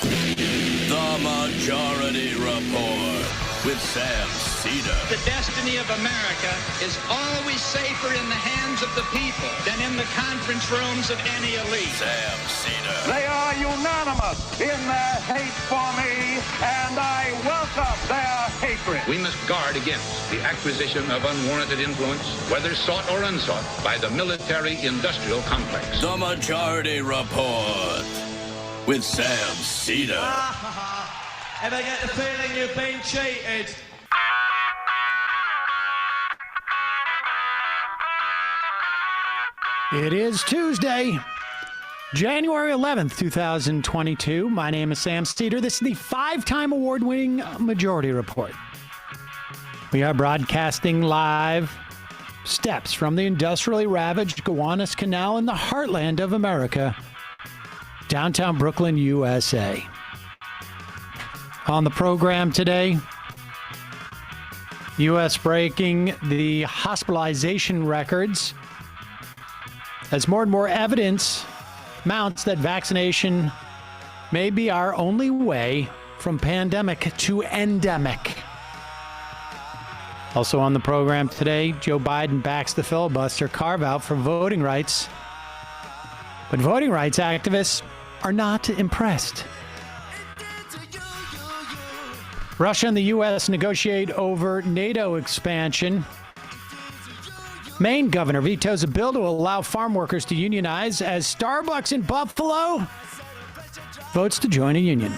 The Majority Report with Sam Seder. The destiny of America is always safer in the hands of the people than in the conference rooms of any elite. Sam Seder. They are unanimous in their hate for me, and I welcome their hatred. We must guard against the acquisition of unwarranted influence, whether sought or unsought, by the military-industrial complex. The Majority Report with Sam Seder. Ever get the feeling you've been cheated? It is Tuesday, January 11th, 2022. My name is Sam Seder. This is the five-time award-winning Majority Report. We are broadcasting live steps from the industrially ravaged Gowanus Canal in the heartland of America, downtown Brooklyn, USA. On the program today, U.S. breaking the hospitalization records as more and more evidence mounts that vaccination may be our only way from pandemic to endemic. Also on the program today, Joe Biden backs the filibuster carve-out for voting rights. But voting rights activists are not impressed. Russia and the U.S. negotiate over NATO expansion. Maine governor vetoes a bill to allow farm workers to unionize as Starbucks in Buffalo votes to join a union.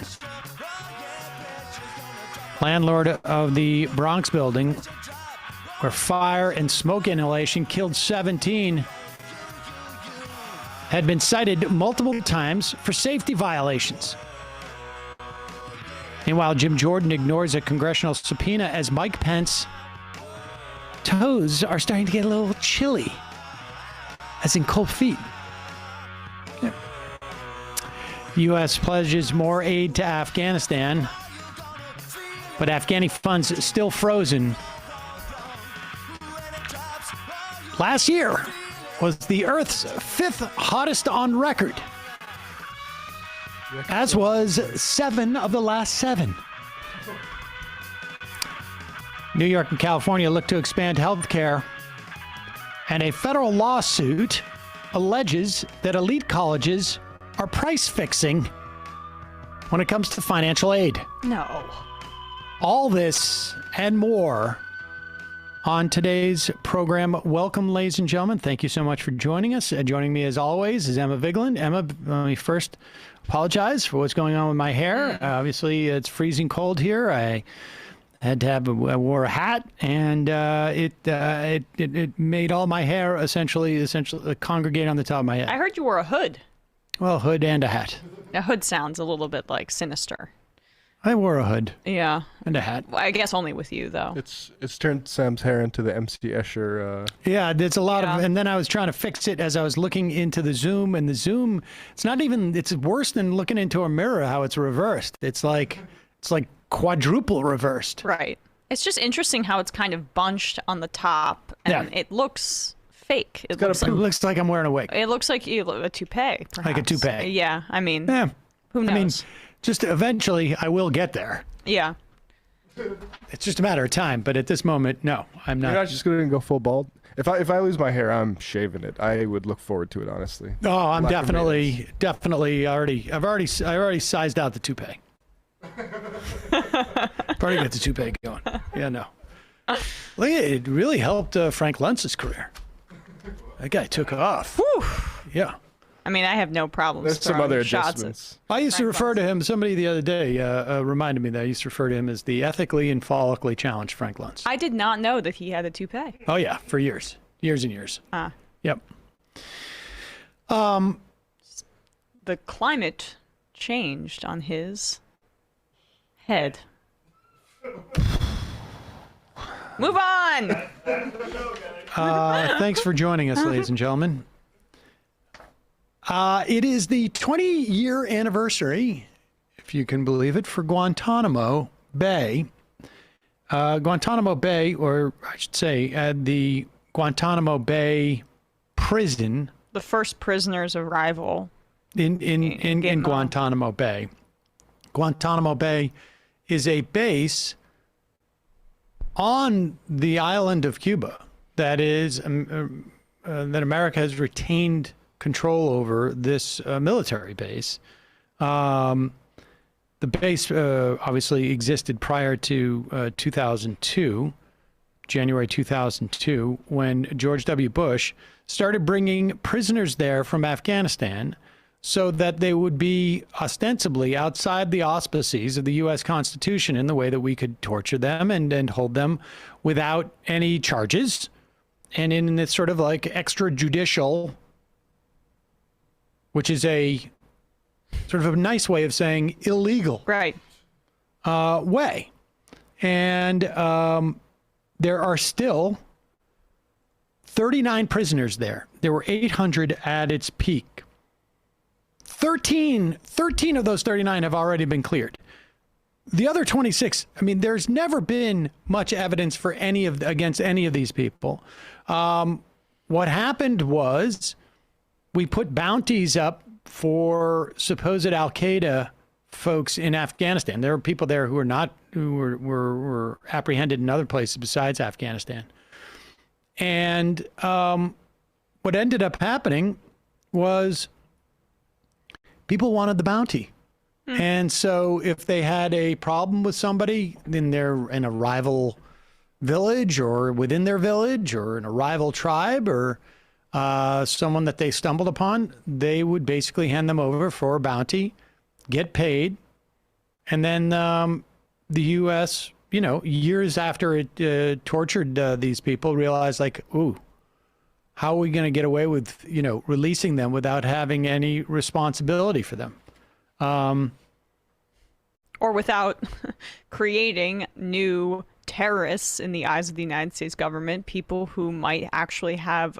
Landlord of the Bronx building, where fire and smoke inhalation killed 17, had been cited multiple times for safety violations. Meanwhile, Jim Jordan ignores a congressional subpoena as Mike Pence toes are starting to get a little chilly, as in cold feet. Yeah. U.S. pledges more aid to Afghanistan, but Afghani funds still frozen. Last year was the Earth's fifth hottest on record, as was 7 of the last 7. New York and California look to expand health care, and a federal lawsuit alleges that elite colleges are price fixing when it comes to financial aid. No. All this and more on today's program. Welcome, ladies and gentlemen. Thank you so much for joining us. Joining me, as always, is Emma Vigeland. Emma, let me first apologize for what's going on with my hair. Obviously, it's freezing cold here. I had to have I wore a hat, and it made all my hair essentially congregate on the top of my head. I heard you wore a hood. Well, hood and a hat. A hood sounds a little bit like sinister. I wore a hood. Yeah. And a hat. Well, I guess only with you, though. It's turned Sam's hair into the MC Escher. Yeah, it's a lot of, and then I was trying to fix it as I was looking into the Zoom, and the Zoom, it's worse than looking into a mirror how it's reversed. It's like quadruple reversed. Right. It's just interesting how it's kind of bunched on the top, and it looks fake. It looks like I'm wearing a wig. It looks like a toupee, perhaps. Like a toupee. Yeah, I mean, who knows? I mean, just eventually I will get there. Yeah. It's just a matter of time, but at this moment, no, I'm not. You're not just going to go full bald? If I lose my hair, I'm shaving it. I would look forward to it, honestly. Oh, I'm definitely I've already sized out the toupee. Already got the toupee going. Yeah, no. Look, it really helped Frank Luntz's career. That guy took off. Whew. Yeah. I mean, I have no problems. There's some other adjustments. I used to refer to him, somebody the other day reminded me that I used to refer to him as the ethically and follically challenged Frank Luntz. I did not know that he had a toupee. Oh, yeah, for years. Years and years. Yep. The climate changed on his head. Move on! Thanks for joining us, ladies and gentlemen. It is the 20-year anniversary, if you can believe it, for Guantanamo Bay. Guantanamo Bay, or I should say, the Guantanamo Bay prison. The first prisoner's arrival In Guantanamo Bay. Guantanamo Bay is a base on the island of Cuba that is that America has retained control over this military base. The base obviously existed prior to 2002, January 2002, when George W. Bush started bringing prisoners there from Afghanistan so that they would be ostensibly outside the auspices of the U.S. Constitution in the way that we could torture them and hold them without any charges and in this sort of like extrajudicial, which is a sort of a nice way of saying illegal way. And there are still 39 prisoners there. There were 800 at its peak. 13 of those 39 have already been cleared. The other 26, I mean, there's never been much evidence for against any of these people. What happened was we put bounties up for supposed Al-Qaeda folks in Afghanistan. There are people there who were apprehended in other places besides Afghanistan. And what ended up happening was people wanted the bounty. And so if they had a problem with somebody in a rival village or within their village or in a rival tribe or someone that they stumbled upon, they would basically hand them over for a bounty, get paid, and then the U.S., years after it tortured these people, realized like, ooh, how are we going to get away with, releasing them without having any responsibility for them? Or without creating new terrorists in the eyes of the United States government, people who might actually have,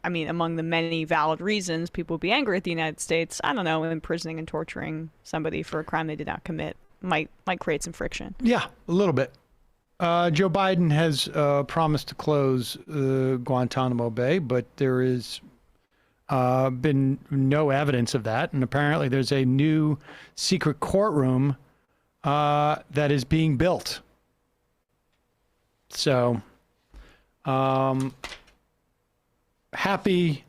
among the many valid reasons people would be angry at the United States, I don't know, imprisoning and torturing somebody for a crime they did not commit might create some friction. Yeah, a little bit. Joe Biden has promised to close Guantanamo Bay, but there is been no evidence of that. And apparently there's a new secret courtroom that is being built. So, happy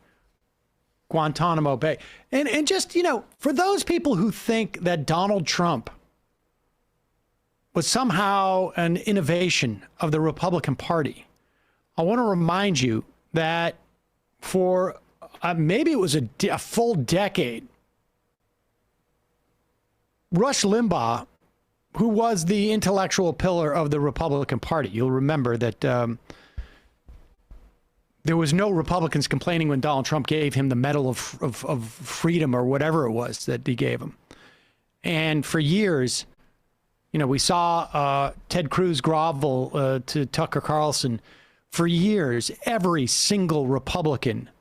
Guantanamo Bay. And just, for those people who think that Donald Trump was somehow an innovation of the Republican Party, I want to remind you that for maybe it was a full decade, Rush Limbaugh, who was the intellectual pillar of the Republican Party. You'll remember that there was no Republicans complaining when Donald Trump gave him the Medal of Freedom or whatever it was that he gave him. And for years, we saw Ted Cruz grovel to Tucker Carlson. For years, every single Republican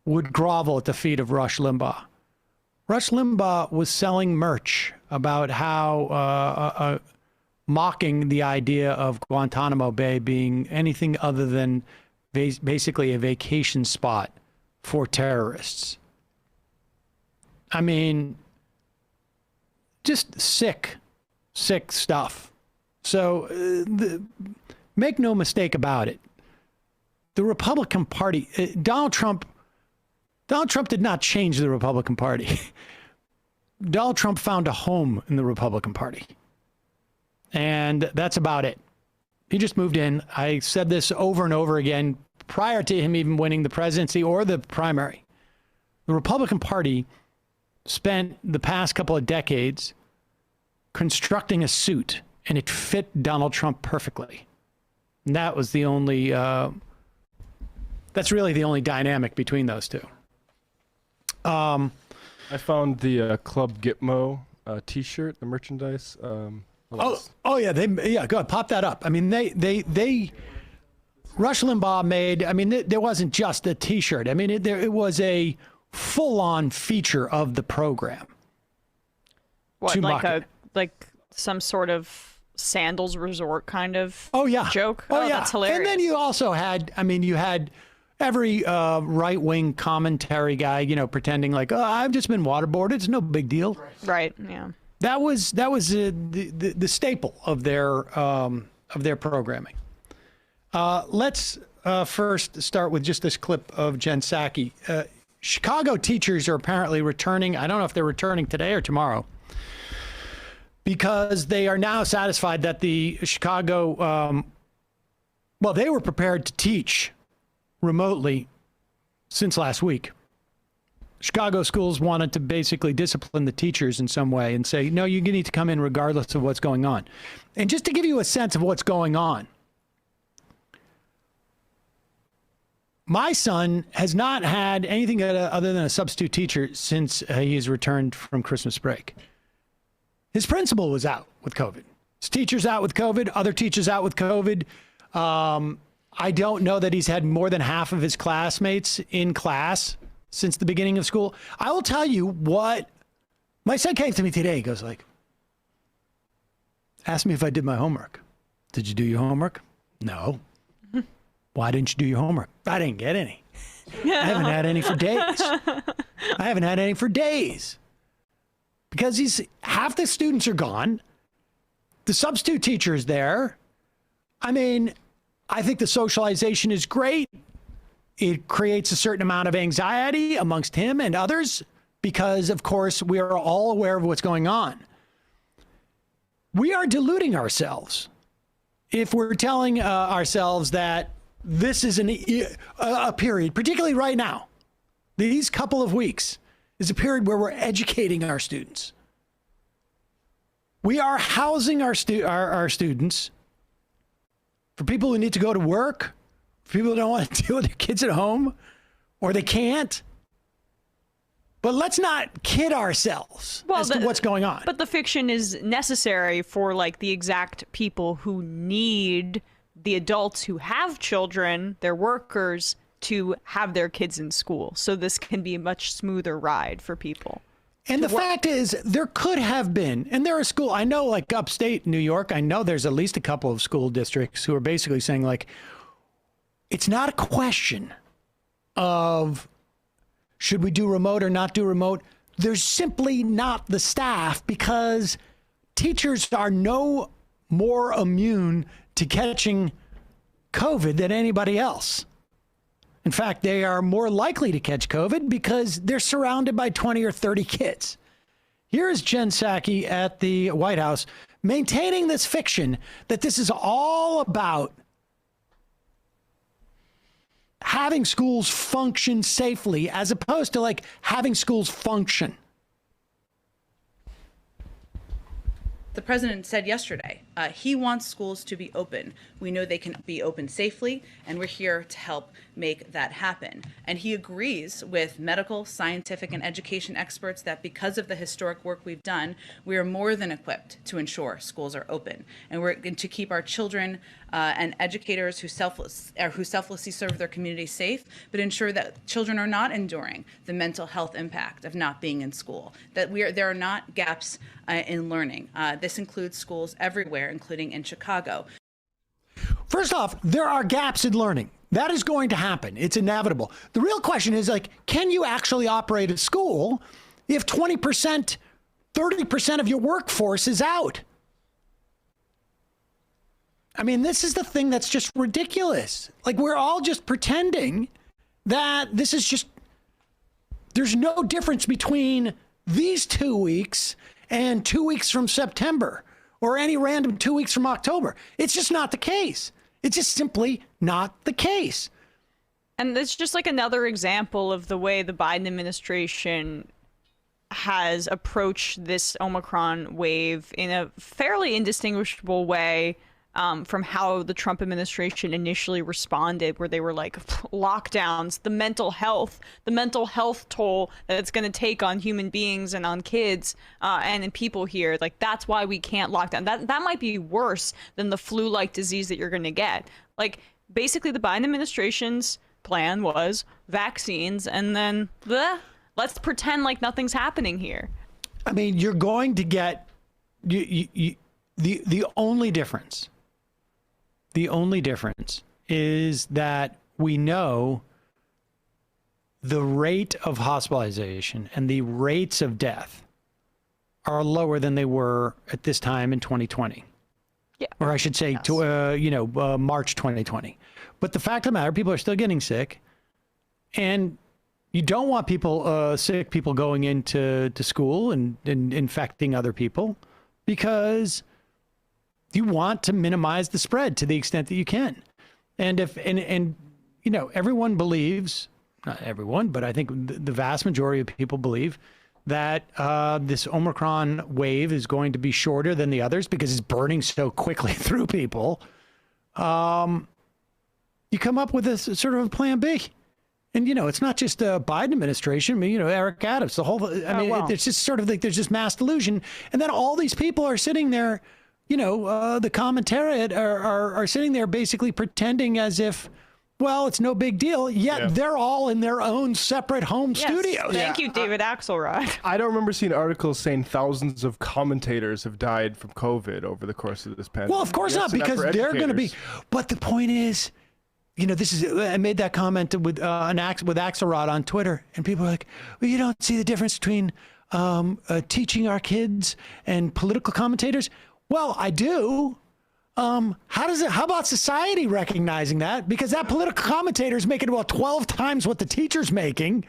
would grovel at the feet of Rush Limbaugh. Rush Limbaugh was selling merch about how mocking the idea of Guantanamo Bay being anything other than basically a vacation spot for terrorists. I mean, just sick stuff. So make no mistake about it. The Republican Party, Donald Trump did not change the Republican Party. Donald Trump found a home in the Republican Party. And that's about it. He just moved in. I said this over and over again prior to him even winning the presidency or the primary. The Republican Party spent the past couple of decades constructing a suit, and it fit Donald Trump perfectly. And that was the only, that's really the only dynamic between those two. I found the Club Gitmo T-shirt, the merchandise. Oh yeah, go ahead, pop that up. I mean, they Rush Limbaugh made. I mean, there wasn't just a T-shirt. I mean, it was a full-on feature of the program. What, like some sort of sandals resort kind of joke? Oh yeah, that's hilarious. And then you also had, you had every right-wing commentary guy, pretending like, oh, I've just been waterboarded. It's no big deal. Right, yeah. That was the staple of their programming. Let's first start with just this clip of Jen Psaki. Chicago teachers are apparently returning. I don't know if they're returning today or tomorrow, because they are now satisfied that the Chicago, they were prepared to teach remotely since last week. Chicago schools wanted to basically discipline the teachers in some way and say, no, you need to come in regardless of what's going on. And just to give you a sense of what's going on, my son has not had anything other than a substitute teacher since he's returned from Christmas break. His principal was out with COVID. His teacher's out with COVID. Other teachers out with COVID. I don't know that he's had more than half of his classmates in class since the beginning of school. I will tell you what, my son came to me today. He goes asked me if I did my homework. Did you do your homework? No. Why didn't you do your homework? I didn't get any. I haven't had any for days. Because half the students are gone. The substitute teacher is there. I mean, I think the socialization is great. It creates a certain amount of anxiety amongst him and others because, of course, we are all aware of what's going on. We are deluding ourselves if we're telling ourselves that this is a period, particularly right now, these couple of weeks, is a period where we're educating our students. We are housing our students for people who need to go to work, for people who don't want to deal with their kids at home, or they can't. But let's not kid ourselves as to what's going on. But the fiction is necessary for the exact people who need the adults who have children, their workers, to have their kids in school. So this can be a much smoother ride for people. And the fact is, there could have been, and there are schools, I know upstate New York, I know there's at least a couple of school districts who are basically saying it's not a question of should we do remote or not do remote. There's simply not the staff because teachers are no more immune to catching COVID than anybody else. In fact, they are more likely to catch COVID because they're surrounded by 20 or 30 kids. Here is Jen Psaki at the White House maintaining this fiction that this is all about having schools function safely as opposed to having schools function. The president said yesterday he wants schools to be open. We know they can be open safely, and we're here to help make that happen. And he agrees with medical, scientific, and education experts that because of the historic work we've done, we are more than equipped to ensure schools are open. And we're going to keep our children and educators who selflessly serve their community safe, but ensure that children are not enduring the mental health impact of not being in school, that there are not gaps in learning. This includes schools everywhere, including in Chicago. First off, there are gaps in learning. That is going to happen. It's inevitable. The real question is can you actually operate a school if 20%, 30% of your workforce is out? I mean, this is the thing that's just ridiculous. We're all just pretending that this is just, there's no difference between these 2 weeks and 2 weeks from September or any random 2 weeks from October. It's just not the case. It's just simply not the case. And it's just another example of the way the Biden administration has approached this Omicron wave in a fairly indistinguishable way from how the Trump administration initially responded, where they were lockdowns, the mental health toll that it's going to take on human beings and on kids and people here. That's why we can't lock down. That might be worse than the flu-like disease that you're going to get. Basically, the Biden administration's plan was vaccines, and then let's pretend like nothing's happening here. I mean, you're going to get the only difference. The only difference is that we know the rate of hospitalization and the rates of death are lower than they were at this time in 2020. Yeah. Or I should say, March 2020. But the fact of the matter, people are still getting sick. And you don't want sick people going into school and infecting other people, because you want to minimize the spread to the extent that you can. And everyone believes, not everyone, but I think the vast majority of people believe that this Omicron wave is going to be shorter than the others because it's burning so quickly through people. You come up with a sort of a plan B. And, it's not just the Biden administration. I mean, Eric Adams, the whole, it's just sort of like there's just mass delusion. And then all these people are sitting there, the commentariat are sitting there basically pretending as if, well, it's no big deal. Yet they're all in their own separate home studios. Thank you, David Axelrod. I don't remember seeing articles saying thousands of commentators have died from COVID over the course of this pandemic. Well, of course not, because they're going to be. But the point is, I made that comment with Axelrod on Twitter, and people are like, well, you don't see the difference between teaching our kids and political commentators. Well, I do. How about society recognizing that? Because that political commentator is making about 12 times what the teacher's making.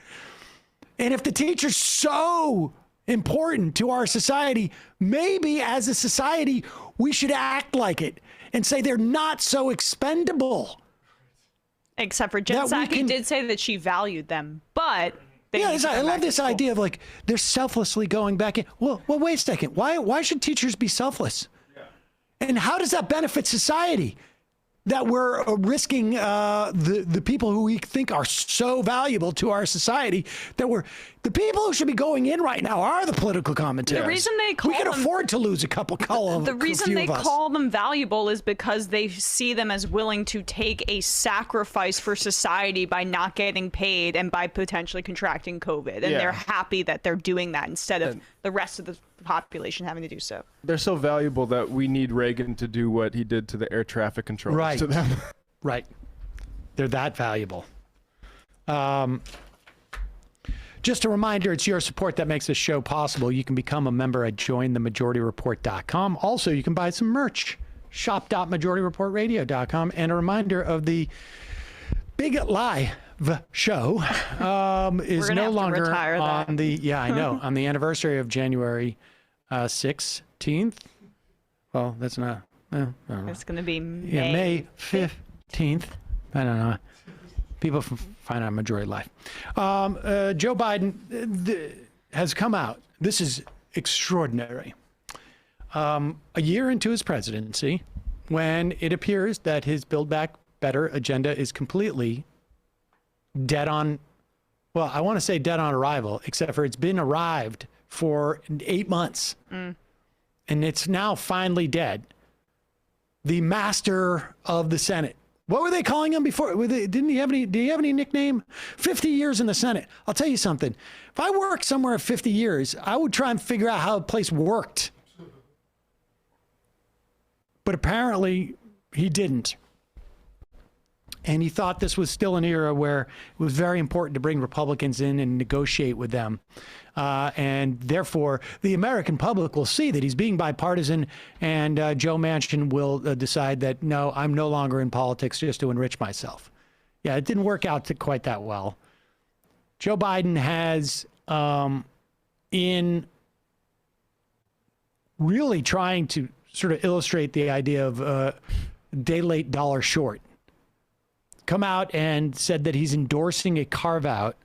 And if the teacher's so important to our society, maybe as a society, we should act like it and say they're not so expendable. Except for Jen Psaki did say that she valued them, but I love this idea of like they're selflessly going back in. Well, wait a second. Why should teachers be selfless? Yeah. And how does that benefit society? That we're risking the people who we think are so valuable to our society, that the people who should be going in right now are the political commentators. The reason they call we can afford to lose a couple columns. The reason they call them valuable is because they see them as willing to take a sacrifice for society by not getting paid and by potentially contracting COVID, and they're happy that they're doing that instead of the rest of the population having to do so. They're so valuable that we need Reagan to do what he did to the air traffic controllers to them. Right. They're that valuable. Just a reminder, it's your support that makes this show possible. You can become a member at jointhemajority.report.com. Also, you can buy some merch, shop.majorityreportradio.com. And a reminder of the Big Live show is no longer on the, on the anniversary of January 16th. Well, that's not. It's going to be May 15th. I don't know. People find out Majority Live. Joe Biden has come out. This is extraordinary. A year into his presidency, when it appears that his Build Back Better agenda is completely dead on, well, I want to say dead on arrival, except for it's been arrived for 8 months. And it's now finally dead. The master of the Senate. What were they calling him before? Did he have any nickname? 50 years in the Senate. I'll tell you something. If I worked somewhere 50 years, I would try and figure out how a place worked. But apparently he didn't. And he thought this was still an era where it was very important to bring Republicans in and negotiate with them. And therefore, the American public will see that he's being bipartisan, and Joe Manchin will decide that, no, I'm no longer in politics just to enrich myself. Yeah, it didn't work out quite that well. Joe Biden has, in really trying to sort of illustrate the idea of day late, dollar short, come out and said that he's endorsing a carve-out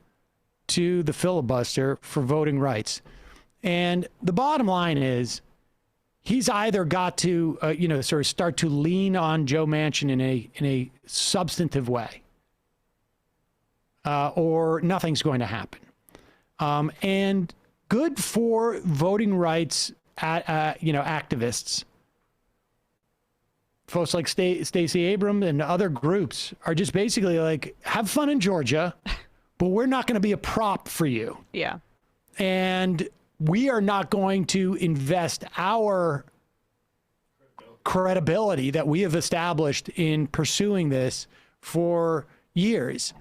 to the filibuster for voting rights. And the bottom line is he's either got to, sort of start to lean on Joe Manchin in a substantive way, or nothing's going to happen. And good for voting rights, activists. Folks like Stacey Abrams and other groups are just basically like, have fun in Georgia, but we're not going to be a prop for you. Yeah. And we are not going to invest our credibility that we have established in pursuing this for years,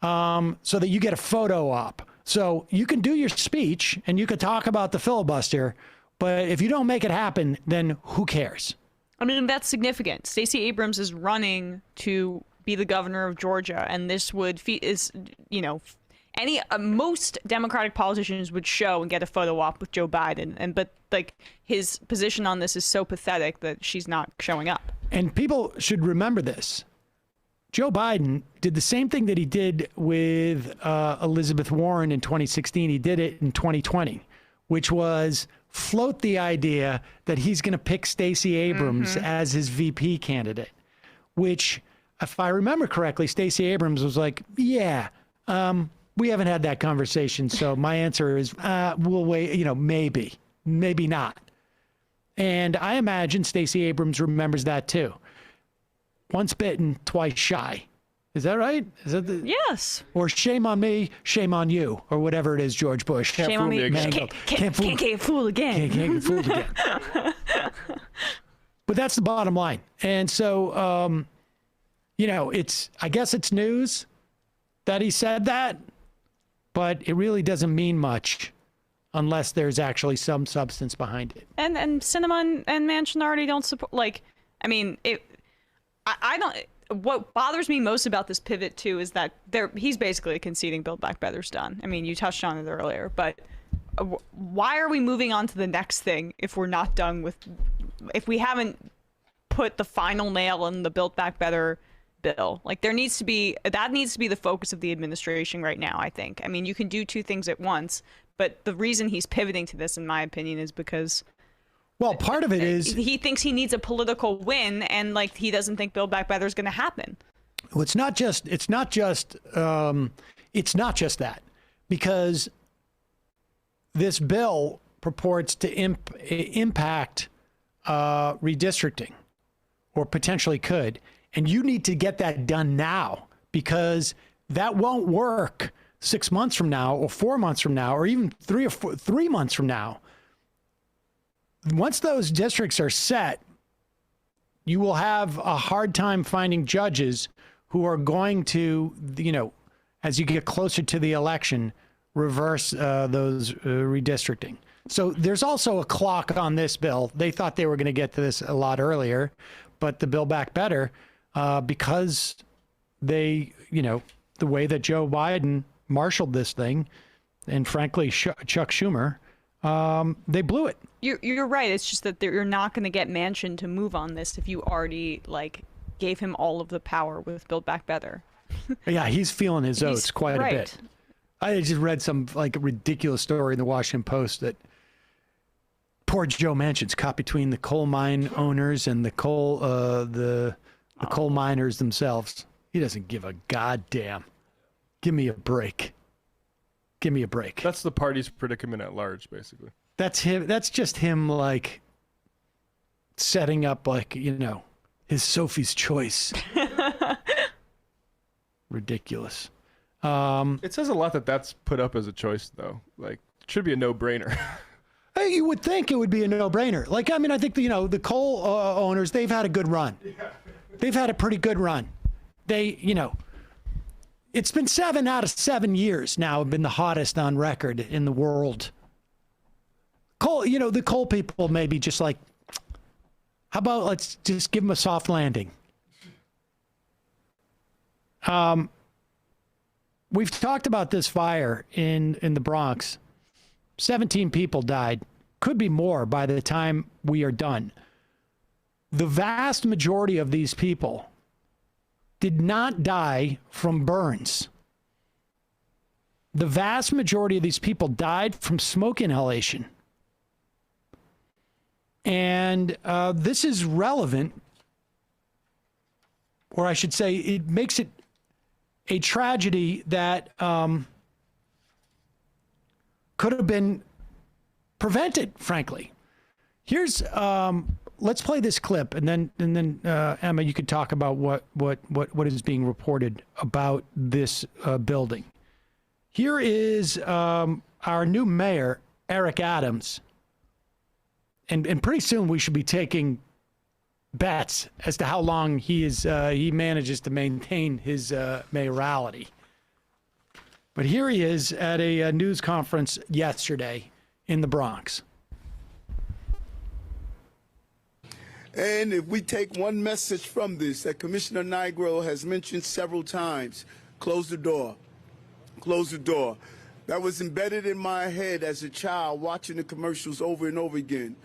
so that you get a photo op. So you can do your speech and you can talk about the filibuster, But if you don't make it happen, then who cares? I mean, that's significant. Stacey Abrams is running to be the governor of Georgia, and this would most Democratic politicians would show and get a photo op with Joe Biden, but like his position on this is so pathetic that she's not showing up. And people should remember this. Joe Biden did the same thing that he did with Elizabeth Warren in 2016. He did it in 2020, which was float the idea that he's going to pick Stacey Abrams as his VP candidate, which, if I remember correctly, Stacey Abrams was like, yeah, we haven't had that conversation. So my answer is, we'll wait, maybe not. And I imagine Stacey Abrams remembers that too. Once bitten, twice shy. Is that right? Is that the... Yes. Or shame on me, shame on you, or whatever it is, George Bush. Shame on me. Can't get fooled again. Can't get fooled again. But that's the bottom line. And so, I guess it's news that he said that, but it really doesn't mean much unless there's actually some substance behind it. And Sinema and Manchin already don't support. I don't. What bothers me most about this pivot too is that he's basically conceding Build Back Better's done. I mean, you touched on it earlier, but why are we moving on to the next thing if we're not done with? If we haven't put the final nail in the Build Back Better bill, like that needs to be the focus of the administration right now. I think. I mean, you can do two things at once, but the reason he's pivoting to this, in my opinion, is because. Well, part of it is he thinks he needs a political win, and he doesn't think Build Back Better is going to happen. Well, it's not just that, because this bill purports to impact redistricting, or potentially could, and you need to get that done now, because that won't work 6 months from now, or 4 months from now, or even 3 months from now. Once those districts are set, you will have a hard time finding judges who are going to, as you get closer to the election, reverse those redistricting. So there's also a clock on this bill. They thought they were going to get to this a lot earlier, but the Build Back Better, because they, the way that Joe Biden marshaled this thing, and frankly, Chuck Schumer, they blew it. You're right. It's just that you're not going to get Manchin to move on this if you already gave him all of the power with Build Back Better. Yeah, he's feeling his oats quite a bit. I just read some ridiculous story in the Washington Post that poor Joe Manchin's caught between the coal mine owners and the coal miners themselves. He doesn't give a goddamn. Give me a break. Give me a break. That's the party's predicament at large, basically. That's him. That's just him, setting up, his Sophie's Choice. Ridiculous. It says a lot that that's put up as a choice, though. It should be a no-brainer. Hey, you would think it would be a no-brainer. I think the coal owners, they've had a good run. Yeah. They've had a pretty good run. It's been 7 out of 7 years now have been the hottest on record in the world. Coal, the coal people may be just how about let's just give them a soft landing. We've talked about this fire in the Bronx. 17 people died. Could be more by the time we are done. The vast majority of these people did not die from burns. The vast majority of these people died from smoke inhalation. And this is relevant, or I should say, it makes it a tragedy that could have been prevented, frankly. Here's let's play this clip, and then Emma, you could talk about what is being reported about this building. Here is our new mayor, Eric Adams, and pretty soon we should be taking bets as to how long he manages to maintain his mayoralty. But here he is at a news conference yesterday in the Bronx. And if we take one message from this that Commissioner Nigro has mentioned several times, close the door, close the door. That was embedded in my head as a child watching the commercials over and over again.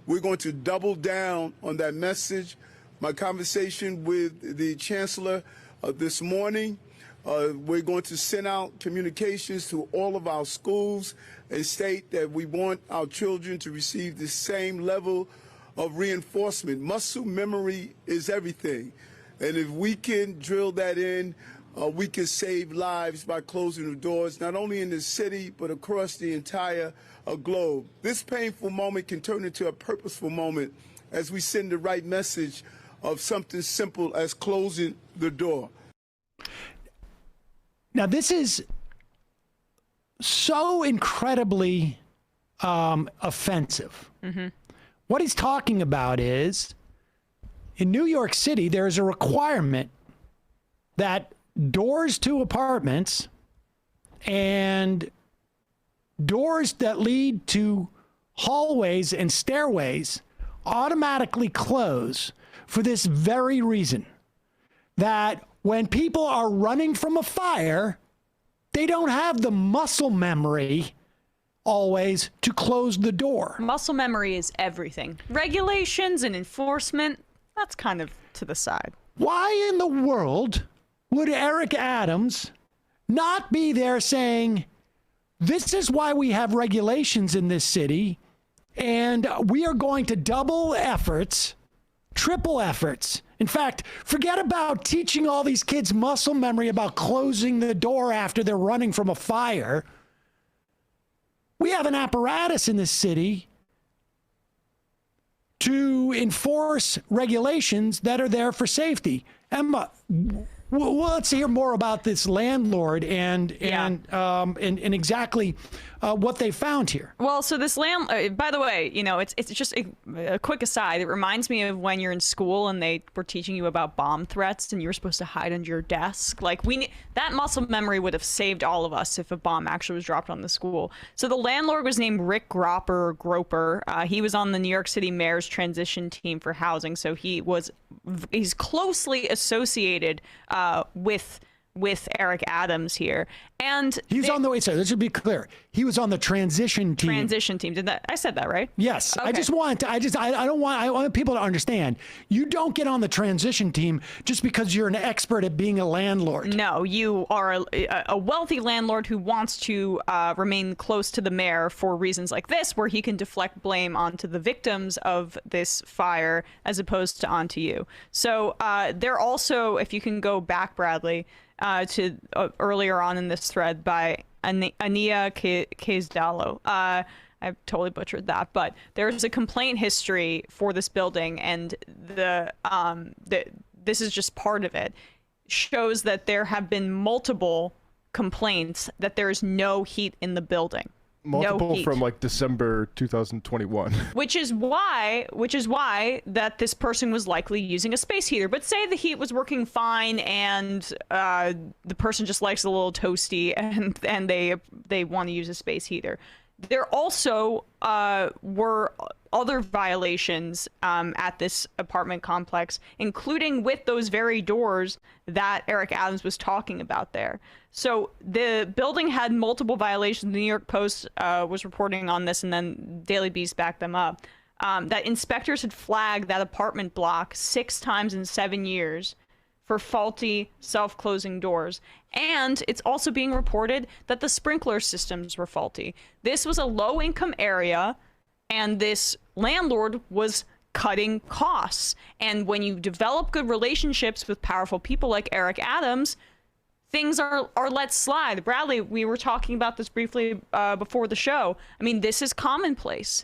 We're going to double down on that message. My conversation with the Chancellor this morning, we're going to send out communications to all of our schools and state that we want our children to receive the same level of reinforcement. Muscle memory is everything. And if we can drill that in, we can save lives by closing the doors, not only in the city, but across the entire globe. This painful moment can turn into a purposeful moment as we send the right message of something simple as closing the door. Now, this is so incredibly offensive. Mm-hmm. What he's talking about is, in New York City, there is a requirement that doors to apartments and doors that lead to hallways and stairways automatically close for this very reason, that when people are running from a fire, they don't have the muscle memory always to close the door. Muscle memory is everything. Regulations and enforcement, that's kind of to the side. Why in the world would Eric Adams not be there saying, this is why we have regulations in this city, and we are going to double efforts, triple efforts. In fact, forget about teaching all these kids muscle memory about closing the door after they're running from a fire. We have an apparatus in this city to enforce regulations that are there for safety. Emma, well, let's hear more about this landlord and exactly what they found here. Well, so this by the way, you know, it's just a quick aside. It reminds me of when you're in school and they were teaching you about bomb threats and you were supposed to hide under your desk. Like that muscle memory would have saved all of us if a bomb actually was dropped on the school. So the landlord was named Rick Groper. He was on the New York City mayor's transition team for housing. So he's closely associated with Eric Adams here, and he's on the way. So let's just be clear. He was on the transition team. I said that right? Yes. Okay. I want people to understand. You don't get on the transition team just because you're an expert at being a landlord. No, you are a wealthy landlord who wants to remain close to the mayor for reasons like this, where he can deflect blame onto the victims of this fire as opposed to onto you. So they're also, if you can go back, Bradley, to earlier on in this thread by Ania Kazdalo. I've totally butchered that, but there's a complaint history for this building, and this is just part of it. Shows that there have been multiple complaints that there is no heat in the building. Multiple from like December 2021. Which is why that this person was likely using a space heater. But say the heat was working fine and the person just likes a little toasty and they want to use a space heater. There also were other violations at this apartment complex, including with those very doors that Eric Adams was talking about there. So the building had multiple violations. The New York Post was reporting on this, and then Daily Beast backed them up, that inspectors had flagged that apartment block 6 times in 7 years for faulty self-closing doors. And it's also being reported that the sprinkler systems were faulty. This was a low-income area, and this landlord was cutting costs. And when you develop good relationships with powerful people like Eric Adams, things are let slide. Bradley, we were talking about this briefly before the show. I mean, this is commonplace.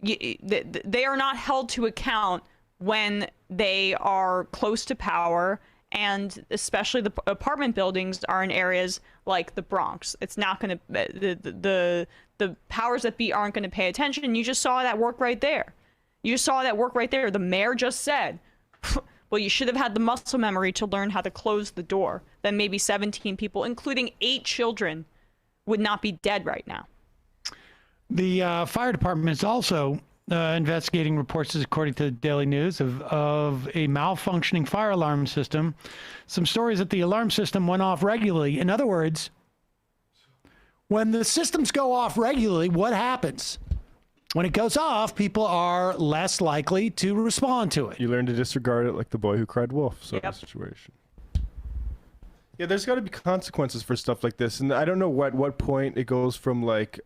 They are not held to account when they are close to power, and especially the apartment buildings are in areas like the Bronx. It's not going to, the powers that be aren't going to pay attention. You just saw that work right there. The mayor just said, well, you should have had the muscle memory to learn how to close the door. Then maybe 17 people, including 8 children, would not be dead right now. The fire department is also investigating reports, according to the Daily News, of a malfunctioning fire alarm system. Some stories that the alarm system went off regularly. In other words, when the systems go off regularly, what happens? When it goes off, people are less likely to respond to it. You learn to disregard it like the boy who cried wolf sort of situation. Yeah, there's got to be consequences for stuff like this, and I don't know what point it goes from like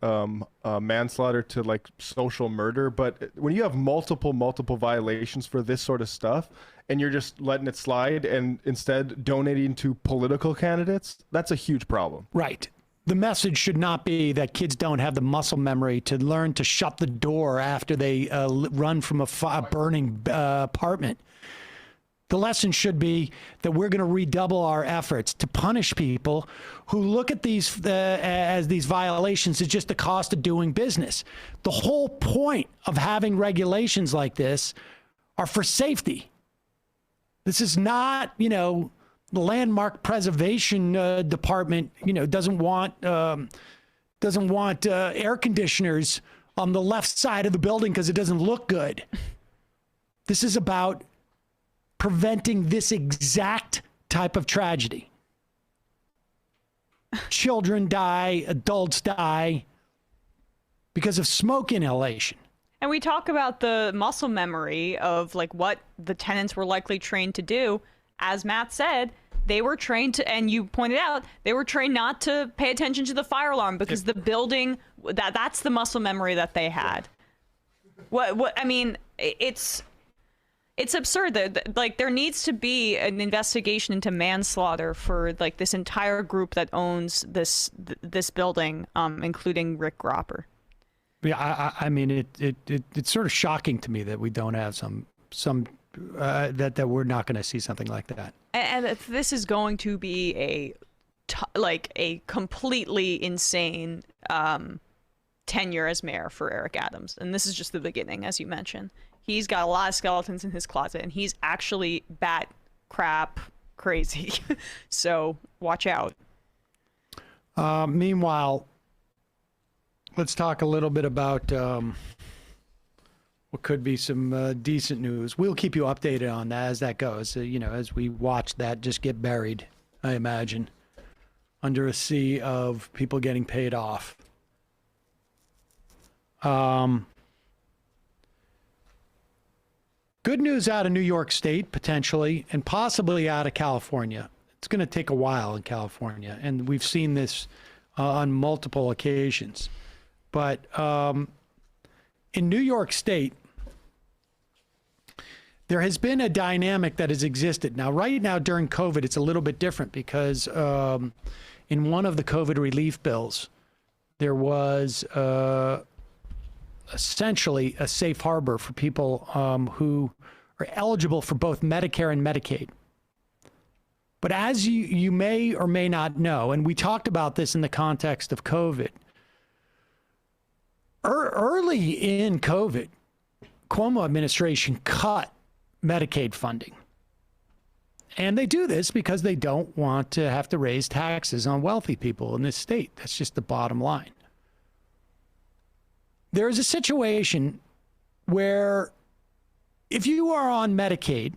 manslaughter to like social murder. But when you have multiple violations for this sort of stuff, and you're just letting it slide, and instead donating to political candidates, that's a huge problem. Right. The message should not be that kids don't have the muscle memory to learn to shut the door after they run from a burning apartment. The lesson should be that we're going to redouble our efforts to punish people who look at these as these violations as just the cost of doing business. The whole point of having regulations like this are for safety. This is not, the landmark preservation department, doesn't want air conditioners on the left side of the building because it doesn't look good. This is about preventing this exact type of tragedy. Children die, adults die because of smoke inhalation. And we talk about the muscle memory of like what the tenants were likely trained to do. As Matt said, they were trained to, and you pointed out, they were trained not to pay attention to the fire alarm because the building, that's the muscle memory that they had. It's absurd that like there needs to be an investigation into manslaughter for like this entire group that owns this building, including Rick Gropper. Yeah, it's sort of shocking to me that we don't have that we're not going to see something like that. And if this is going to be a completely insane tenure as mayor for Eric Adams, and this is just the beginning, as you mentioned. He's got a lot of skeletons in his closet, and he's actually bat crap crazy. So watch out. Meanwhile, let's talk a little bit about what could be some decent news. We'll keep you updated on that as that goes. As we watch that just get buried, I imagine, under a sea of people getting paid off. Good news out of New York State, potentially, and possibly out of California. It's going to take a while in California, and we've seen this on multiple occasions. But in New York State, there has been a dynamic that has existed. Now, right now during COVID, it's a little bit different because in one of the COVID relief bills, there was essentially a safe harbor for people who are eligible for both Medicare and Medicaid. But as you may or may not know, and we talked about this in the context of COVID, early in COVID, Cuomo administration cut Medicaid funding. And they do this because they don't want to have to raise taxes on wealthy people in this state. That's just the bottom line. There is a situation where if you are on Medicaid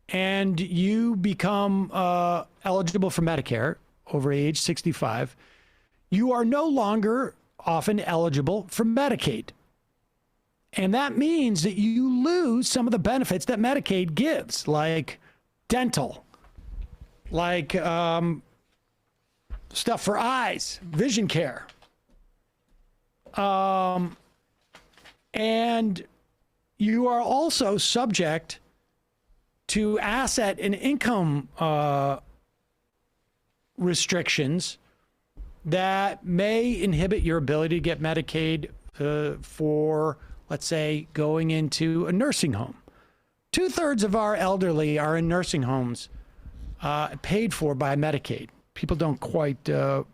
and you become eligible for Medicare over age 65, you are no longer often eligible for Medicaid. And that means that you lose some of the benefits that Medicaid gives, like dental, like stuff for eyes, vision care. And you are also subject to asset and income restrictions that may inhibit your ability to get Medicaid for, let's say, going into a nursing home. 2/3 of our elderly are in nursing homes paid for by Medicaid. People don't quite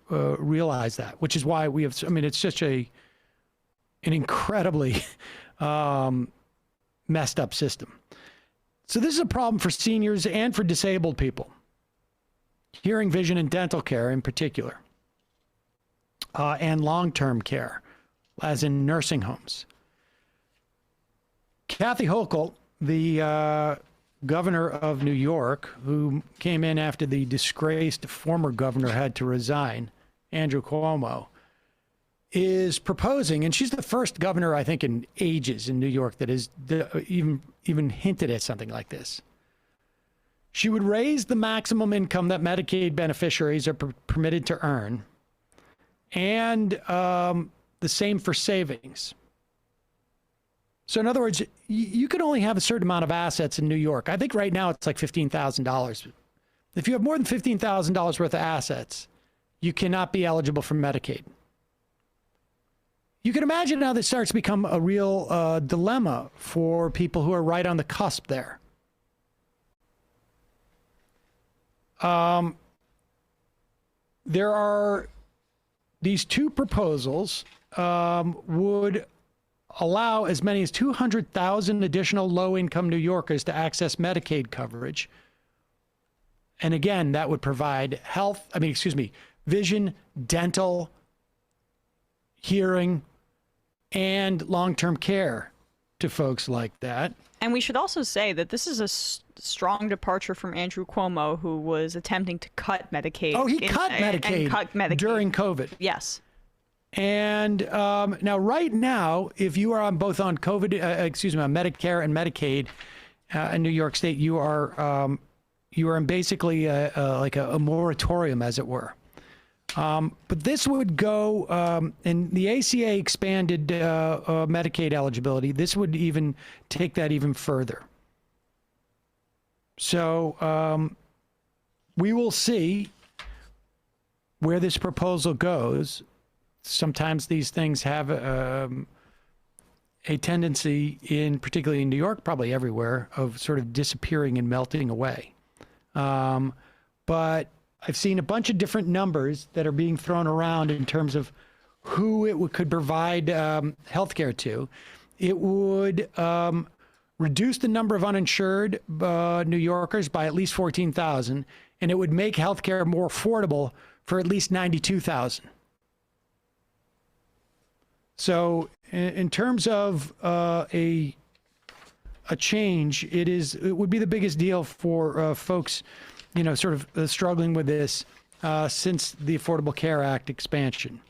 realize that, which is why we have, it's such an incredibly messed up system. So this is a problem for seniors and for disabled people. Hearing, vision, and dental care in particular. And long-term care, as in nursing homes. Kathy Hochul, the governor of New York, who came in after the disgraced former governor had to resign, Andrew Cuomo, is proposing, and she's the first governor, I think, in ages in New York that has even hinted at something like this. She would raise the maximum income that Medicaid beneficiaries are permitted to earn, and the same for savings. So in other words, you can only have a certain amount of assets in New York. I think right now it's like $15,000. If you have more than $15,000 worth of assets, you cannot be eligible for Medicaid. You can imagine how this starts to become a real dilemma for people who are right on the cusp there. There are these two proposals would allow as many as 200,000 additional low-income New Yorkers to access Medicaid coverage. And again, that would provide vision, dental, hearing, and long-term care to folks like that. And we should also say that this is a strong departure from Andrew Cuomo, who was attempting to cut Medicaid. Oh, he cut Medicaid during COVID. Yes. And now, right now, if you are on both on on Medicare and Medicaid in New York State, you are in basically like a moratorium, as it were. But this would go, and the ACA expanded Medicaid eligibility. This would even take that even further. So we will see where this proposal goes. Sometimes these things have a tendency, particularly in New York, probably everywhere, of sort of disappearing and melting away. But I've seen a bunch of different numbers that are being thrown around in terms of who it could provide health care to. It would reduce the number of uninsured New Yorkers by at least 14,000, and it would make health care more affordable for at least 92,000. So in terms of a change, it would be the biggest deal for folks, sort of struggling with this since the Affordable Care Act expansion.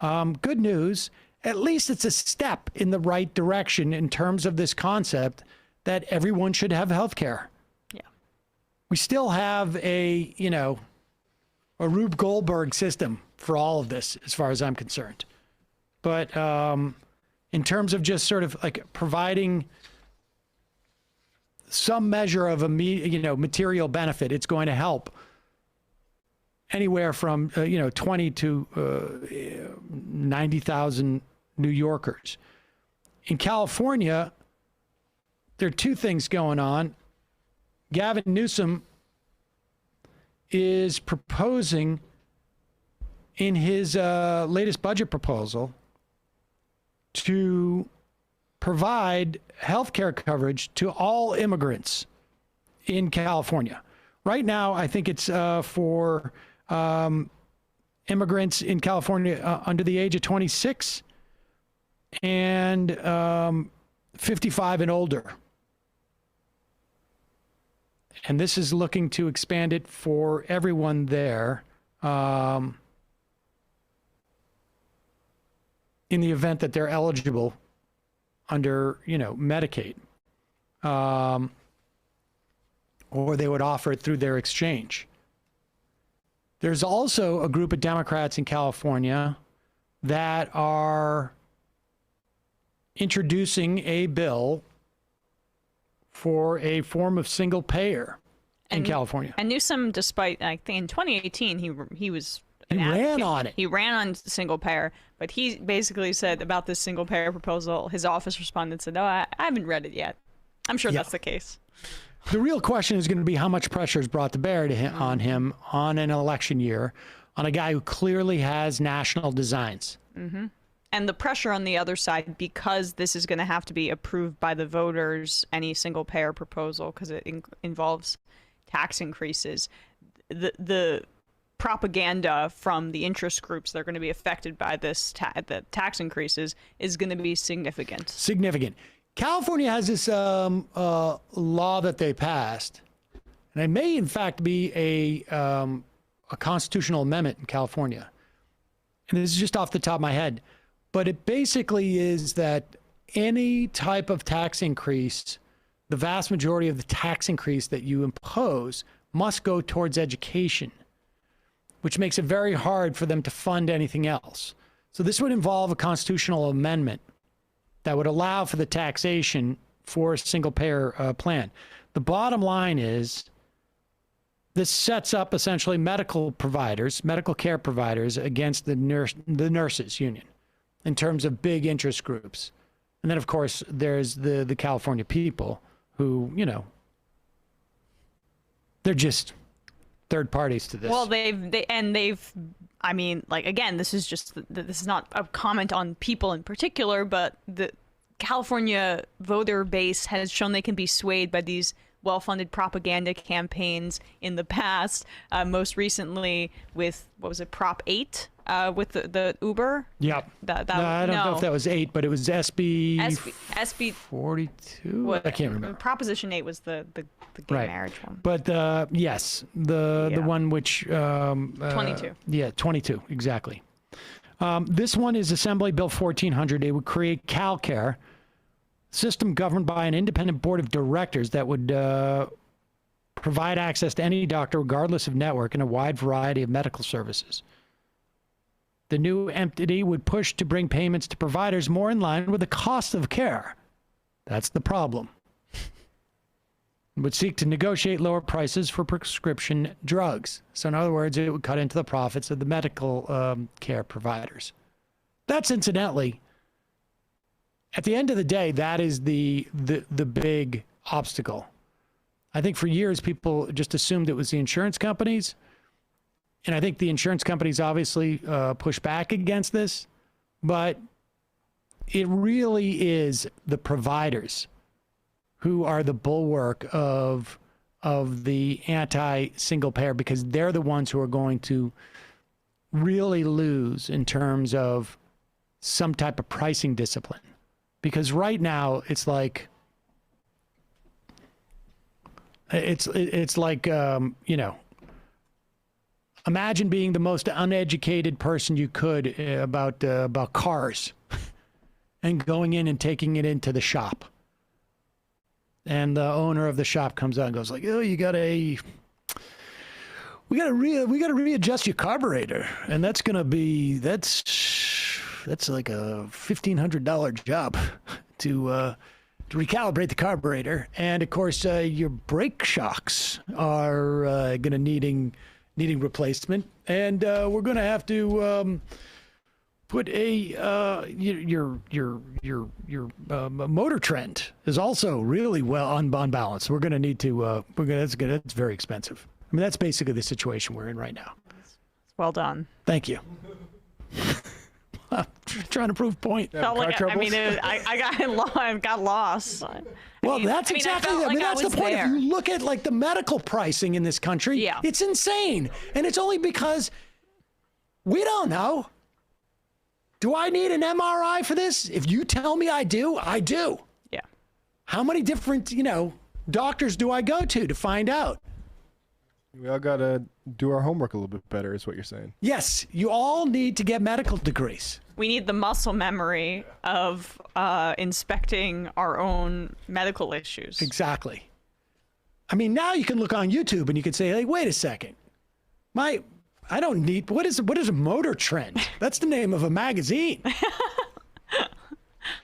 Good news, at least it's a step in the right direction in terms of this concept that everyone should have health care. Yeah. We still have a Rube Goldberg system for all of this, as far as I'm concerned. But in terms of just sort of like providing some measure of material benefit, it's going to help anywhere from 20 to 90,000 New Yorkers. In California, there are two things going on. Gavin Newsom is proposing in his latest budget proposal to provide health care coverage to all immigrants in California. Right now, I think it's for immigrants in California under the age of 26 and 55 and older. And this is looking to expand it for everyone there. In the event that they're eligible under, Medicaid, or they would offer it through their exchange. There's also a group of Democrats in California that are introducing a bill for a form of single payer in California. And Newsom, despite, I think in 2018, he was... He ran on it. He ran on single payer, but he basically said about this single payer proposal, his office responded and said, no, I haven't read it yet. I'm sure that's the case. The real question is going to be how much pressure is brought to bear on him on an election year, on a guy who clearly has national designs. Mm-hmm. And the pressure on the other side, because this is going to have to be approved by the voters, any single payer proposal, because it involves tax increases. The propaganda from the interest groups that are going to be affected by this the tax increases is going to be significant. Significant. California has this law that they passed, and it may in fact be a constitutional amendment in California. And this is just off the top of my head, but it basically is that any type of tax increase, the vast majority of the tax increase that you impose must go towards education, which makes it very hard for them to fund anything else. So this would involve a constitutional amendment that would allow for the taxation for a single-payer plan. The bottom line is this sets up essentially medical providers, medical care providers against the nurses union in terms of big interest groups. And then, of course, there's the California people who, you know, they're just third parties to this. Well, they've I mean, like, again, this is just this is not a comment on people in particular, but the California voter base has shown they can be swayed by these well-funded propaganda campaigns in the past. Most recently with, what was it, Prop 8 with the Uber. Yep. I don't know if that was 8, but it was SB 42. What, I can't remember. Proposition 8 was the gay marriage one. But yes, the one which 22. Yeah, 22 exactly. This one is Assembly Bill 1400. It would create CalCare, system governed by an independent board of directors that would provide access to any doctor regardless of network in a wide variety of medical services. The new entity would push to bring payments to providers more in line with the cost of care. That's the problem. It would seek to negotiate lower prices for prescription drugs. So in other words, it would cut into the profits of the medical care providers. That's incidentally, at the end of the day, that is the big obstacle. I think for years people just assumed it was the insurance companies. And I think the insurance companies obviously push back against this, but it really is the providers who are the bulwark of the anti-single payer, because they're the ones who are going to really lose in terms of some type of pricing discipline. Because right now it's like you know, imagine being the most uneducated person you could about cars and going in and taking it into the shop. And the owner of the shop comes out and goes like, "Oh, we gotta readjust your carburetor, and that's like a $1,500 job to recalibrate the carburetor. And of course, your brake shocks are gonna needing replacement, and we're gonna have to put your motor trend is also really well on balance. We're gonna need to it's very expensive." I mean, that's basically the situation we're in right now. Well done. Thank you. I'm trying to prove point. I got lost. That's exactly. That's the point. If you look at like the medical pricing in this country, it's insane, and it's only because we don't know. Do I need an MRI for this? If you tell me I do, I do. Yeah. How many different, doctors do I go to find out? We all got to do our homework a little bit better, is what you're saying. Yes, you all need to get medical degrees. We need the muscle memory of inspecting our own medical issues. Exactly. I mean, now you can look on YouTube and you can say, hey, wait a second. I don't need, what is a motor trend? That's the name of a magazine.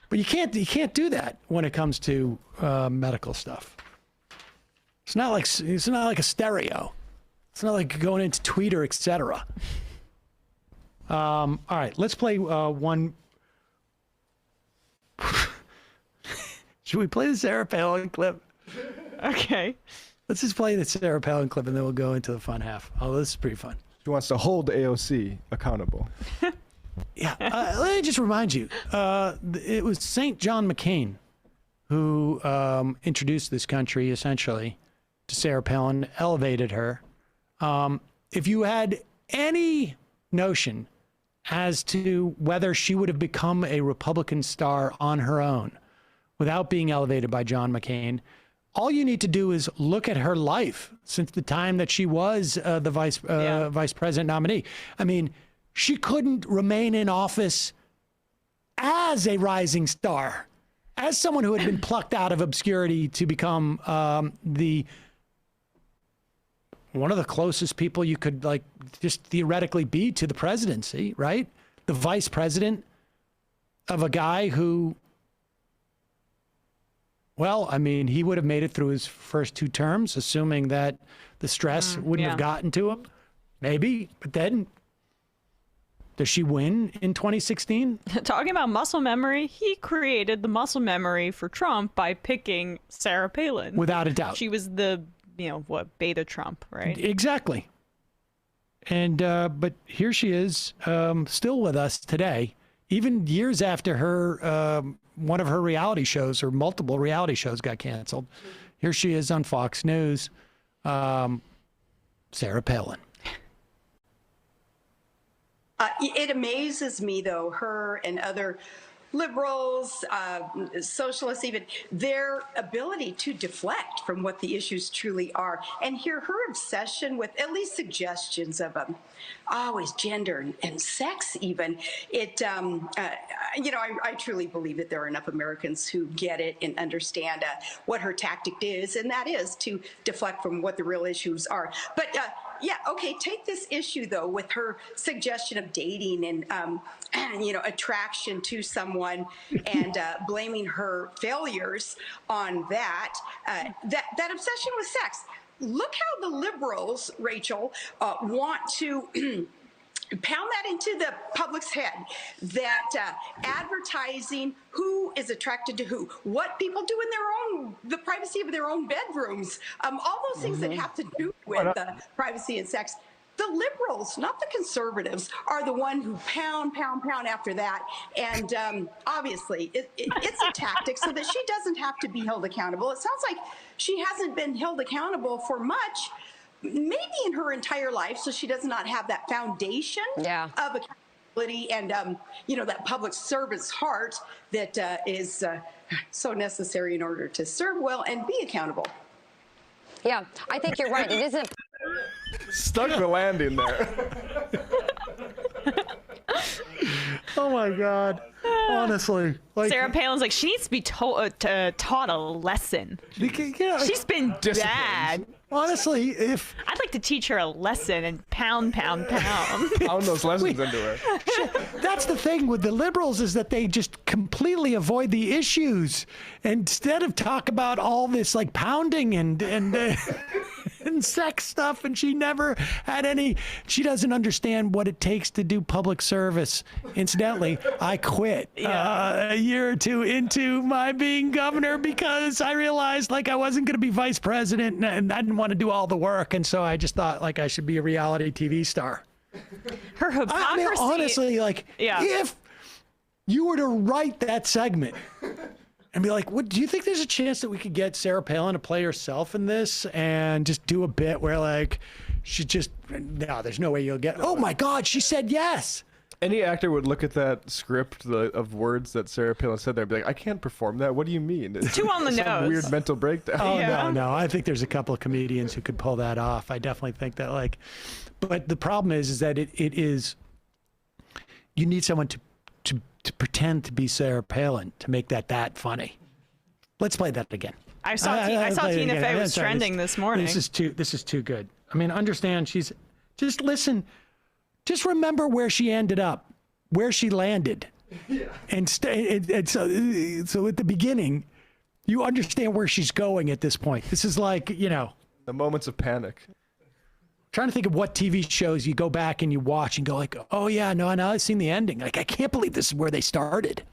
But you can't do that when it comes to medical stuff. It's not like a stereo. It's not like going into Twitter, etc. All right, let's play one. Should we play the Sarah Palin clip? Okay. Let's just play the Sarah Palin clip and then we'll go into the fun half. Oh, this is pretty fun. She wants to hold AOC accountable. Yeah. Let me just remind you, it was St. John McCain who introduced this country essentially to Sarah Palin, elevated her. If you had any notion as to whether she would have become a Republican star on her own without being elevated by John McCain. All you need to do is look at her life since the time that she was the vice president nominee. I mean, she couldn't remain in office as a rising star, as someone who had been plucked out of obscurity to become one of the closest people you could like just theoretically be to the presidency, right? The vice president of a guy who, well, I mean, he would have made it through his first 2 terms, assuming that the stress wouldn't have gotten to him. Maybe, but then does she win in 2016? Talking about muscle memory, he created the muscle memory for Trump by picking Sarah Palin. Without a doubt. She was the, beta Trump, right? Exactly. And, but here she is, still with us today, even years after her, one of her reality shows or multiple reality shows got canceled. Here she is on Fox News, Sarah Palin. It amazes me, though, her and other liberals, socialists even, their ability to deflect from what the issues truly are. And here, her obsession with at least suggestions of always gender and sex even. It, I truly believe that there are enough Americans who get it and understand what her tactic is, and that is to deflect from what the real issues are. But take this issue, though, with her suggestion of dating and attraction to someone and blaming her failures on that, that obsession with sex. Look how the liberals, Rachel, want to pound that into the public's head, that advertising who is attracted to who, what people do in the privacy of their own bedrooms, all those things that have to do with privacy and sex. The liberals, not the conservatives, are the one who pound after that. And obviously, it's a tactic so that she doesn't have to be held accountable. It sounds like she hasn't been held accountable for much, maybe in her entire life, so she does not have that foundation of accountability and, that public service heart that is so necessary in order to serve well and be accountable. Yeah, I think you're right. It isn't. Stuck the landing there. Oh my God. Honestly. Sarah Palin's like, she needs to be taught a lesson. She's been bad. Honestly, I'd like to teach her a lesson and pound. Pound those lessons into her. That's the thing with the liberals, is that they just completely avoid the issues. Instead of talk about all this like pounding and sex stuff, and she never had any. She doesn't understand what it takes to do public service. Incidentally, I quit a year or 2 into my being governor because I realized like I wasn't going to be vice president and I didn't want to do all the work, and so I just thought like I should be a reality TV star. Her hypocrisy. I mean, honestly, like if you were to write that segment and be like, "What do you think? There's a chance that we could get Sarah Palin to play herself in this and just do a bit where like she just there's no way you'll get. Oh my God, she said yes." Any actor would look at that script of words that Sarah Palin said there and be like, I can't perform that. What do you mean? It's too on the nose. Weird mental breakdown. Oh, no. I think there's a couple of comedians who could pull that off. I definitely think that but the problem is that it is, you need someone to pretend to be Sarah Palin to make that funny. Let's play that again. I saw Tina Fey was trending this morning. This is too good. I mean, understand just listen. Just remember where she ended up, where she landed. Yeah. And so at the beginning, you understand where she's going at this point. This is like, the moments of panic. Trying to think of what TV shows you go back and you watch and go like, oh yeah, no, now I've seen the ending. Like, I can't believe this is where they started.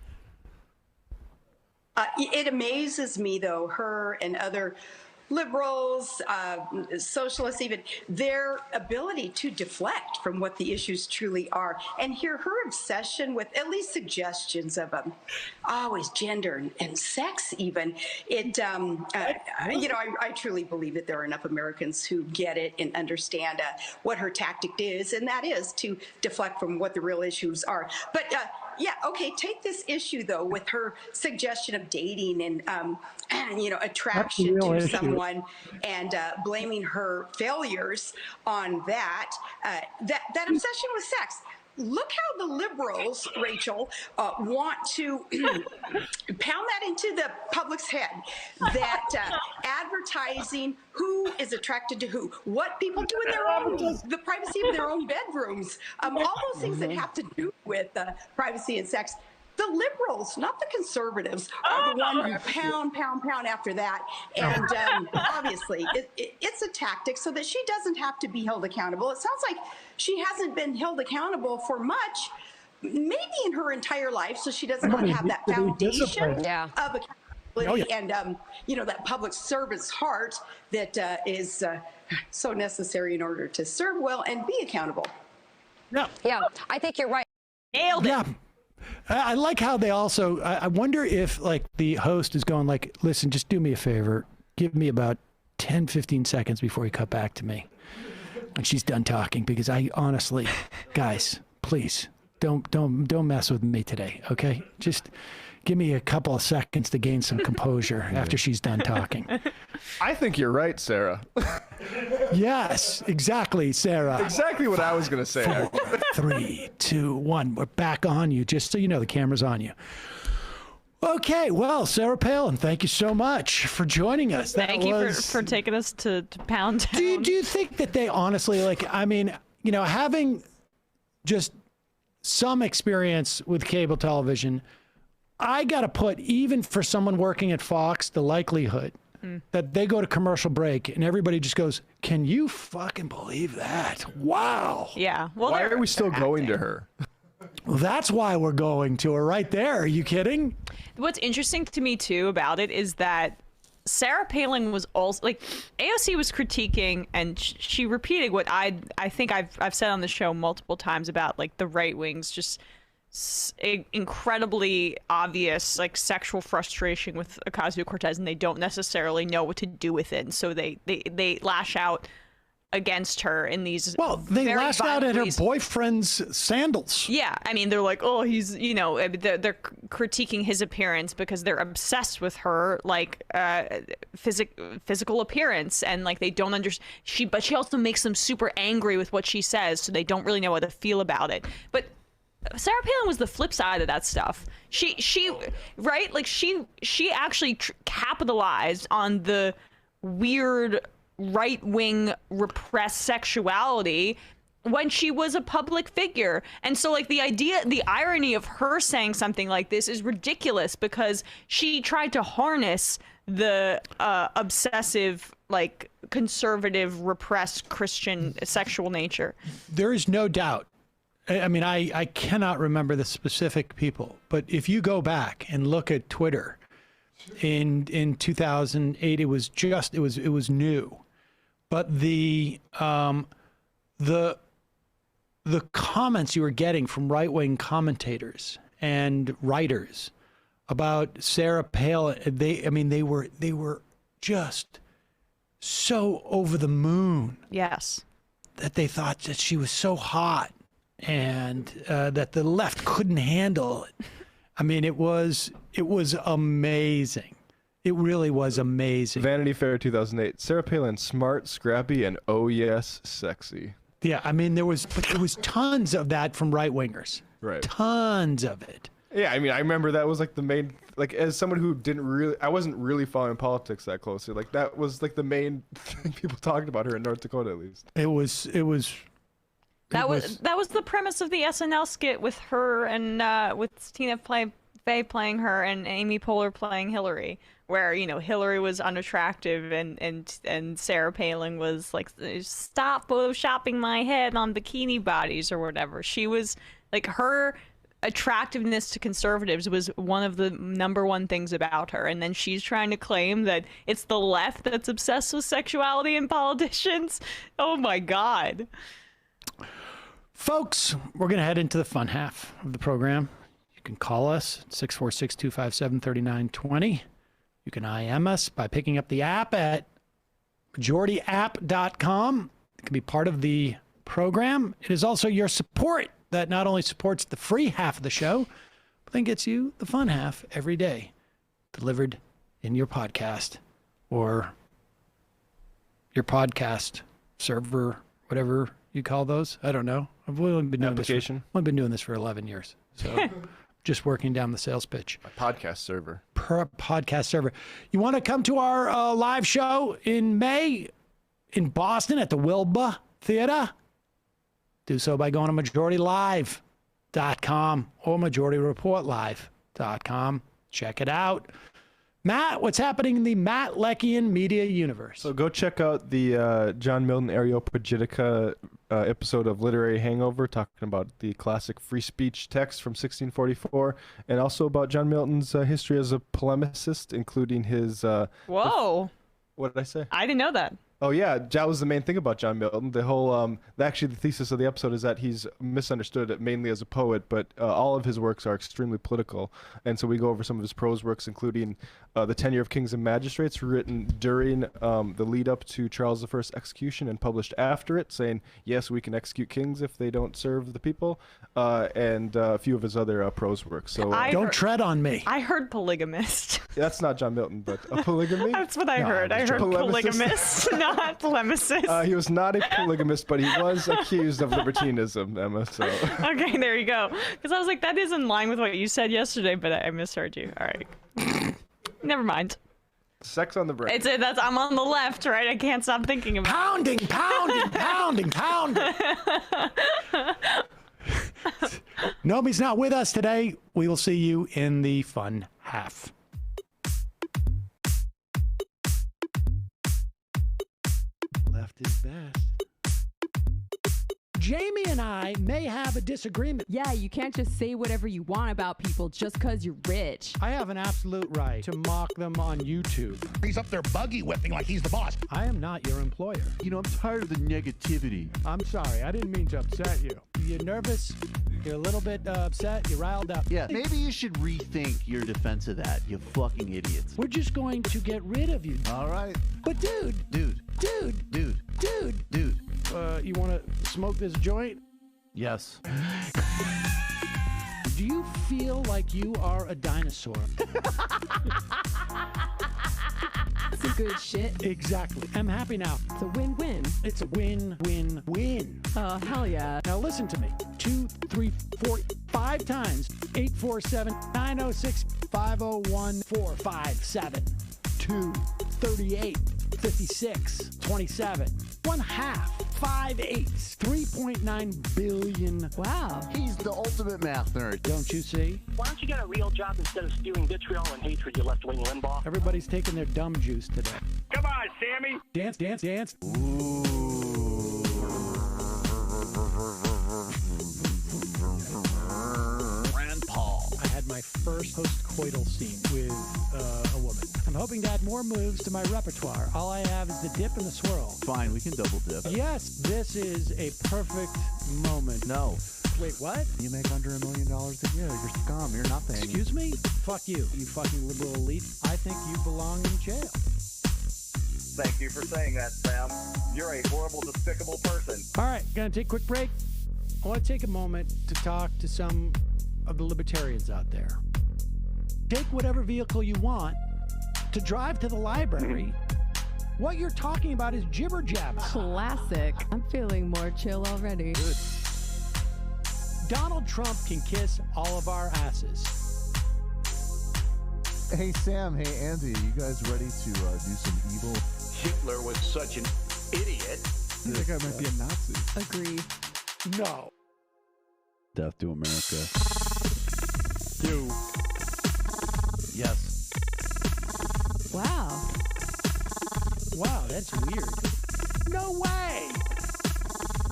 It amazes me, though, her and other liberals, socialists even, their ability to deflect from what the issues truly are. And here, her obsession with at least suggestions of always gender and sex even. It, I truly believe that there are enough Americans who get it and understand what her tactic is, and that is to deflect from what the real issues are. But okay. Take this issue though with her suggestion of dating and attraction to someone, and blaming her failures on that. That obsession with sex. Look how the liberals, Rachel, want to pound that into the public's head, that advertising who is attracted to who, what people do in their own, the privacy of their own bedrooms, all those things that have to do with privacy and sex. The liberals, not the conservatives, are the one who pound after that. And obviously, it's a tactic so that she doesn't have to be held accountable. It sounds like she hasn't been held accountable for much, maybe in her entire life, so she doesn't have that foundation of accountability and, that public servant's heart that is so necessary in order to serve well and be accountable. Yeah, I think you're right. Nailed it. Yeah. I like how they also, I wonder if like the host is going like, listen, just do me a favor. Give me about 10, 15 seconds before you cut back to me when she's done talking, because I honestly, guys, please don't mess with me today. Okay. Just give me a couple of seconds to gain some composure after she's done talking. I think you're right, Sarah. Yes, exactly, Sarah. Exactly what I was going to say. 4, 3, 2, 1. We're back on you, just so you know the camera's on you. Okay, well, Sarah Palin, thank you so much for joining us. Thank you for taking us to Pound Town. Do you think that they honestly, having just some experience with cable television, I got to put, even for someone working at Fox, the likelihood that they go to commercial break and everybody just goes, can you fucking believe that? Wow. Yeah. Well, why are we still going to her? Well, that's why we're going to her right there. Are you kidding? What's interesting to me, too, about it is that Sarah Palin was also, like, AOC was critiquing, and she repeated what I think I've said on the show multiple times about, like, the right wings just incredibly obvious like sexual frustration with Ocasio-Cortez, and they don't necessarily know what to do with it, and so they lash out against her in these they lashed out at her boyfriend's sandals. Yeah, I mean, they're like, oh, he's, they're critiquing his appearance because they're obsessed with her like physical appearance, and like they don't understand. But she also makes them super angry with what she says, so they don't really know how to feel about it. But Sarah Palin was the flip side of that stuff. She right? Like she actually capitalized on the weird right-wing repressed sexuality when she was a public figure. And so like the irony of her saying something like this is ridiculous, because she tried to harness the obsessive, like conservative, repressed Christian sexual nature. There is no doubt. I mean, I cannot remember the specific people, but if you go back and look at Twitter in 2008, it was new, but the comments you were getting from right-wing commentators and writers about Sarah Palin, they were just so over the moon. Yes. That they thought that she was so hot, and that the left couldn't handle it. I mean, it was amazing. It really was amazing. Vanity Fair 2008. Sarah Palin, smart, scrappy, and oh yes, sexy. Yeah, I mean, there was tons of that from right-wingers. Right. Tons of it. Yeah, I mean, I remember that was like the main, like as someone who I wasn't really following politics that closely. Like that was like the main thing people talked about her in North Dakota, at least. That was the premise of the SNL skit with her and with Tina Fey playing her and Amy Poehler playing Hillary, where Hillary was unattractive and Sarah Palin was like, stop photoshopping my head on bikini bodies or whatever. She was like, her attractiveness to conservatives was one of the number one things about her, and then she's trying to claim that it's the left that's obsessed with sexuality in politicians. Oh my God. Folks, we're going to head into the fun half of the program. You can call us at 646-257-3920. You can IM us by picking up the app at majorityapp.com. It can be part of the program. It is also your support that not only supports the free half of the show, then gets you the fun half every day, delivered in your podcast or your podcast server, whatever you call those. I don't know. I've only been doing this for 11 years. So just working down the sales pitch. A podcast server. Podcast server. You want to come to our live show in May in Boston at the Wilbur Theater? Do so by going to majoritylive.com or majorityreportlive.com. Check it out. Matt, what's happening in the Matt Leckian media universe? So go check out the John Milton Areopagitica episode of Literary Hangover, talking about the classic free speech text from 1644, and also about John Milton's history as a polemicist, including his... Whoa. What did I say? I didn't know that. Oh, yeah. That was the main thing about John Milton. The whole, actually, the thesis of the episode is that he's misunderstood mainly as a poet, but all of his works are extremely political. And so we go over some of his prose works, including The Tenure of Kings and Magistrates, written during the lead up to Charles I's execution and published after it, saying, yes, we can execute kings if they don't serve the people, and a few of his other prose works. So don't tread on me. I heard polygamist. That's not John Milton, but a polygamy? That's what I heard. I heard polygamist, not polemicist. He was not a polygamist, but he was accused of libertinism, Emma. So okay, there you go. Because I was like, that is in line with what you said yesterday, but I misheard you. All right. Never mind. Sex on the brain. I'm on the left, right? I can't stop thinking about it. Pounding. Nobody's not with us today. We will see you in the fun half. Left is best. Jamie and I may have a disagreement. Yeah, you can't just say whatever you want about people just because you're rich. I have an absolute right to mock them on YouTube. He's up there buggy whipping like he's the boss. I am not your employer. You know, I'm tired of the negativity. I'm sorry, I didn't mean to upset you. You're nervous? You're a little bit upset? You're riled up? Yeah, maybe you should rethink your defense of that, you fucking idiots. We're just going to get rid of you. All right. But dude. You want to smoke this joint? Yes. Do you feel like you are a dinosaur? Some good shit. Exactly. I'm happy now. It's a win-win. It's a win-win-win. Oh, hell yeah. Now listen to me. 2, 3, 4, 5 times. 847-906-501-457. 2, 38, 56, 27. 1/2. 5 8s. 3.9 billion. Wow. He's the ultimate math nerd. Don't you see? Why don't you get a real job instead of spewing vitriol and hatred, you left-wing Limbaugh? Everybody's taking their dumb juice today. Come on, Sammy. Dance. Ooh. Rand Paul. I had my first post-coital scene with a woman. I'm hoping to add more moves to my repertoire. All I have is the dip and the swirl. Fine, we can double dip. Yes, this is a perfect moment. No. Wait, what? You make under $1 million a year. You're scum. You're nothing. Excuse me? Fuck you, you fucking liberal elite. I think you belong in jail. Thank you for saying that, Sam. You're a horrible, despicable person. All right, gonna take a quick break. I want to take a moment to talk to some of the libertarians out there. Take whatever vehicle you want to drive to the library. What you're talking about is jibber jabber. Classic. I'm feeling more chill already. Good. Donald Trump can kiss all of our asses. Hey Sam, hey Andy, you guys ready to do some evil? Hitler was such an idiot. That guy might be a Nazi. Agree. No. Death to America. Do. Yes. Wow. Wow, that's weird. No way!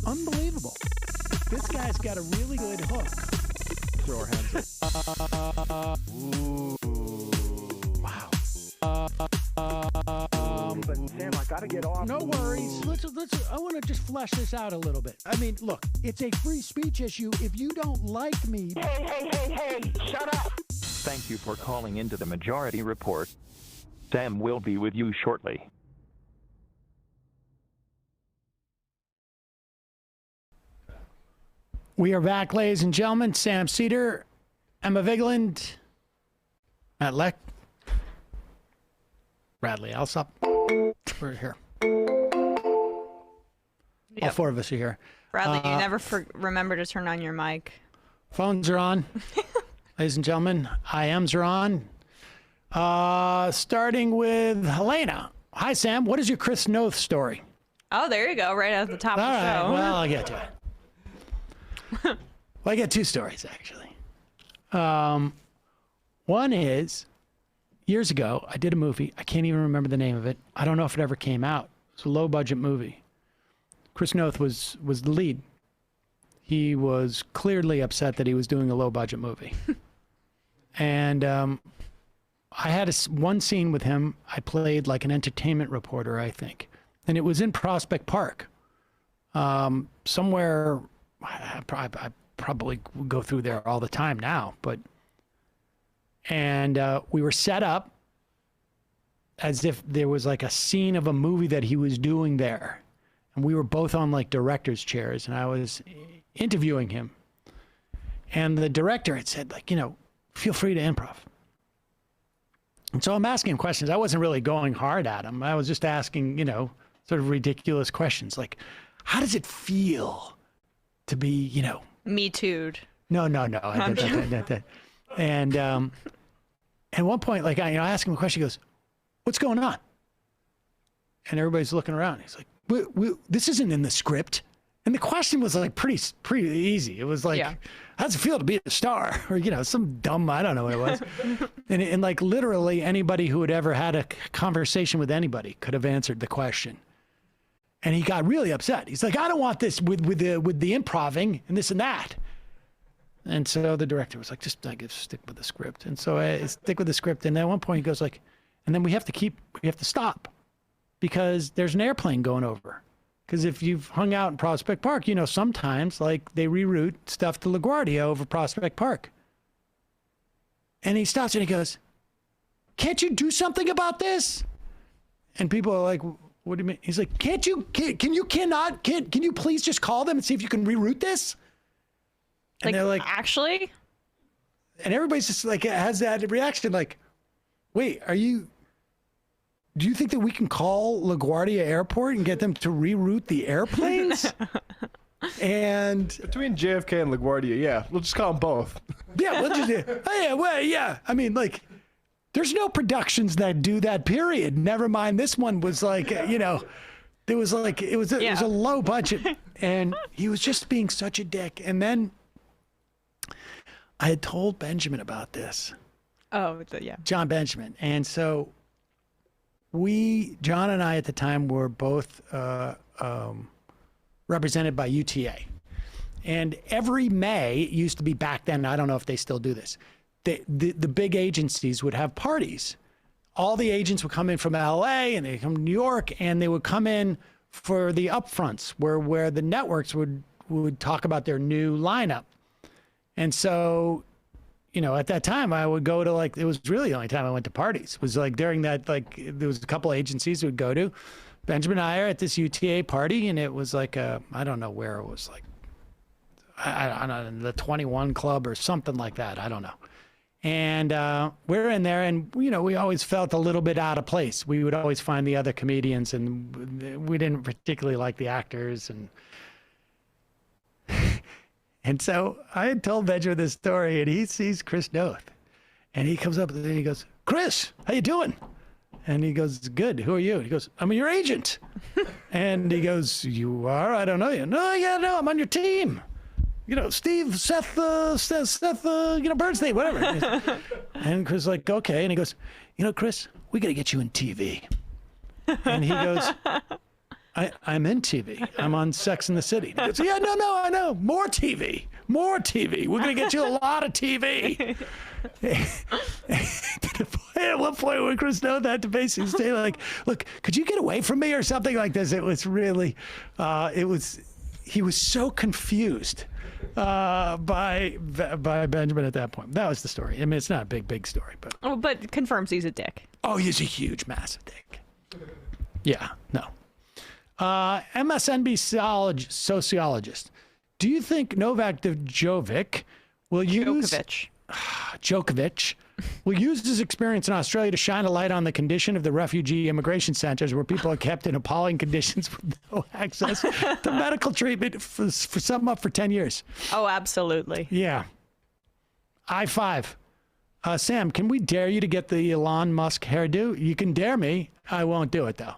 Unbelievable. This guy's got a really good hook. Throw our hands up. Ooh. Wow. But Sam, I gotta get off. No worries. Let's. I want to just flesh this out a little bit. I mean, look, it's a free speech issue. If you don't like me... Hey, shut up! Thank you for calling into the Majority Report. Sam will be with you shortly. We are back, ladies and gentlemen. Sam Seder Emma Vigeland, Matt Leck, Bradley Alsop. We're here. Yep. All four of us are here. Bradley, you never remember to turn on your mic. Phones are on. Ladies and gentlemen, IMs are on. Starting with Helena. Hi, Sam. What is your Chris Noth story? Oh, there you go. Right at the top of the show. Well, I'll get to it. Well, I got two stories, actually. One is, years ago, I did a movie. I can't even remember the name of it. I don't know if it ever came out. It's a low-budget movie. Chris Noth was the lead. He was clearly upset that he was doing a low-budget movie. And I had one scene with him. I played like an entertainment reporter, I think. And it was in Prospect Park. Somewhere, I probably go through there all the time now. And we were set up as if there was like a scene of a movie that he was doing there. And we were both on like director's chairs, and I was interviewing him. And the director had said, like, feel free to improv. And so I'm asking him questions. I wasn't really going hard at him. I was just asking, sort of ridiculous questions. Like, how does it feel to be, Me too'd. No. I did that. And at one point, like, I asked him a question. He goes, "What's going on?" And everybody's looking around. He's like, this isn't in the script. And the question was like pretty easy. It was like, how does it feel to be a star? Or, some dumb, I don't know what it was. and like literally anybody who had ever had a conversation with anybody could have answered the question. And he got really upset. He's like, I don't want this with the improving and this and that. And so the director was like, just stick with the script. And so I stick with the script. And at one point he goes like, and then we have to stop because there's an airplane going over. Because if you've hung out in Prospect Park, sometimes like they reroute stuff to LaGuardia over Prospect Park. And he stops and he goes, can't you do something about this? And people are like, what do you mean? He's like, can you please just call them and see if you can reroute this? And they're like, actually? And everybody's just like, has that reaction like, wait, do you think that we can call LaGuardia Airport and get them to reroute the airplanes? And between JFK and LaGuardia, yeah, we'll just call them both. Yeah, we'll just yeah. I mean, like, there's no productions that do that. Period. Never mind, this one was like, it was a low budget, and he was just being such a dick. And then I had told Benjamin about this. Oh, yeah. John Benjamin, and so. John and I at the time were both represented by UTA. And every May, it used to be back then, I don't know if they still do this, the big agencies would have parties. All the agents would come in from LA and they'd come to New York, and they would come in for the upfronts where the networks would talk about their new lineup. And so, at that time, I would go to it was really the only time I went to parties. It was like during that, there was a couple agencies we would go to. Benjamin and I are at this UTA party, and it was like I don't know where it was, like, I don't know, the 21 Club or something like that. I don't know. And we're in there, and, we always felt a little bit out of place. We would always find the other comedians, and we didn't particularly like the actors. And so I had told Benjamin this story, and he sees Chris Noth. And he comes up and he goes, "Chris, how you doing?" And he goes, "Good. Who are you?" And he goes, "I'm your agent." And he goes, "You are? I don't know you." "No, I'm on your team. Steve, Seth, Bernstein, whatever." And Chris is like, "Okay." And he goes, "Chris, we got to get you in TV." And he goes, I'm in TV. I'm on Sex and the City. He goes, "Yeah, no, I know. More TV. We're going to get you a lot of TV." At one point when Chris Noth had to basically say, like, "Look, could you get away from me?" or something like this. It was really, he was so confused by Benjamin at that point. That was the story. I mean, it's not a big story, but. Oh, but confirms he's a dick. Oh, he's a huge, massive dick. Yeah, no. MSNBC sociologist. Do you think Novak Djokovic will use Djokovic will use his experience in Australia to shine a light on the condition of the refugee immigration centers where people are kept in appalling conditions with no access to medical treatment for some up for 10 years. Oh, absolutely. Yeah. I-5. Sam, can we dare you to get the Elon Musk hairdo? You can dare me. I won't do it, though.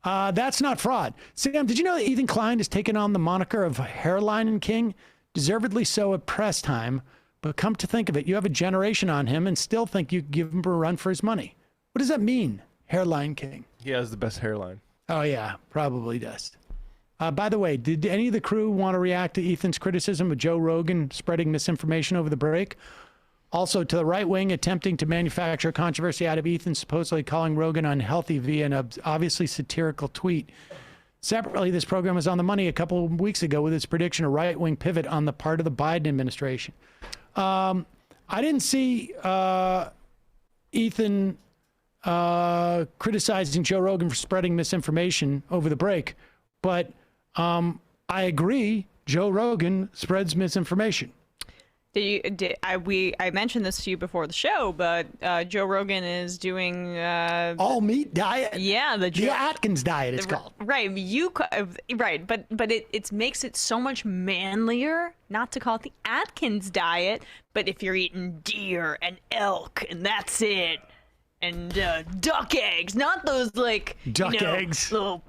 That's not fraud. Sam, did you know that Ethan Klein has taken on the moniker of Hairline King? Deservedly so at press time. But come to think of it, you have a generation on him and still think you give him a run for his money. What does that mean, Hairline King? He has the best hairline. Oh, yeah, probably does. By the way, did any of the crew want to react to Ethan's criticism of Joe Rogan spreading misinformation over the break? Also, to the right wing attempting to manufacture controversy out of Ethan supposedly calling Rogan unhealthy via an obviously satirical tweet. Separately, this program was on the money a couple of weeks ago with its prediction of right-wing pivot on the part of the Biden administration. I didn't see Ethan criticizing Joe Rogan for spreading misinformation over the break, but I agree Joe Rogan spreads misinformation. I mentioned this to you before the show, but Joe Rogan is doing all meat diet. Yeah, the Atkins diet. It's called right. But it makes it so much manlier not to call it the Atkins diet. But if you're eating deer and elk and that's it, and duck eggs, not those like duck eggs, little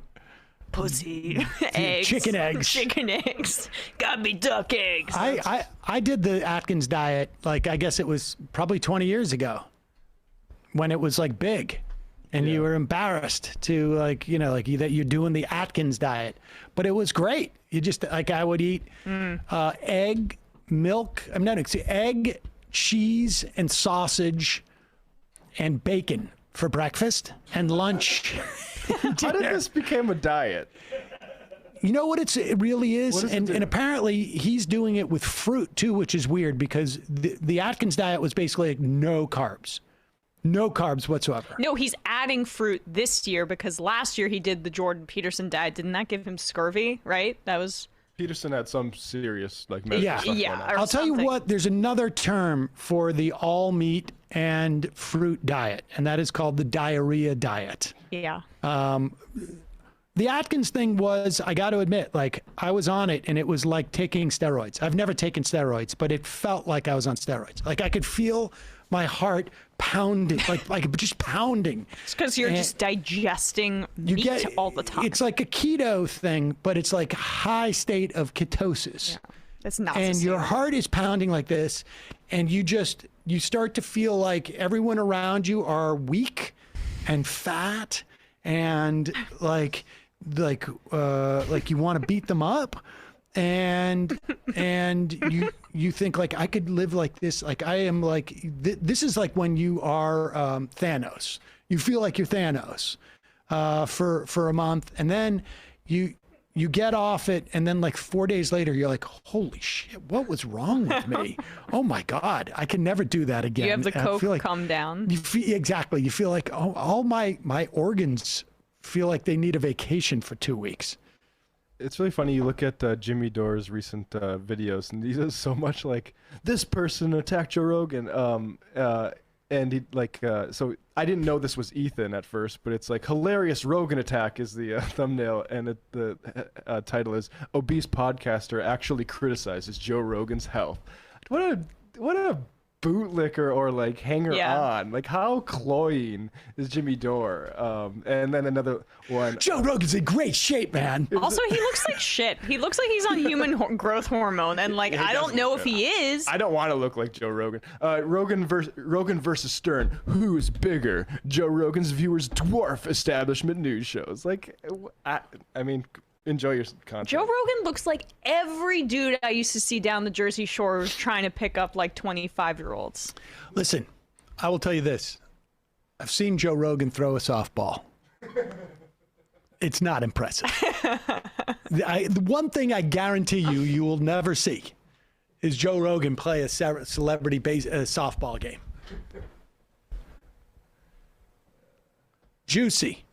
pussy eggs, chicken eggs, gotta be duck eggs. I did the Atkins diet, like I guess it was probably 20 years ago when it was like big and you were embarrassed to that you're doing the Atkins diet, but it was great. You just like, I would eat egg, milk, egg, cheese and sausage and bacon for breakfast and lunch. How did this become a diet? You know what it really is? And apparently he's doing it with fruit too, which is weird because the Atkins diet was basically like no carbs whatsoever. No, he's adding fruit this year because last year he did the Jordan Peterson diet. Didn't that give him scurvy, right? That was... Peterson had some serious medical stuff going on. I'll tell you what, there's another term for the all meat and fruit diet, and that is called the diarrhea diet. Yeah. The Atkins thing was, I got to admit, like I was on it and it was like taking steroids. I've never taken steroids, but it felt like I was on steroids. Like I could feel my heart pounding, like just pounding. It's because you're just digesting meat all the time. It's like a keto thing, but it's like high state of ketosis. Yeah, that's not. And your heart is pounding like this, and you start to feel like everyone around you are weak and fat and like you want to beat them up. And you think like I could live like this, like I am like this is like when you are Thanos. You feel like you're Thanos for a month, and then you get off it, and then like 4 days later you're like, holy shit, what was wrong with me? Oh my God, I can never do that again. You have the coke like, come down. You feel like all my organs feel like they need a vacation for 2 weeks. It's really funny. You look at Jimmy Dore's recent videos, and he does so much like this person attacked Joe Rogan. And he so I didn't know this was Ethan at first, but it's like hilarious Rogan attack is the thumbnail, and the title is obese podcaster actually criticizes Joe Rogan's health. What a bootlicker or like hanger on. Like how cloying is Jimmy Dore? And then another one. Joe Rogan's in great shape, man. Also, he looks like shit. He looks like he's on human growth hormone, and like I don't know if he is. I don't want to look like Joe Rogan. Rogan versus Stern. Who's bigger? Joe Rogan's viewers dwarf establishment news shows. Like, I mean. Enjoy your content. Joe Rogan looks like every dude I used to see down the Jersey Shore who's trying to pick up like 25-year-olds. Listen, I will tell you this. I've seen Joe Rogan throw a softball. It's not impressive. The one thing I guarantee you will never see is Joe Rogan play a celebrity softball game. Juicy.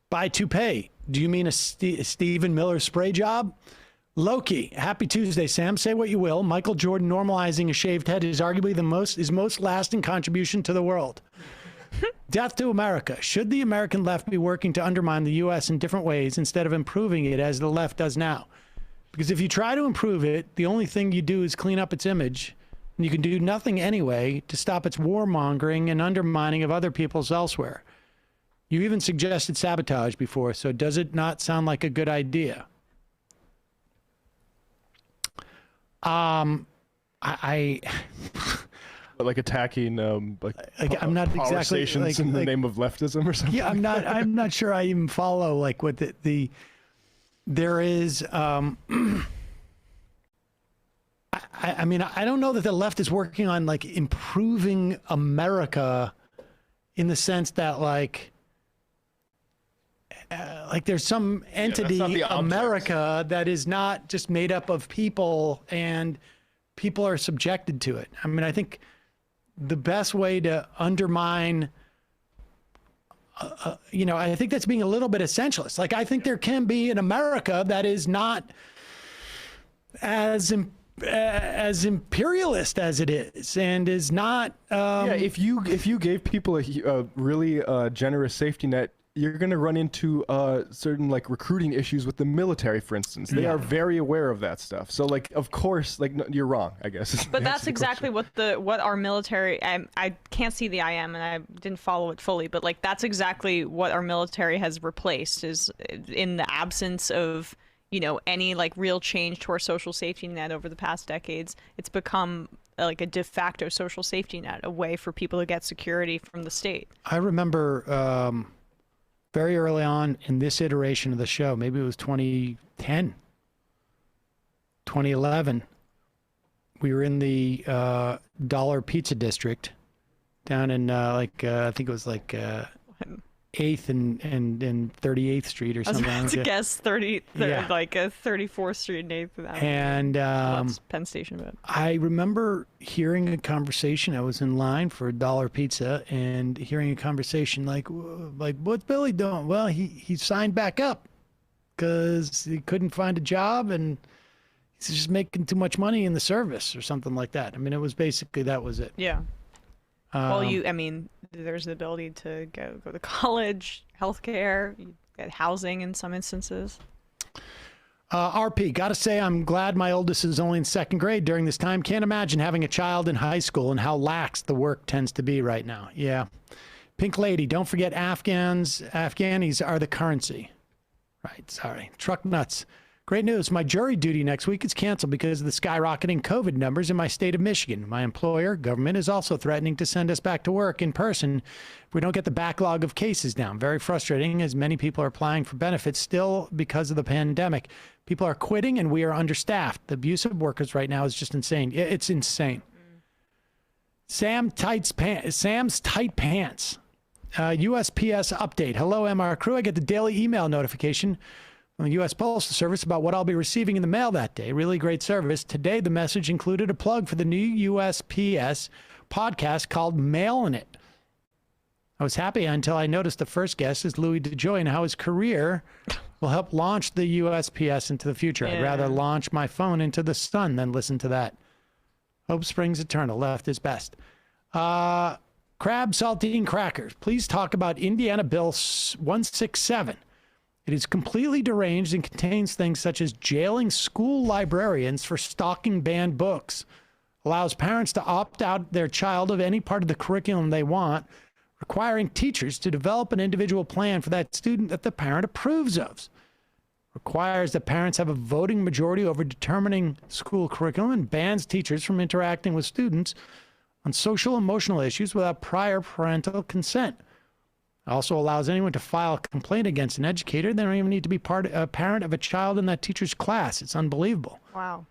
Buy toupee. Do you mean a Stephen Miller spray job? Loki, happy Tuesday, Sam. Say what you will. Michael Jordan normalizing a shaved head is arguably his most lasting contribution to the world. Death to America. Should the American left be working to undermine the U.S. in different ways instead of improving it as the left does now? Because if you try to improve it, the only thing you do is clean up its image, and you can do nothing anyway to stop its warmongering and undermining of other people's elsewhere. You even suggested sabotage before, so does it not sound like a good idea? Like attacking I'm not power exactly stations in the name of leftism or something. Yeah, I'm not sure I even follow like what there is. I mean, I don't know that the left is working on like improving America in the sense that like there's some entity, America, that is not just made up of people and people are subjected to it. I mean, I think the best way to undermine, I think that's being a little bit essentialist. Like, I think there can be an America that is not as imperialist as it is, and is not. If you gave people a really generous safety net, you're going to run into certain like recruiting issues with the military, for instance. They are very aware of that stuff. So like, of course, like you're wrong, I guess. But that's exactly what our military. I can't see the IM and I didn't follow it fully, but like that's exactly what our military has replaced, is in the absence of any like real change to our social safety net over the past decades. It's become like a de facto social safety net, a way for people to get security from the state. I remember. Very early on in this iteration of the show, maybe it was 2010, 2011, we were in the Dollar Pizza District down in I think it was like 8th and 38th Street or something. I was about to guess 34th Street and 8th. And that's Penn Station. But I remember hearing a conversation. I was in line for $1 pizza and hearing a conversation like what's Billy doing? Well, he signed back up because he couldn't find a job and he's just making too much money in the service or something like that. I mean, it was basically, that was it. Yeah. Well, there's the ability to go to college, healthcare, you get housing in some instances. RP, gotta say, I'm glad my oldest is only in 2nd grade during this time. Can't imagine having a child in high school and how lax the work tends to be right now. Yeah. Pink Lady, don't forget Afghanis are the currency. Right, sorry. Truck nuts. Great news. My jury duty next week is canceled because of the skyrocketing COVID numbers in my state of Michigan. My employer, government, is also threatening to send us back to work in person if we don't get the backlog of cases down. Very frustrating, as many people are applying for benefits still because of the pandemic. People are quitting and we are understaffed. The abuse of workers right now is just insane. It's insane. Sam's tight pants. USPS update. Hello, MR crew. I get the daily email notification from the U.S. Postal Service about what I'll be receiving in the mail that day. Really great service. Today, the message included a plug for the new USPS podcast called Mailin' It. I was happy until I noticed the first guest is Louis DeJoy and how his career will help launch the USPS into the future. I'd rather launch my phone into the sun than listen to that. Hope springs eternal. Left is best. Crab saltine crackers. Please talk about Indiana Bill 167. It is completely deranged and contains things such as jailing school librarians for stalking banned books, allows parents to opt out their child of any part of the curriculum they want, requiring teachers to develop an individual plan for that student that the parent approves of, requires that parents have a voting majority over determining school curriculum, and bans teachers from interacting with students on social emotional issues without prior parental consent. Also allows anyone to file a complaint against an educator. They don't even need to be a parent of a child in that teacher's class. It's unbelievable. Wow.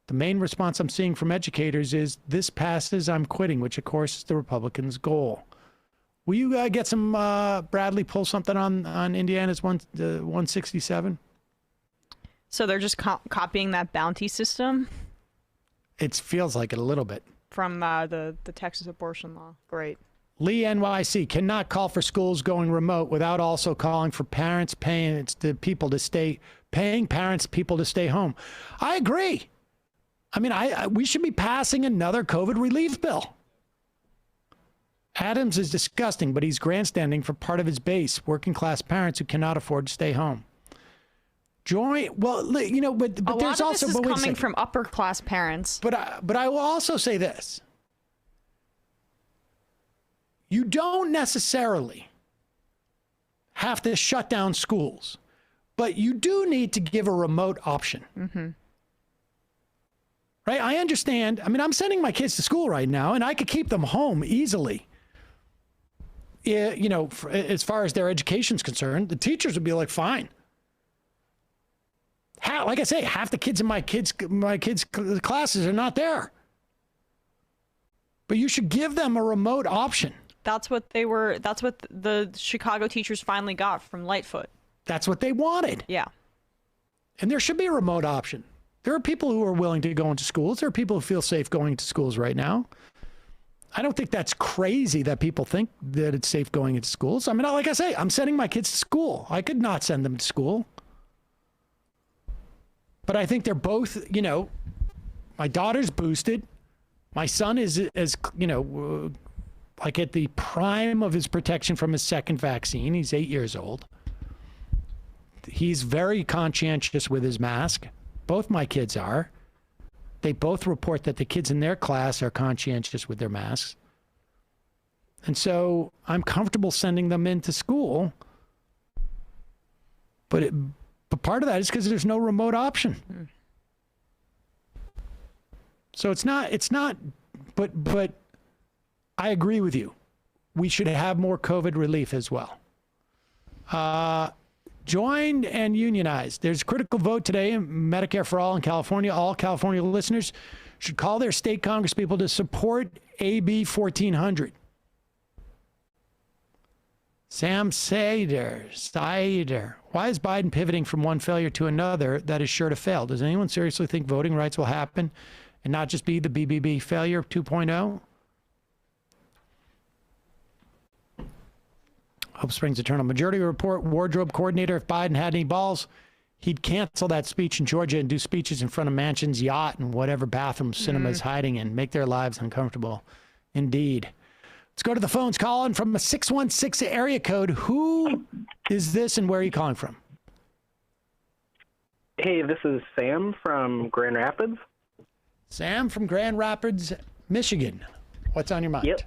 The main response I'm seeing from educators is, this passes, I'm quitting, which of course is the Republicans' goal. Will you get some, Bradley, pull something on Indiana's 167? So they're just copying that bounty system? It feels like it a little bit. From the Texas abortion law. Great. Lee NYC cannot call for schools going remote without also calling for parents paying people to stay home. I agree. I mean, we should be passing another COVID relief bill. Adams is disgusting, but he's grandstanding for part of his base, working class parents who cannot afford to stay home. But there's also this is coming from upper class parents. But I will also say this. You don't necessarily have to shut down schools, but you do need to give a remote option. Mm-hmm. Right? I understand. I mean, I'm sending my kids to school right now, and I could keep them home easily. As far as their education's concerned, the teachers would be like, fine. Like I say, half the kids in my kids' classes are not there. But you should give them a remote option. That's what the Chicago teachers finally got from Lightfoot. That's what they wanted. Yeah. And there should be a remote option. There are people who are willing to go into schools. There are people who feel safe going to schools right now. I don't think that's crazy that people think that it's safe going into schools. I mean, like I say, I'm sending my kids to school. I could not send them to school. But I think they're both, my daughter's boosted. My son is like at the prime of his protection from his second vaccine. He's 8 years old. He's very conscientious with his mask. Both my kids are. They both report that the kids in their class are conscientious with their masks. And so I'm comfortable sending them into school. But part of that is because there's no remote option. So it's not, but I agree with you. We should have more COVID relief as well. Joined and unionized. There's a critical vote today in Medicare for All in California. All California listeners should call their state congresspeople to support AB 1400. Sam Seder. Why is Biden pivoting from one failure to another that is sure to fail? Does anyone seriously think voting rights will happen and not just be the BBB failure 2.0? Hope Springs Eternal Majority Report, wardrobe coordinator. If Biden had any balls, he'd cancel that speech in Georgia and do speeches in front of mansions, yacht, and whatever bathroom cinema is hiding in. Make their lives uncomfortable. Indeed. Let's go to the phones. Calling from a 616 area code. Who is this and where are you calling from? Hey, this is Sam from Grand Rapids. Sam from Grand Rapids, Michigan. What's on your mind? Yep.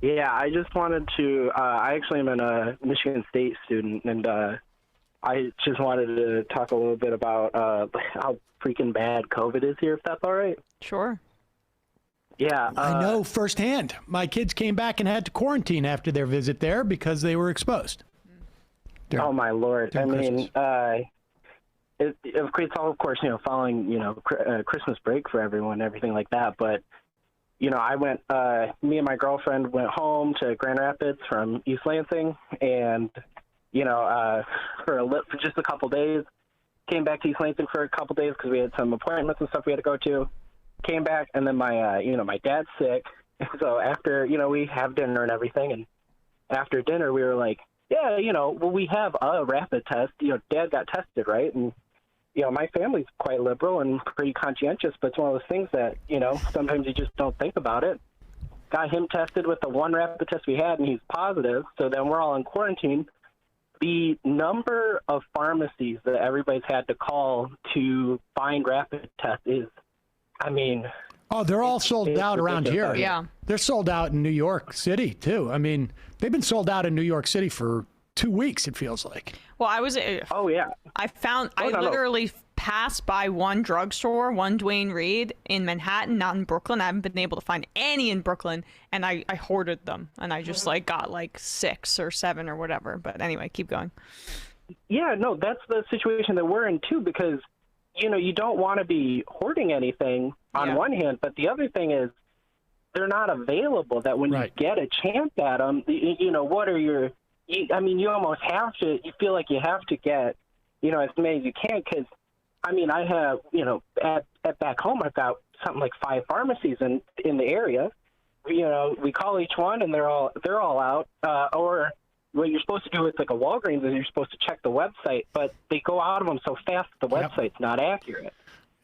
Yeah, I just wanted to, I actually am a Michigan State student, and I just wanted to talk a little bit about how freaking bad COVID is here, if that's all right. Sure. Yeah. I know firsthand. My kids came back and had to quarantine after their visit there because they were exposed. Oh, my Lord. I mean, it's all, of course, following, Christmas break for everyone and everything like that, but I went, me and my girlfriend went home to Grand Rapids from East Lansing and, for just a couple days, came back to East Lansing for a couple days because we had some appointments and stuff we had to go to, came back, and then my dad's sick. So after, we have dinner and everything, and after dinner we were like, yeah, we have a rapid test. Dad got tested, right? And, my family's quite liberal and pretty conscientious, but it's one of those things that, sometimes you just don't think about it. Got him tested with the one rapid test we had, and he's positive. So then we're all in quarantine. The number of pharmacies that everybody's had to call to find rapid tests is, oh, they're all sold out around here. Yeah. They're sold out in New York City, too. I mean, they've been sold out in New York City for 2 weeks, it feels like. Well, I literally passed by one drugstore, one Duane Reade in Manhattan, not in Brooklyn. I haven't been able to find any in Brooklyn, and I hoarded them, and I just got 6 or 7 or whatever. But anyway, keep going. Yeah, no, that's the situation that we're in too, because you don't want to be hoarding anything on one hand, but the other thing is they're not available. That when you get a chance at them, what are your you almost have to, you feel like you have to get, as many as you can, because, I have, at back home, I've got something like 5 pharmacies in the area we call each one and they're all out. Or what you're supposed to do with like a Walgreens is you're supposed to check the website, but they go out of them so fast that the website's not accurate.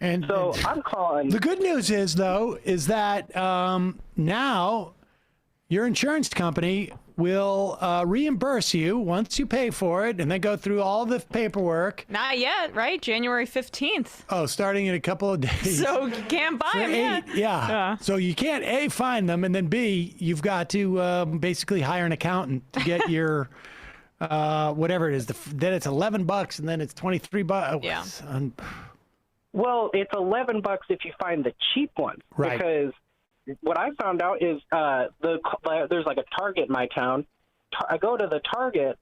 And so I'm calling. The good news is, though, is that now your insurance company will reimburse you once you pay for it, and then go through all the paperwork. Not yet, right? January 15th. Oh, starting in a couple of days. So you can't buy them yet. Yeah. So you can't, A, find them, and then B, you've got to basically hire an accountant to get your whatever it is. Then it's $11, and then it's $23. Yeah. Well, it's $11 if you find the cheap ones. Right. Because what I found out is there's like a Target in my town. I go to the Target,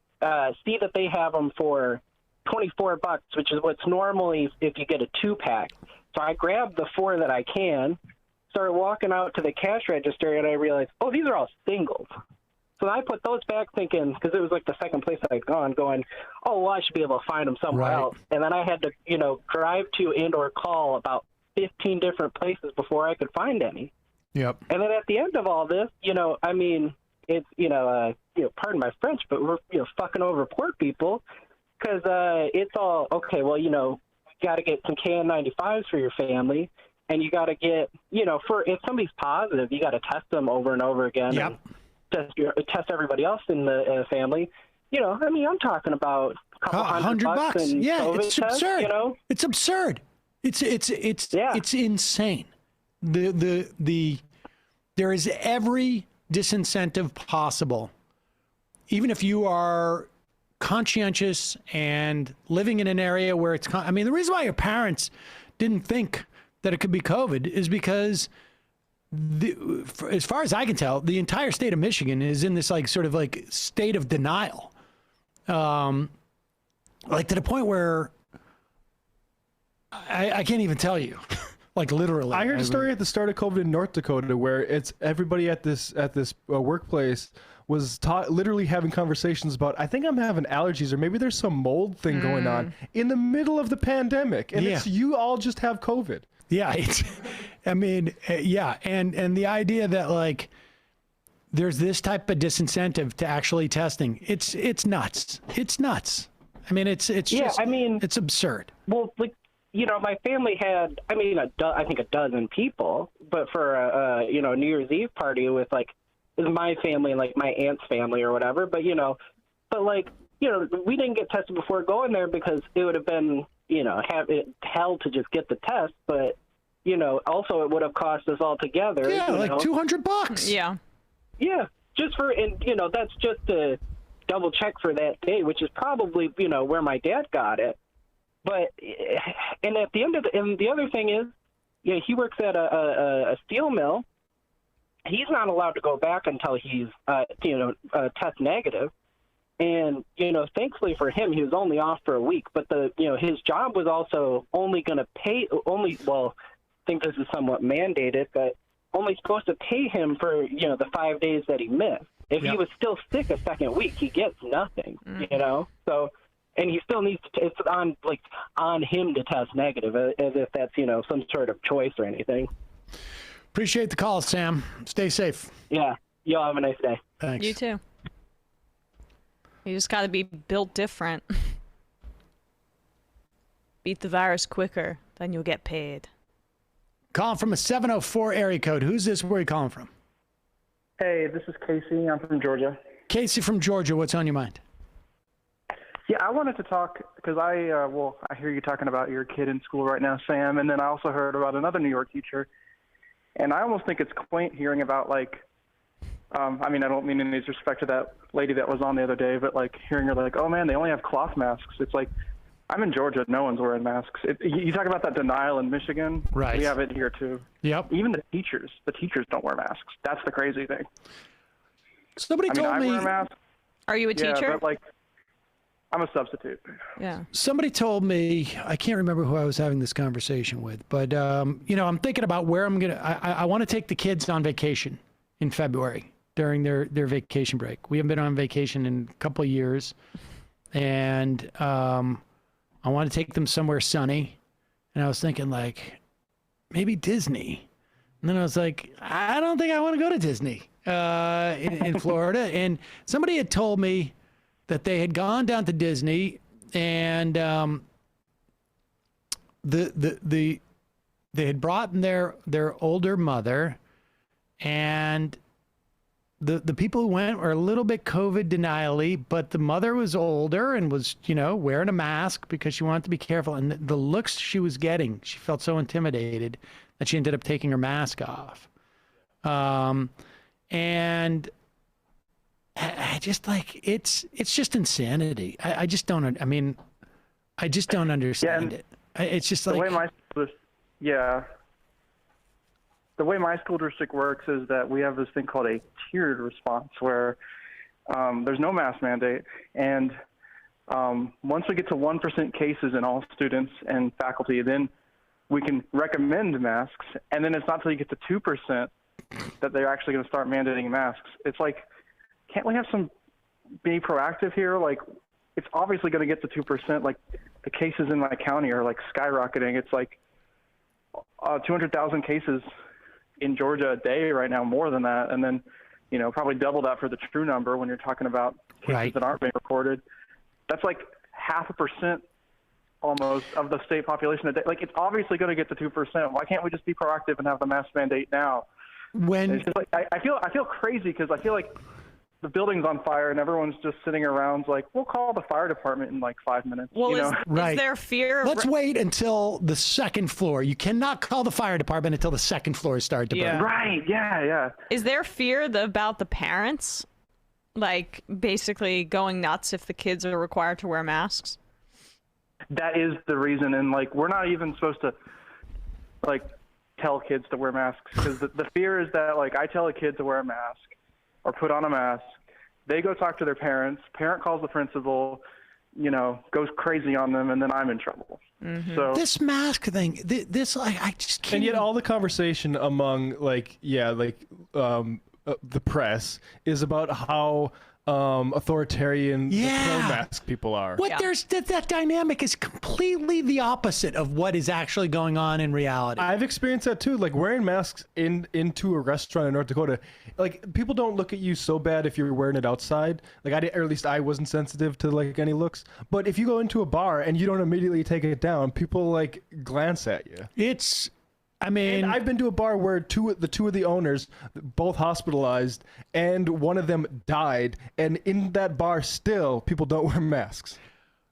see that they have them for $24, which is what's normally if you get a 2-pack. So I grabbed the 4 that I can, started walking out to the cash register, and I realized, oh, these are all singles. So I put those back thinking, because it was like the second place I'd gone, going, oh, well, I should be able to find them somewhere else. And then I had to, drive to and/or call about 15 different places before I could find any. Yep. And then at the end of all this, it's, pardon my French, but we're, fucking over poor people because it's all, okay, well, you got to get some KN95s for your family. And you got to get, if somebody's positive, you got to test them over and over again. Yep. Test everybody else in the family. I'm talking about a couple $100 and yeah, COVID it's tests, absurd. It's absurd. It's insane. There is every disincentive possible, even if you are conscientious and living in an area where it's. The reason why your parents didn't think that it could be COVID is because. As far as I can tell, the entire state of Michigan is in this state of denial, to the point where I can't even tell you, literally. I heard a story at the start of COVID in North Dakota where it's everybody at this workplace was literally having conversations about, I think I'm having allergies or maybe there's some mold thing going on in the middle of the pandemic, and it's you all just have COVID. Yeah, and the idea that there's this type of disincentive to actually testing, it's nuts. It's nuts. It's absurd. Well, my family had, I think a dozen people, but for a New Year's Eve party with it was my family and my aunt's family or whatever, but we didn't get tested before going there because it would have been hell to just get the test, but also it would have cost us all together. Yeah, $200. Yeah, just for, and that's just to double check for that day, which is probably where my dad got it. But and at the end of and the other thing is, he works at a steel mill. He's not allowed to go back until he's test negative. And, thankfully for him, he was only off for a week, but his job was also only going to pay I think this is somewhat mandated, but only supposed to pay him for, the 5 days that he missed. If he was still sick a second week, he gets nothing, So, and he still needs to, it's on him to test negative, as if that's, some sort of choice or anything. Appreciate the call, Sam. Stay safe. Yeah. Y'all have a nice day. Thanks. You too. You just got to be built different. Beat the virus quicker, then you'll get paid. Calling from a 704 area code. Who's this? Where are you calling from? Hey, this is Casey. I'm from Georgia. Casey from Georgia. What's on your mind? Yeah, I wanted to talk because I hear you talking about your kid in school right now, Sam, and then I also heard about another New York teacher, and I almost think it's quaint hearing about I don't mean any disrespect to that lady that was on the other day, but hearing her oh man, they only have cloth masks. It's I'm in Georgia. No one's wearing masks. You talk about that denial in Michigan. Right. We have it here too. Yep. Even the teachers don't wear masks. That's the crazy thing. Somebody told me. I wear a mask. Are you a teacher? Yeah, but I'm a substitute. Yeah. Somebody told me, I can't remember who I was having this conversation with, but I'm thinking about where I'm gonna. I want to take the kids on vacation in February during their vacation break. We haven't been on vacation in a couple of years, and I want to take them somewhere sunny. And I was thinking maybe Disney, And then I was like, I don't think I want to go to Disney in Florida. And somebody had told me that they had gone down to Disney and they had brought in their older mother, and the people who went were a little bit COVID denial-y, but the mother was older and was, wearing a mask because she wanted to be careful. And the looks she was getting, she felt so intimidated that she ended up taking her mask off. And I just it's just insanity. I just don't understand it. It's just the way my school district works is that we have this thing called a tiered response where there's no mask mandate, and once we get to 1% cases in all students and faculty, then we can recommend masks, and then it's not until you get to 2% that they're actually going to start mandating masks. It's like, can't we have be proactive here? Like, it's obviously going to get to 2%. Like, the cases in my county are skyrocketing. It's 200,000 cases in Georgia a day right now, more than that. And then, probably double that for the true number when you're talking about cases that aren't being recorded. That's 0.5% almost of the state population a day. It's obviously going to get to 2%. Why can't we just be proactive and have the mask mandate now? It's just I feel crazy because I feel like the building's on fire and everyone's just sitting around we'll call the fire department in 5 minutes. Well, is there fear? Let's wait until the second floor. You cannot call the fire department until the second floor is started to burn. Right, yeah. Is there fear about the parents, basically going nuts if the kids are required to wear masks? That is the reason, and we're not even supposed to tell kids to wear masks because the fear is that I tell a kid to wear a mask or put on a mask, they go talk to their parent calls the principal, goes crazy on them, and then I'm in trouble. Mm-hmm. So this mask thing, I just can't. And yet all the conversation among the press is about how authoritarian pro-mask people are. That dynamic is completely the opposite of what is actually going on in reality. I've experienced that too. Wearing masks into a restaurant in North Dakota, people don't look at you so bad if you're wearing it outside. or at least I wasn't sensitive to any looks. But if you go into a bar and you don't immediately take it down, people glance at you. And I've been to a bar where the two of the owners, both hospitalized, and one of them died. And in that bar still, people don't wear masks.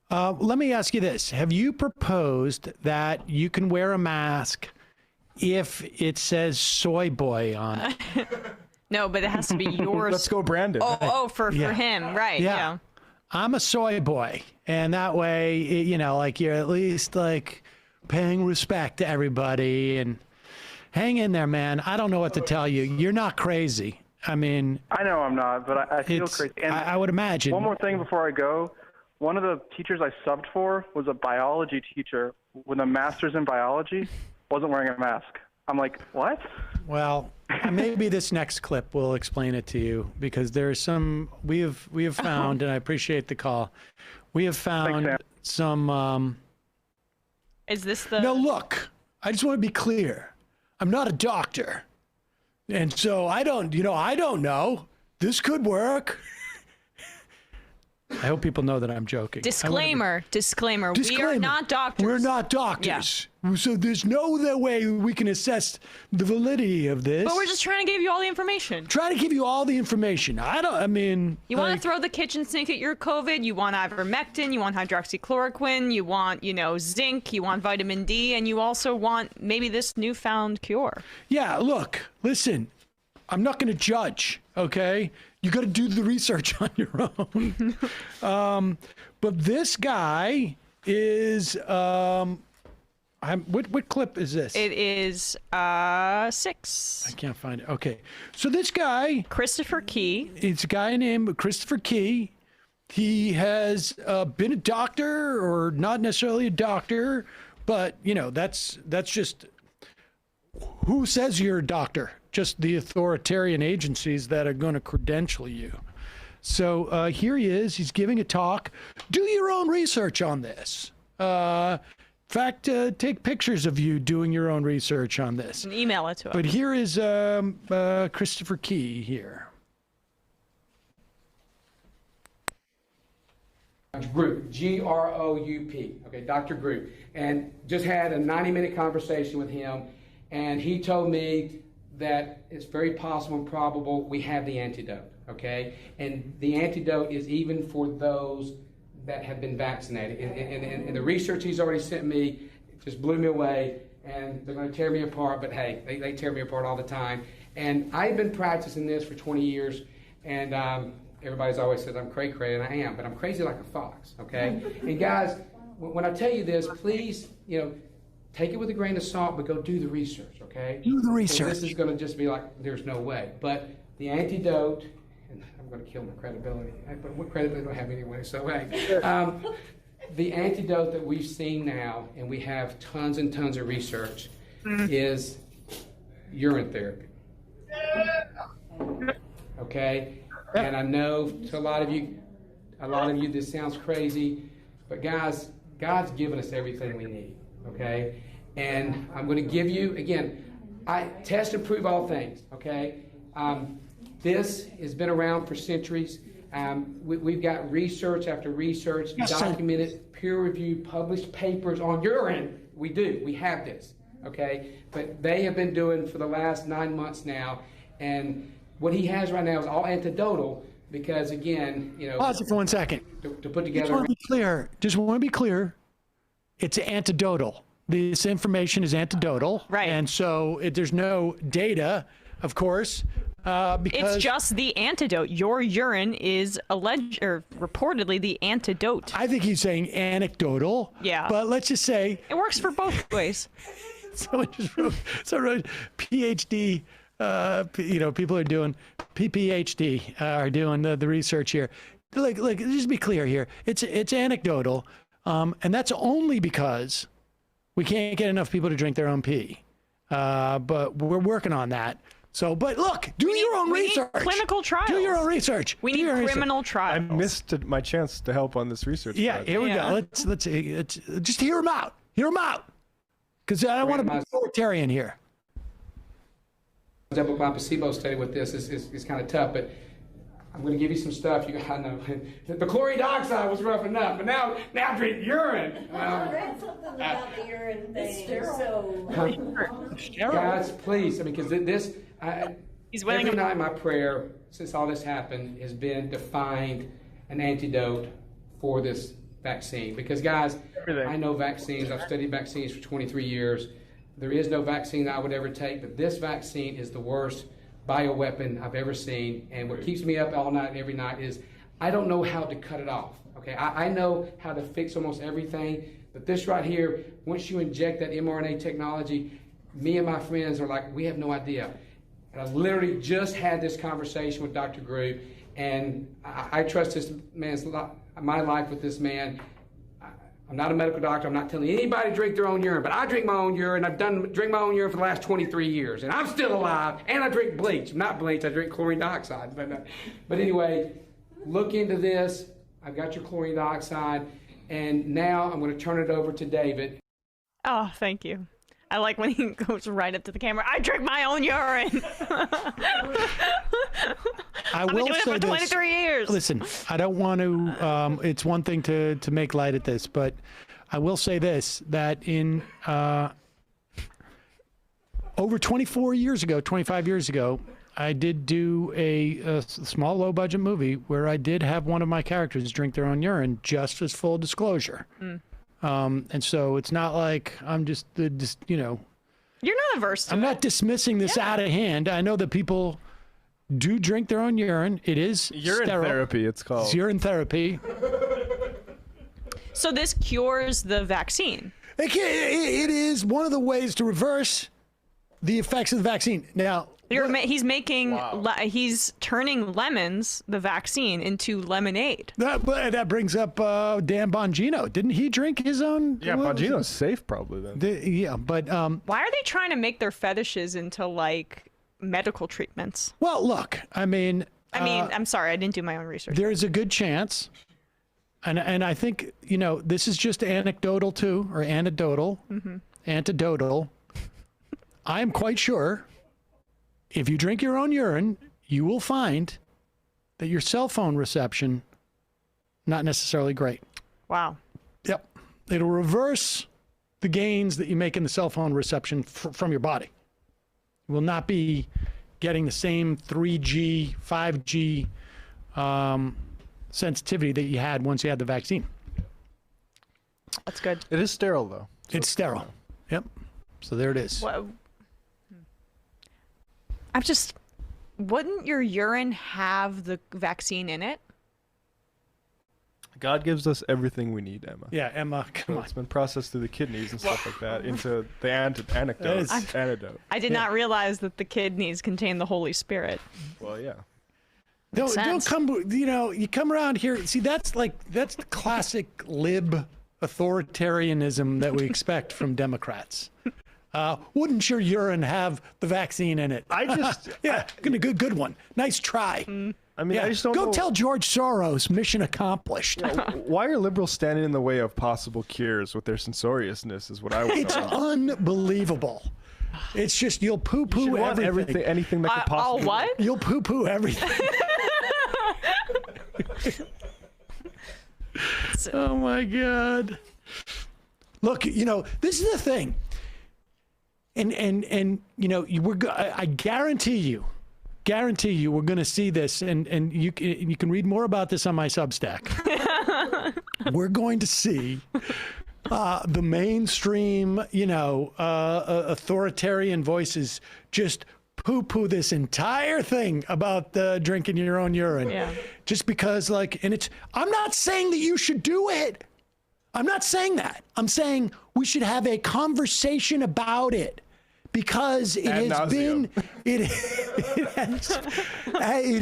Let me ask you this. Have you proposed that you can wear a mask if it says soy boy on it? No, but it has to be yours. Let's go, Brandon. For him. Right. Yeah. I'm a soy boy. And that way, you're at least paying respect to everybody, and hang in there, man. I don't know what to tell you. You're not crazy. I know I'm not, but I feel crazy. And I would imagine. One more thing before I go. One of the teachers I subbed for was a biology teacher with a master's in biology, wasn't wearing a mask. I'm like, what? Well, maybe this next clip will explain it to you, because there's we have found, and I appreciate the call. We have found some. Is this the? No, look. I just want to be clear. I'm not a doctor, and so I don't know. This could work. I hope people know that I'm joking. Disclaimer. We are not doctors. We're not doctors. Yeah. So there's no way we can assess the validity of this. But we're just trying to give you all the information. Try to give you all the information. You want to throw the kitchen sink at your COVID. You want ivermectin. You want hydroxychloroquine. You want, zinc. You want vitamin D. And you also want maybe this newfound cure. Yeah, look, listen. I'm not going to judge, okay? You got to do the research on your own. But this guy is, what clip is this? It is 6. I can't find it. Okay. So this guy. Christopher Key. It's a guy named Christopher Key. He has been a doctor, or not necessarily a doctor, but, that's just, who says you're a doctor? Just the authoritarian agencies that are going to credential you. So here he is. He's giving a talk. Do your own research on this. fact, take pictures of you doing your own research on this. And email it to us. But here is Christopher Key here. Group, Group, okay, Dr. Group, and just had a 90-minute conversation with him, and he told me that it's very possible and probable we have the antidote, okay? And the antidote is even for those that have been vaccinated. And the research he's already sent me just blew me away, and they're going to tear me apart, but hey, they tear me apart all the time. And I've been practicing this for 20 years, and everybody's always said I'm cray-cray, and I am, but I'm crazy like a fox, okay? And guys, when I tell you this, please, take it with a grain of salt, but go do the research, okay? Do the research. This is going to just be like, there's no way. But the antidote, and I'm going to kill my credibility, but what credibility do I have anyway? So, hey, the antidote that we've seen now, and we have tons and tons of research, is urine therapy. Okay? And I know to a lot of you, this sounds crazy, but guys, God's given us everything we need, okay? And I'm going to give you, again, I test and prove all things, okay? This has been around for centuries. We've got research after research, documented, peer-reviewed, published papers on urine. We have this, okay? But they have been doing for the last 9 months now, and what he has right now is all anecdotal because, again, Pause it for 1 second. To put together. Just want to be clear. It's anecdotal. This information is anecdotal. Right. And so there's no data, of course, because... It's just the antidote. Your urine is reportedly the antidote. I think he's saying anecdotal. Yeah. But let's just say... It works for both ways. Someone just wrote PhD... people are doing PhD are doing the research here. Like, just be clear here. It's anecdotal, and that's only because we can't get enough people to drink their own pee. But we're working on that. So, but look, do your own research. Clinical trials. Do your own research. We need criminal trials. I missed my chance to help on this research. Yeah, here we go. Let's just hear them out. Hear them out, because I don't want to be authoritarian here. Double-blind placebo study with this is kind of tough, but I'm going to give you some stuff. I know the chlorine dioxide was rough enough, but now drink urine. I read something about the urine thing. Guys, please, because this, every night my prayer since all this happened has been to find an antidote for this vaccine. Because guys, I know vaccines. I've studied vaccines for 23 years. There is no vaccine I would ever take, but this vaccine is the worst bioweapon I've ever seen. And what keeps me up all night, every night, is I don't know how to cut it off. Okay, I know how to fix almost everything, but this right here, once you inject that mRNA technology, me and my friends are like, we have no idea. And I literally just had this conversation with Dr. Group, and I trust this my life with this man. I'm not a medical doctor. I'm not telling anybody to drink their own urine, but I drink my own urine. I've drink my own urine for the last 23 years, and I'm still alive. And I drink bleach. Not bleach. I drink chlorine dioxide. But anyway, look into this. I've got your chlorine dioxide, and now I'm going to turn it over to David. Oh, thank you. I like when he goes right up to the camera. I drink my own urine. I will say say for 23 years. Listen, I don't want to. It's one thing to make light at this, but I will say this: that in over 25 years ago, I did do a small, low-budget movie where I did have one of my characters drink their own urine, just as full disclosure. And so it's not like I'm just You're not averse to I'm not dismissing this out of hand. I know that people do drink their own urine. It is urine sterile. Therapy. It's called. It's urine therapy. So this cures the vaccine. It is one of the ways to reverse the effects of the vaccine. Now, he's turning lemons, the vaccine, into lemonade. That brings up Dan Bongino. Didn't he drink his own? Yeah, Bongino's safe probably then. But why are they trying to make their fetishes into like medical treatments? Well, look, I mean, I'm sorry, I didn't do my own research. There's a good chance And I think, this is just anecdotal too, or anecdotal, antidotal. I am quite sure if you drink your own urine, you will find that your cell phone reception, not necessarily great. Wow. Yep. It'll reverse the gains that you make in the cell phone reception from your body. You will not be getting the same 3G, 5G sensitivity that you had once you had the vaccine. That's good. It is sterile, though. So it's sterile. Yep. So there it is. Well, wouldn't your urine have the vaccine in it? God gives us everything we need, Emma. Yeah, Emma, come on. It's been processed through the kidneys and stuff like that into the antidote. I did not realize that the kidneys contain the Holy Spirit. Well, yeah. Don't come, you come around here. See, that's the classic lib authoritarianism that we expect from Democrats. Wouldn't your urine have the vaccine in it? Good one. Nice try. I mean, I just don't go know. tell George Soros, mission accomplished. Why are liberals standing in the way of possible cures with their censoriousness is what I would It's unbelievable. It's just you'll poo-poo everything. Anything that could possibly... what? You'll poo-poo everything. Oh, my God. Look, this is the thing. And I guarantee you we're going to see this, and you can read more about this on my Substack. We're going to see the mainstream, authoritarian voices just poo-poo this entire thing about drinking your own urine. Yeah. Just because, I'm not saying that you should do it. I'm not saying that. I'm saying we should have a conversation about it. Because it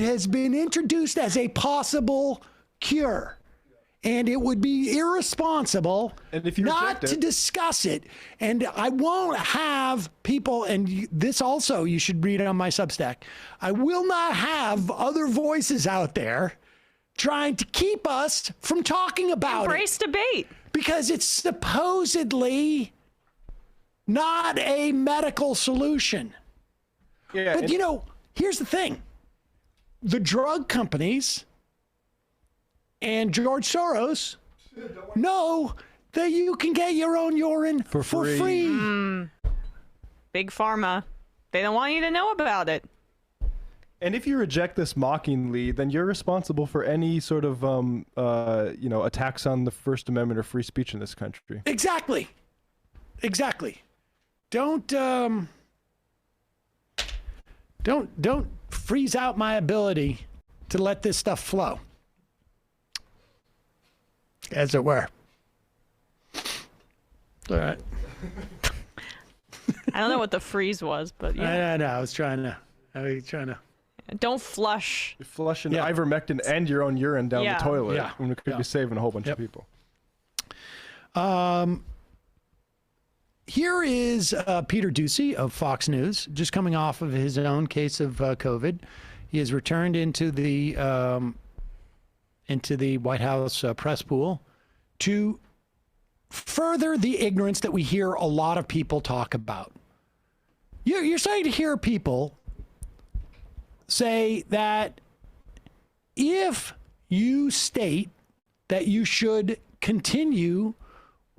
has been introduced as a possible cure, and it would be irresponsible not to discuss it. And I won't have people, and this also you should read it on my Substack. I will not have other voices out there trying to keep us from talking about Embrace debate. Because it's supposedly not a medical solution. Yeah, but here's the thing. The drug companies and George Soros know that you can get your own urine for free. Big Pharma. They don't want you to know about it. And if you reject this mockingly, then you're responsible for any sort of, attacks on the First Amendment or free speech in this country. Exactly. Don't freeze out my ability to let this stuff flow, as it were. All right. I don't know what the freeze was, but yeah. I know. I was trying to. Don't flush. You're flushing ivermectin and your own urine down the toilet when we could be saving a whole bunch of people. Here is Peter Doocy of Fox News, just coming off of his own case of COVID. He has returned into the White House press pool to further the ignorance that we hear a lot of people talk about. You're starting to hear people say that if you state that you should continue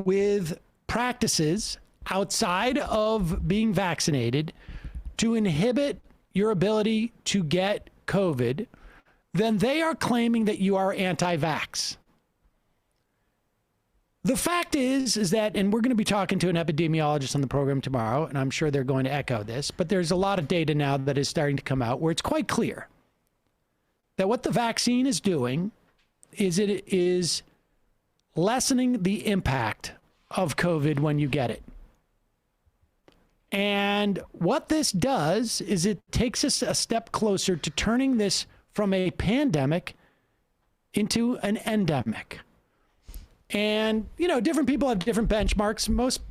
with practices outside of being vaccinated to inhibit your ability to get COVID, then they are claiming that you are anti-vax. The fact is that, and we're going to be talking to an epidemiologist on the program tomorrow, and I'm sure they're going to echo this, but there's a lot of data now that is starting to come out where it's quite clear that what the vaccine is doing is it is lessening the impact of COVID when you get it. And what this does is it takes us a step closer to turning this from a pandemic into an endemic. And, different people have different benchmarks. Most,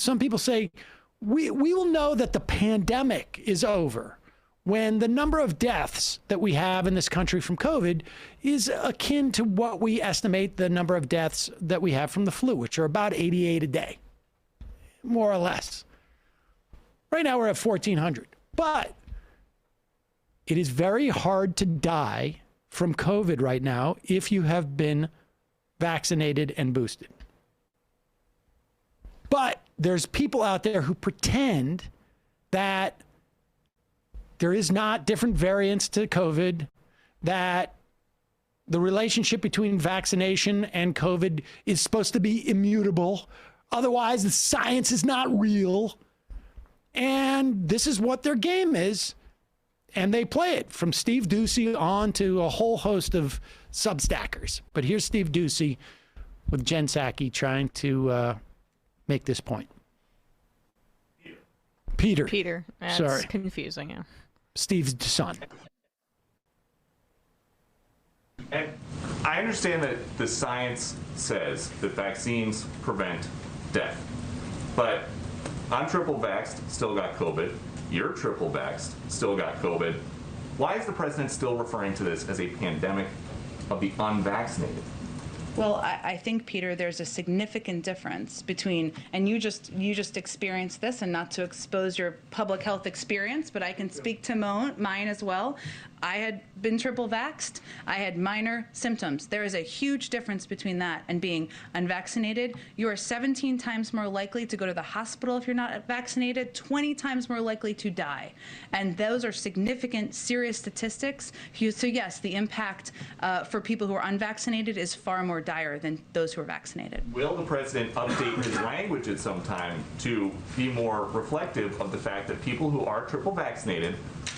some people say we will know that the pandemic is over when the number of deaths that we have in this country from COVID is akin to what we estimate the number of deaths that we have from the flu, which are about 88 a day, more or less. Right now we're at 1,400. But it is very hard to die from COVID right now if you have been vaccinated and boosted. But there's people out there who pretend that there is not different variants to COVID, that the relationship between vaccination and COVID is supposed to be immutable. Otherwise, the science is not real. And this is what their game is. And they play it from Steve Doocy on to a whole host of Substackers. But here's Steve Doocy with Jen Psaki trying to make this point. Peter. That's Sorry. confusing. Yeah. Steve's son. And I understand that the science says that vaccines prevent death. But I'm triple vaxxed, still got COVID. You're triple vaxxed, still got COVID. Why is the president still referring to this as a pandemic of the unvaccinated? Well, I think, Peter, there's a significant difference between, and you just experienced this, and not to expose your public health experience, but I can speak to mine as well. I had been triple vaxxed. I had minor symptoms. There is a huge difference between that and being unvaccinated. You are 17 times more likely to go to the hospital if you're not vaccinated, 20 times more likely to die. And those are significant, serious statistics. So yes, the impact for people who are unvaccinated is far more dire than those who are vaccinated. Will the president update his language at some time to be more reflective of the fact that people who are triple vaccinated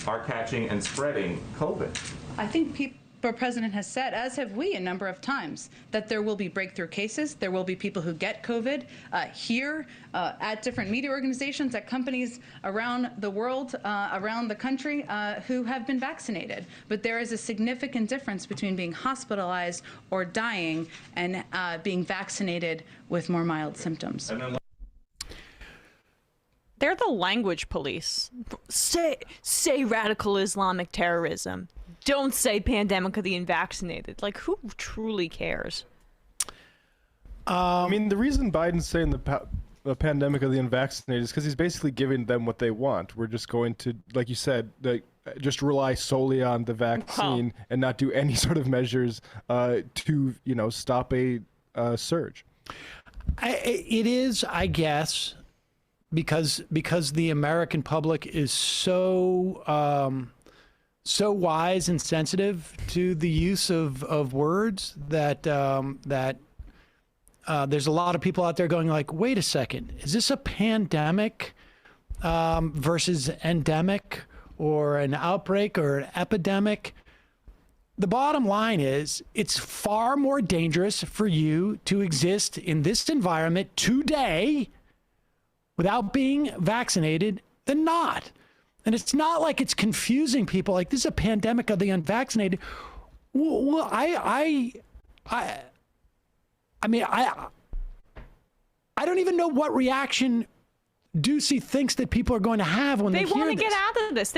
are catching and spreading COVID? I think the president has said, as have we a number of times, that there will be breakthrough cases. There will be people who get COVID here at different media organizations, at companies around the world, around the country, who have been vaccinated. But there is a significant difference between being hospitalized or dying and being vaccinated with more mild symptoms. They're the language police. Say radical Islamic terrorism. Don't say pandemic of the unvaccinated. Like, who truly cares? I mean, the reason Biden's saying the pandemic of the unvaccinated is because he's basically giving them what they want. We're just going to, like you said, just rely solely on the vaccine and not do any sort of measures to, stop a surge. It is, I guess, because the American public is so wise and sensitive to the use of words that there's a lot of people out there going like, wait a second, is this a pandemic versus endemic or an outbreak or an epidemic? The bottom line is it's far more dangerous for you to exist in this environment today without being vaccinated than not. And it's not like it's confusing people like this is a pandemic of the unvaccinated. Well, I mean, I don't even know what reaction Doocy thinks that people are going to have when they hear this. They want to get out of this.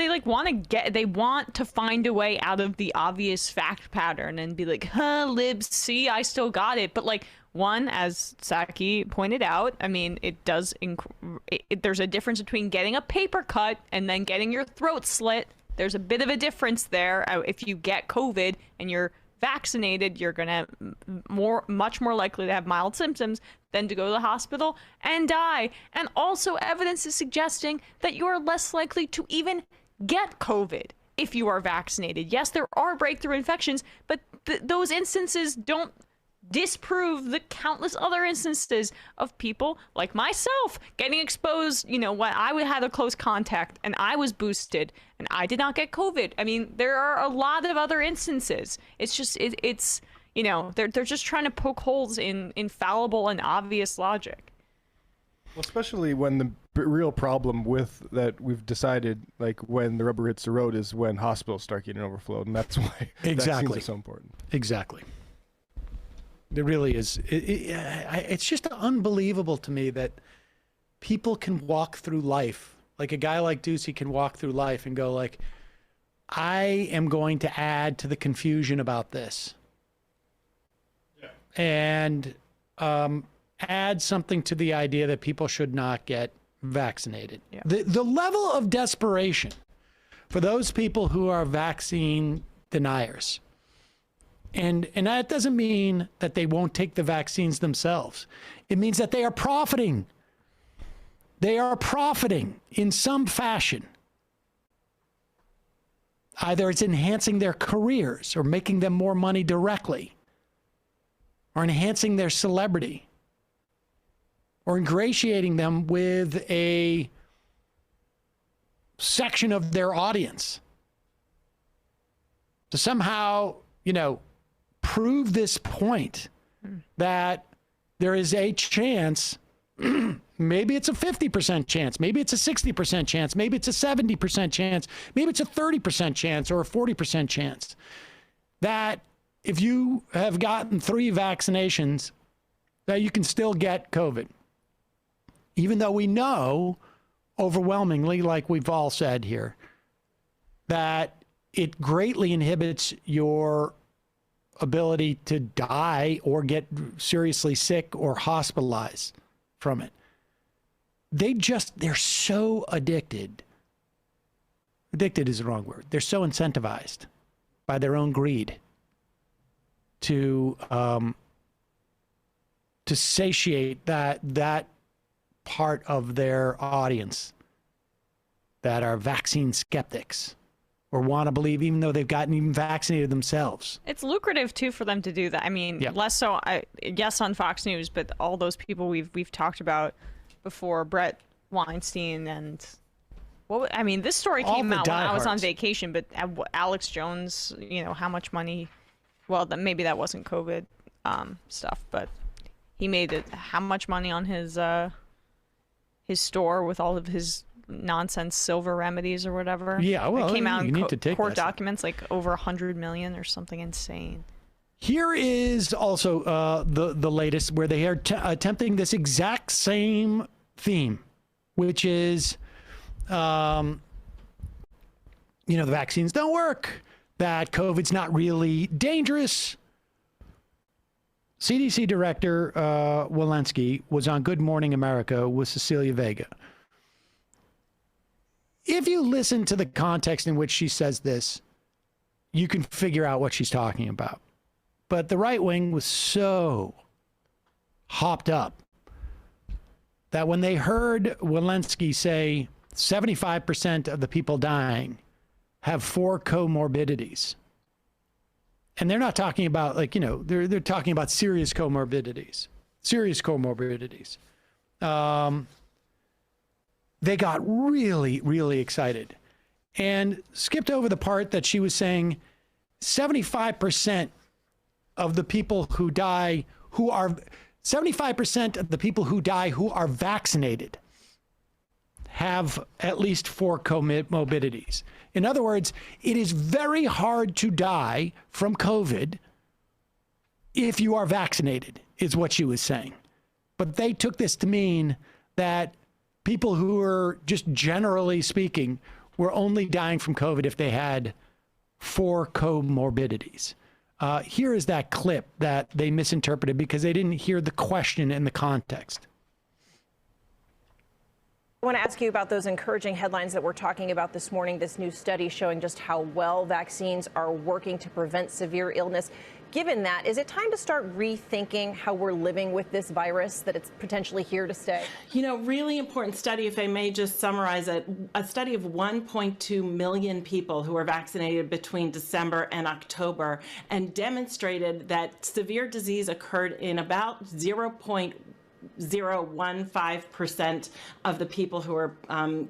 They want to find a way out of the obvious fact pattern and be like, libs, see, I still got it. But like, one, as Psaki pointed out, I mean, there's a difference between getting a paper cut and then getting your throat slit. There's a bit of a difference there. If you get COVID and you're vaccinated, you're gonna much more likely to have mild symptoms than to go to the hospital and die. And also, evidence is suggesting that you are less likely to even get COVID if you are vaccinated. Yes, there are breakthrough infections, but those instances don't disprove the countless other instances of people like myself getting exposed, when I had a close contact and I was boosted and I did not get COVID. I mean, there are a lot of other instances. It's just, they're just trying to poke holes in infallible and obvious logic. Well, especially when the real problem with that we've decided, like when the rubber hits the road, is when hospitals start getting overflowed, and that's why vaccines are so important. Exactly. It really is. It's just unbelievable to me that people can walk through life, like a guy like Doocy can walk through life and go like, I am going to add to the confusion about this. Yeah. And add something to the idea that people should not get vaccinated. Yeah. The level of desperation for those people who are vaccine deniers. And that doesn't mean that they won't take the vaccines themselves. It means that they are profiting. They are profiting in some fashion. Either it's enhancing their careers or making them more money directly, or enhancing their celebrity, or ingratiating them with a section of their audience to somehow, prove this point that there is a chance, maybe it's a 50% chance, maybe it's a 60% chance, maybe it's a 70% chance, maybe it's a 30% chance or a 40% chance that if you have gotten 3 vaccinations, that you can still get COVID. Even though we know overwhelmingly, like we've all said here, that it greatly inhibits your ability to die or get seriously sick or hospitalized from it. They're so addicted. Addicted is the wrong word. They're so incentivized by their own greed to satiate that part of their audience that are vaccine skeptics or want to believe even though they've gotten even vaccinated themselves. It's lucrative too for them to do that. I mean, less so, yes, on Fox News, but all those people we've talked about before, Brett Weinstein and this story came out when I was on vacation, but Alex Jones, how much money? Well, maybe that wasn't COVID stuff, but he made how much money on his store with all of his nonsense silver remedies or whatever. Yeah, well, it came out in court that documents like over $100 million or something insane. Here is also the latest where they are attempting this exact same theme, which is, the vaccines don't work, that COVID's not really dangerous. CDC Director Walensky was on Good Morning America with Cecilia Vega. If you listen to the context in which she says this, you can figure out what she's talking about. But the right wing was so hopped up that when they heard Walensky say 75% of the people dying have 4 comorbidities, and they're not talking about they're talking about serious comorbidities. They got really, really excited and skipped over the part that she was saying 75% of the people who die who are 75% of the people who die who are vaccinated have at least 4 comorbidities. In other words, it is very hard to die from COVID if you are vaccinated, is what she was saying. But they took this to mean that people who were, just generally speaking, were only dying from COVID if they had 4 comorbidities. Here is that clip that they misinterpreted because they didn't hear the question in the context. I want to ask you about those encouraging headlines that we're talking about this morning, this new study showing just how well vaccines are working to prevent severe illness. Given that, is it time to start rethinking how we're living with this virus, that it's potentially here to stay? Really important study, if I may just summarize it, a study of 1.2 million people who were vaccinated between December and October and demonstrated that severe disease occurred in about 0.015% of the people who are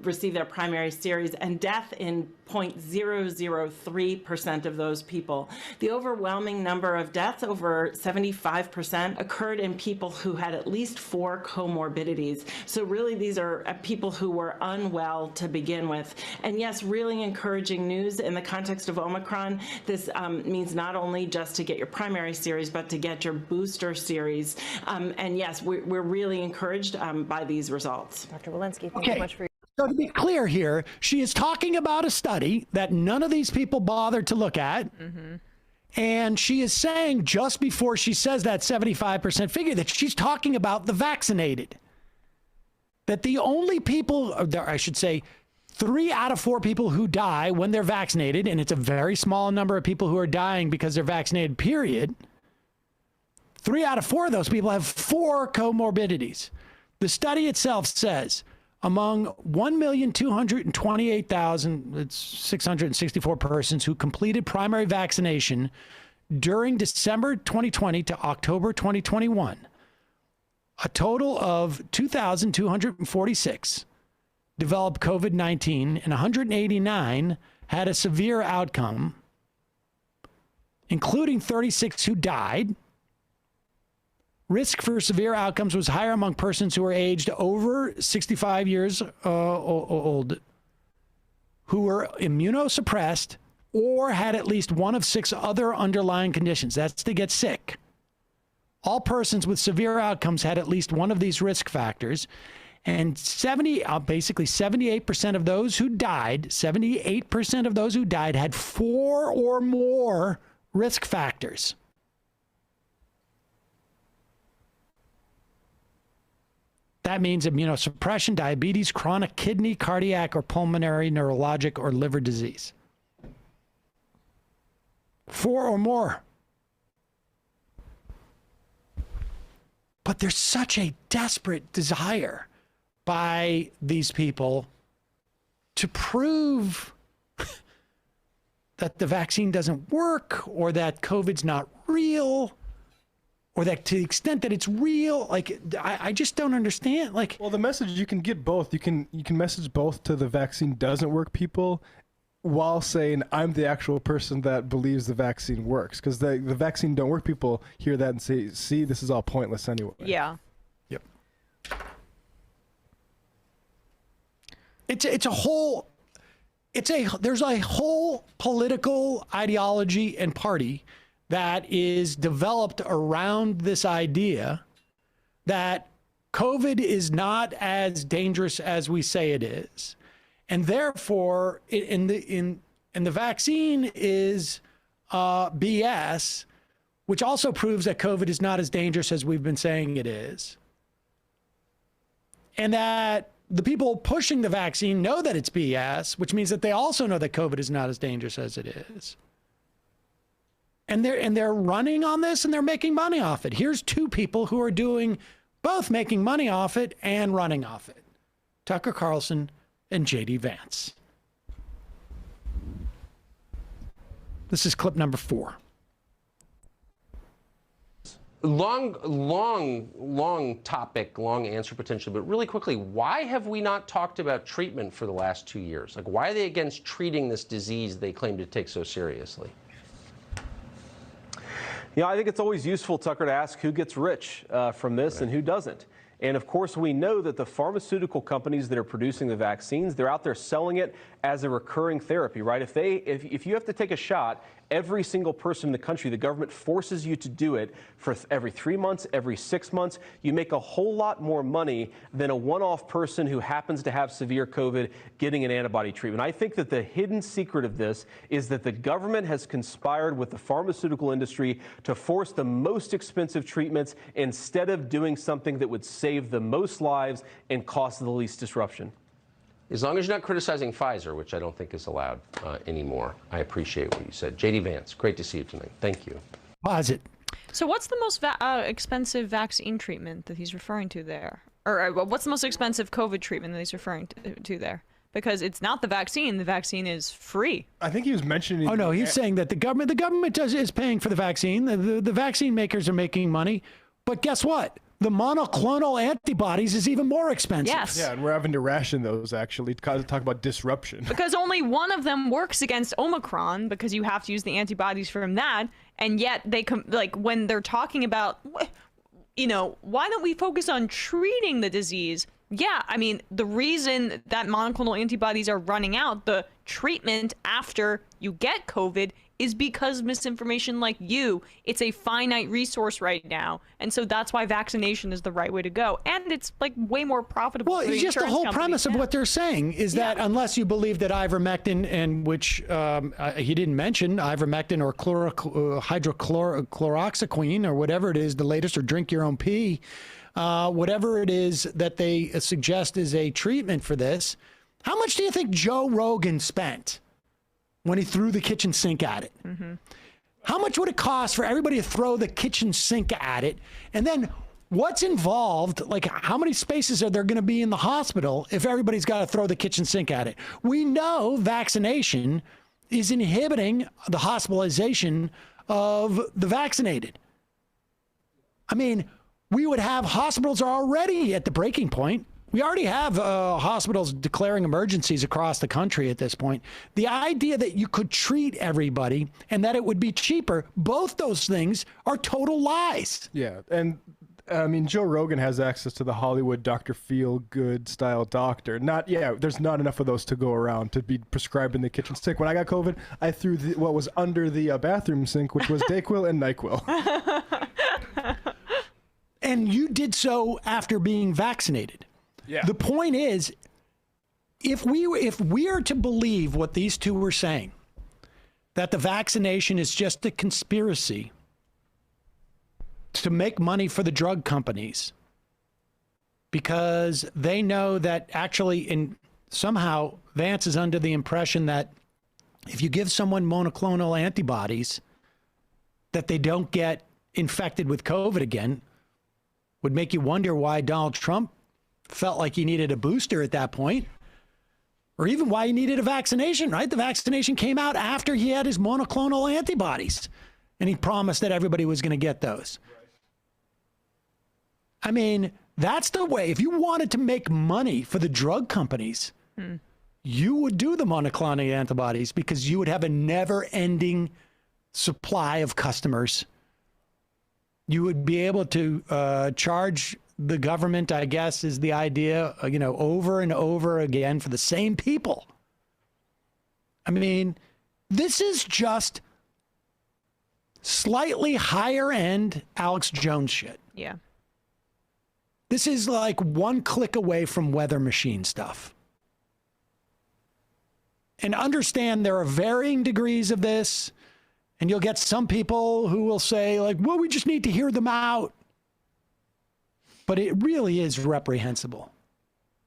received their primary series, and death in 0.003% of those people. The overwhelming number of deaths, over 75%, occurred in people who had at least 4 comorbidities. So really these are people who were unwell to begin with. And yes, really encouraging news in the context of Omicron. This means not only just to get your primary series, but to get your booster series. And yes, we're really encouraged by these results. Dr. Walensky, thank you so much for your So to be clear here, she is talking about a study that none of these people bothered to look at. And she is saying, just before she says that 75% figure, that she's talking about the vaccinated. That the only people, or I should say, 3 out of 4 people who die when they're vaccinated, and it's a very small number of people who are dying because they're vaccinated, period. 3 out of 4 of those people have 4 comorbidities. The study itself says among 1,228,664 persons who completed primary vaccination during December 2020 to October 2021, a total of 2,246 developed COVID-19 and 189 had a severe outcome, including 36 who died. Risk for severe outcomes was higher among persons who were aged over 65 years old, who were immunosuppressed or had at least one of 6 other underlying conditions. That's to get sick. All persons with severe outcomes had at least one of these risk factors. And basically 78% of those who died, 78% of those who died had 4 or more risk factors. That means immunosuppression, diabetes, chronic kidney, cardiac, or pulmonary, neurologic, or liver disease. 4 or more. But there's such a desperate desire by these people to prove that the vaccine doesn't work, or that COVID's not real, or that to the extent that it's real, like, I just don't understand. Like, well, the message, you can get both. You can message both to the vaccine doesn't work people, while saying I'm the actual person that believes the vaccine works, because the vaccine don't work people hear that and say, see, this is all pointless anyway. Yeah. Yep. There's a whole political ideology and party that is developed around this idea that COVID is not as dangerous as we say it is. And therefore, the vaccine is BS, which also proves that COVID is not as dangerous as we've been saying it is. And that the people pushing the vaccine know that it's BS, which means that they also know that COVID is not as dangerous as it is. And they're running on this, and they're making money off it. Here's 2 people who are doing both, making money off it and running off it: Tucker Carlson and J.D. Vance. This is clip number 4. Long topic, long answer potentially, but really quickly, why have we not talked about treatment for the last 2 years? Like, why are they against treating this disease they claim to take so seriously? You know, I think it's always useful, Tucker, to ask who gets rich from this and who doesn't. And of course, we know that the pharmaceutical companies that are producing the vaccines, they're out there selling it as a recurring therapy, right? If you have to take a shot, every single person in the country, the government forces you to do it for every 3 months, every 6 months. You make a whole lot more money than a one-off person who happens to have severe COVID getting an antibody treatment. I think that the hidden secret of this is that the government has conspired with the pharmaceutical industry to force the most expensive treatments instead of doing something that would save the most lives and cause the least disruption. As long as you're not criticizing Pfizer, which I don't think is allowed anymore, I appreciate what you said. J.D. Vance, great to see you tonight. Thank you. Pause it. So what's the most expensive vaccine treatment that he's referring to there? Or what's the most expensive COVID treatment that he's referring to there? Because it's not the vaccine. The vaccine is free. I think he was mentioning... Oh, no, he's saying that the government is paying for the vaccine. The vaccine makers are making money. But guess what? The monoclonal antibodies is even more expensive. Yes. Yeah, and we're having to ration those, actually, to talk about disruption. Because only one of them works against Omicron, because you have to use the antibodies from that, and yet they when they're talking about, you know, why don't we focus on treating the disease? Yeah, I mean, the reason that monoclonal antibodies are running out, the treatment after you get COVID, is because misinformation like you. It's a finite resource right now. And so that's why vaccination is the right way to go. And it's like way more profitable. Well, for it's just the whole premise of what they're saying is that unless you believe that ivermectin, and which he didn't mention, ivermectin or hydrochloroxyquine or whatever it is, the latest, or drink your own pee, whatever it is that they suggest is a treatment for this. How much do you think Joe Rogan spent when he threw the kitchen sink at it? Mm-hmm. How much would it cost for everybody to throw the kitchen sink at it? And then what's involved? Like, how many spaces are there going to be in the hospital if everybody's got to throw the kitchen sink at it? We know vaccination is inhibiting the hospitalization of the vaccinated. I mean, we would have hospitals are already at the breaking point. We already have hospitals declaring emergencies across the country at this point. The idea that you could treat everybody and that it would be cheaper, both those things are total lies. Yeah, and I mean, Joe Rogan has access to the Hollywood Dr. Feel-Good style doctor. There's not enough of those to go around to be prescribing the kitchen sink. When I got COVID, I threw what was under the bathroom sink, which was Dayquil and NyQuil. And you did so after being vaccinated. Yeah. The point is, if we are to believe what these two were saying, that the vaccination is just a conspiracy to make money for the drug companies, because they know that actually, somehow Vance is under the impression that if you give someone monoclonal antibodies, that they don't get infected with COVID again, would make you wonder why Donald Trump felt like he needed a booster at that point, or even why he needed a vaccination, right? The vaccination came out after he had his monoclonal antibodies, and he promised that everybody was going to get those. I mean, that's the way. If you wanted to make money for the drug companies, you would do the monoclonal antibodies, because you would have a never-ending supply of customers. You would be able to charge the government, I guess, is the idea, over and over again for the same people. I mean, this is just slightly higher end Alex Jones shit. Yeah. This is like one click away from weather machine stuff. And understand there are varying degrees of this, and you'll get some people who will say, like, well, we just need to hear them out. But it really is reprehensible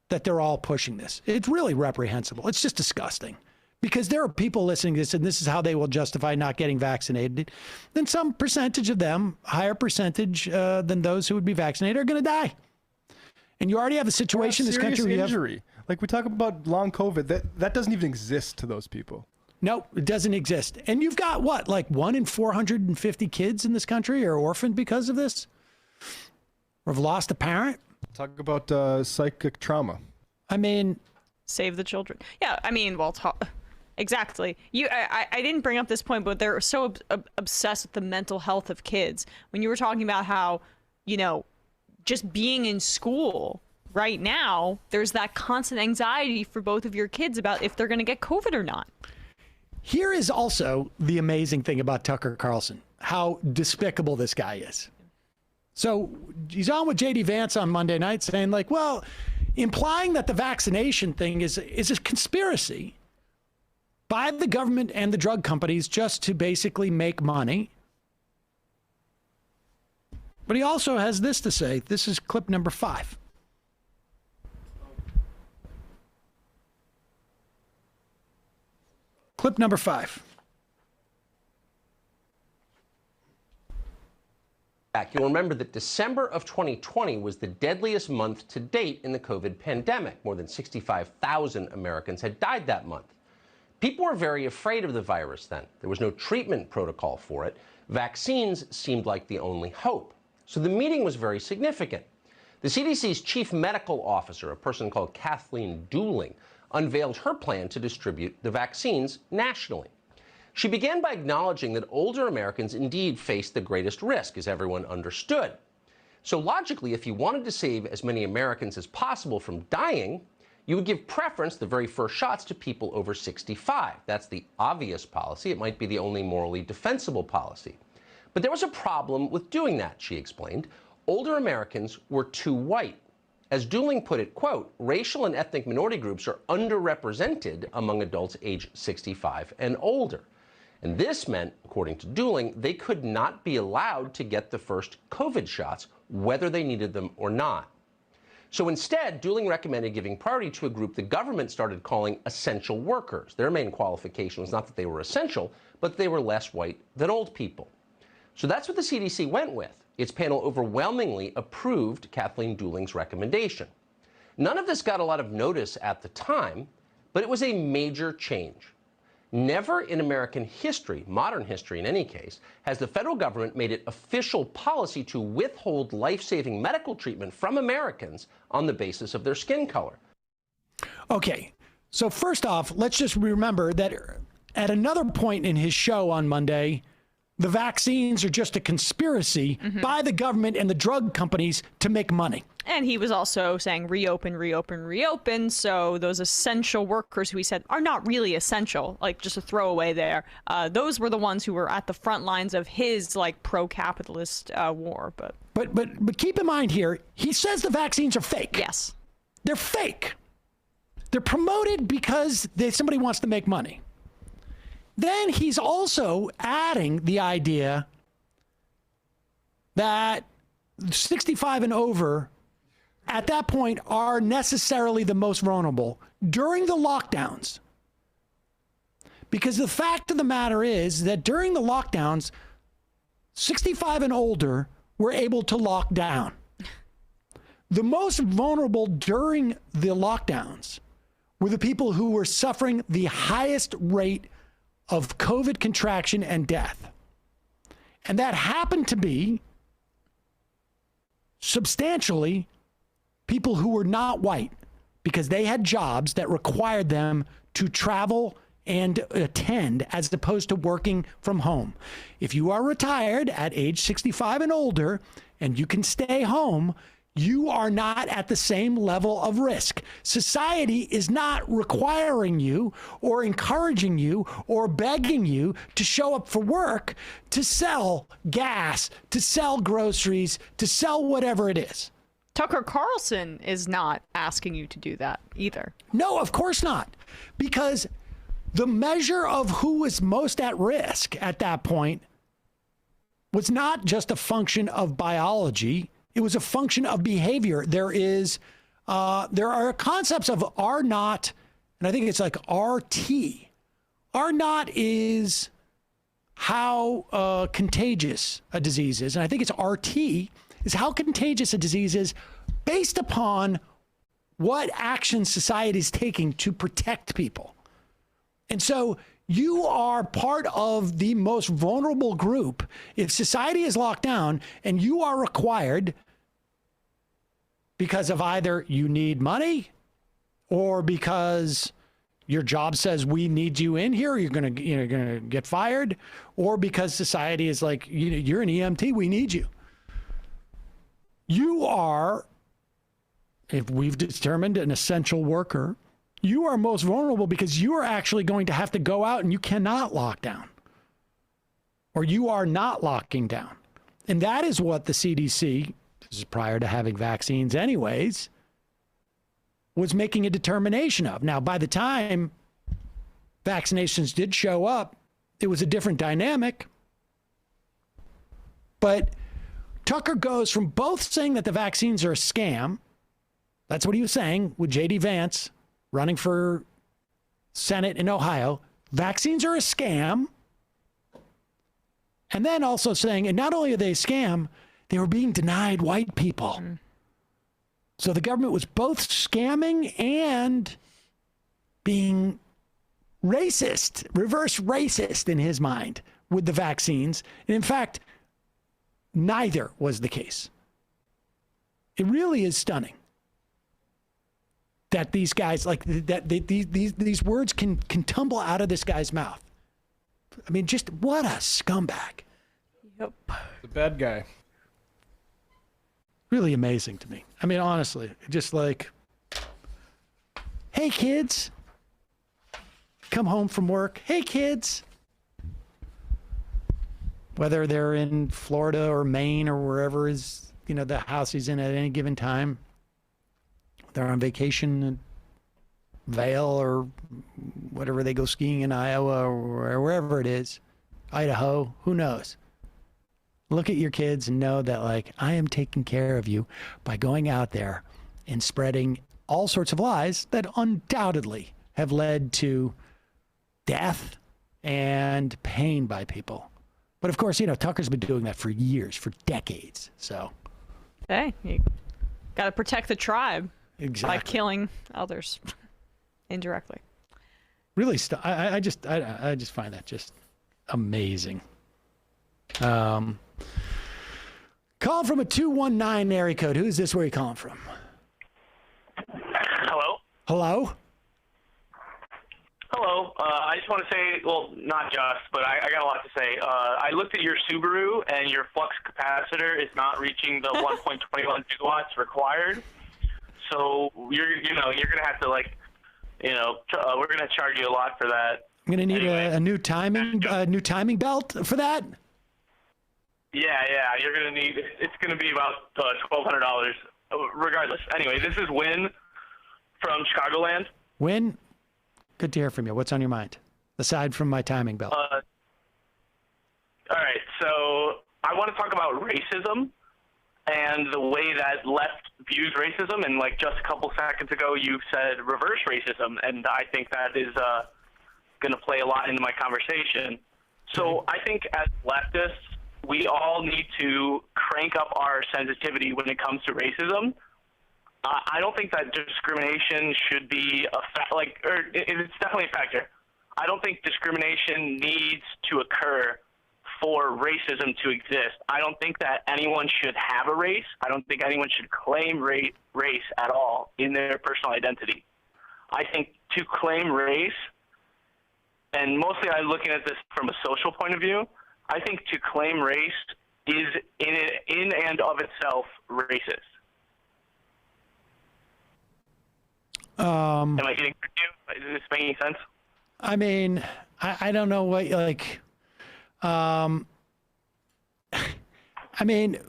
that they're all pushing this. It's really reprehensible. It's just disgusting, because there are people listening to this, and this is how they will justify not getting vaccinated. Then some percentage of them, higher percentage than those who would be vaccinated, are going to die. And you already have a situation in this country where you have injury. Like, we talk about long COVID, that doesn't even exist to those people. No, it doesn't exist. And you've got what, like 1 in 450 kids in this country are orphaned because of this? Or have lost a parent? Talk about psychic trauma. I mean, save the children. Yeah, I mean, exactly. I didn't bring up this point, but they're so obsessed with the mental health of kids. When you were talking about how, just being in school right now, there's that constant anxiety for both of your kids about if they're going to get COVID or not. Here is also the amazing thing about Tucker Carlson, how despicable this guy is. So he's on with J.D. Vance on Monday night saying, like, well, implying that the vaccination thing is a conspiracy by the government and the drug companies just to basically make money. But he also has this to say. This is clip number 5. Clip number 5. You'll remember that December of 2020 was the deadliest month to date in the COVID pandemic. More than 65,000 Americans had died that month. People were very afraid of the virus then. There was no treatment protocol for it. Vaccines seemed like the only hope. So the meeting was very significant. The CDC's chief medical officer, a person called Kathleen Dooling, unveiled her plan to distribute the vaccines nationally. She began by acknowledging that older Americans indeed faced the greatest risk, as everyone understood. So logically, if you wanted to save as many Americans as possible from dying, you would give preference, the very first shots, to people over 65. That's the obvious policy. It might be the only morally defensible policy. But there was a problem with doing that, she explained. Older Americans were too white. As Dooling put it, quote, racial and ethnic minority groups are underrepresented among adults age 65 and older. And this meant, according to Dooling, they could not be allowed to get the first COVID shots, whether they needed them or not. So instead, Dooling recommended giving priority to a group the government started calling essential workers. Their main qualification was not that they were essential, but they were less white than old people. So that's what the CDC went with. Its panel overwhelmingly approved Kathleen Dooling's recommendation. None of this got a lot of notice at the time, but it was a major change. Never in American history, modern history in any case, has the federal government made it official policy to withhold life-saving medical treatment from Americans on the basis of their skin color. Okay, so first off, let's just remember that at another point in his show on Monday, the vaccines are just a conspiracy by the government and the drug companies to make money. And he was also saying reopen, reopen, reopen. So those essential workers who he said are not really essential, like just a throwaway there. Those were the ones who were at the front lines of his like pro-capitalist war. But keep in mind here, he says the vaccines are fake. Yes, they're fake. They're promoted because somebody wants to make money. Then he's also adding the idea that 65 and over at that point are necessarily the most vulnerable during the lockdowns. Because the fact of the matter is that during the lockdowns, 65 and older were able to lock down. The most vulnerable during the lockdowns were the people who were suffering the highest rate of COVID contraction and death. And that happened to be substantially people who were not white because they had jobs that required them to travel and attend as opposed to working from home. If you are retired at age 65 and older and you can stay home, you are not at the same level of risk. Society is not requiring you or encouraging you or begging you to show up for work to sell gas, to sell groceries, to sell whatever it is. Tucker Carlson is not asking you to do that either. No, of course not. Because the measure of who was most at risk at that point was not just a function of biology. It was a function of behavior. There are concepts of R naught, and I think it's like RT. R naught is how contagious a disease is, and I think it's RT is how contagious a disease is based upon what action society is taking to protect people. And so you are part of the most vulnerable group. If society is locked down and you are required because of either you need money or because your job says we need you in here, you're going to get fired, or because society is like, you're an EMT, we need you. You are, if we've determined an essential worker, you are most vulnerable because you are actually going to have to go out and you cannot lock down, or you are not locking down. And that is what the CDC, this is prior to having vaccines anyways, was making a determination of. Now, by the time vaccinations did show up, it was a different dynamic. But Tucker goes from both saying that the vaccines are a scam, that's what he was saying with J.D. Vance running for Senate in Ohio, vaccines are a scam, and then also saying, and not only are they a scam, they were being denied white people. So the government was both scamming and being racist, reverse racist in his mind with the vaccines. And in fact, neither was the case. It really is stunning that these guys, like that, these words can tumble out of this guy's mouth. I mean, just what a scumbag. Yep. The bad guy. Really amazing to me. I mean, honestly, just like, Hey, kids. Come home from work. Hey, kids. Whether they're in Florida or Maine or wherever is, the house he's in at any given time. They're on vacation in Vail or whatever, they go skiing in Iowa or wherever it is. Idaho, who knows? Look at your kids and know that, like, I am taking care of you by going out there and spreading all sorts of lies that undoubtedly have led to death and pain by people. But of course, Tucker's been doing that for years, for decades. So, hey, you got to protect the tribe exactly by killing others indirectly. Really, I just find that just amazing. Calling from a 219 area code. Who's this? Where are you calling from? Hello. Hello. Hello. I just want to say, well, not just, but I got a lot to say. I looked at your Subaru, and your flux capacitor is not reaching the 1.21 gigawatts required. So you're gonna have to we're gonna charge you a lot for that. I'm gonna need a new timing belt for that. Yeah, you're gonna need. It's gonna be about $1,200. Regardless, anyway, this is Win from Chicagoland. Win, good to hear from you. What's on your mind, aside from my timing belt? All right, so I want to talk about racism and the way that left views racism. And like just a couple seconds ago, you said reverse racism, and I think that is going to play a lot into my conversation. So I think as leftists, we all need to crank up our sensitivity when it comes to racism. I don't think that discrimination should be it's definitely a factor. I don't think discrimination needs to occur for racism to exist. I don't think that anyone should have a race. I don't think anyone should claim race at all in their personal identity. I think to claim race, and mostly I'm looking at this from a social point of view, I think to claim race is in and of itself racist. Am I getting you? Is this making sense? I mean, I don't know what, like, I mean,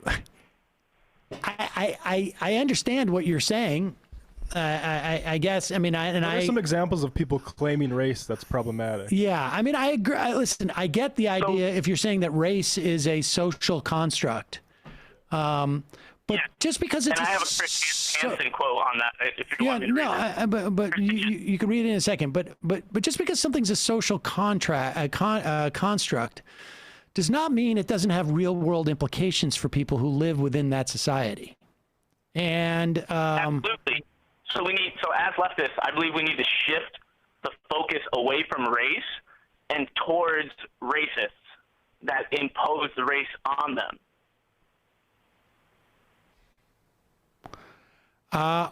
I understand what you're saying. I guess. I mean, there are some examples of people claiming race that's problematic. Yeah, I mean, I agree. Listen, I get the idea if you're saying that race is a social construct. But just because it's and I have a Chris Hansen quote on that. If you want me to read it. But you can read it in a second. But just because something's a social construct does not mean it doesn't have real world implications for people who live within that society. And absolutely. So as leftists, I believe we need to shift the focus away from race and towards racists that impose the race on them.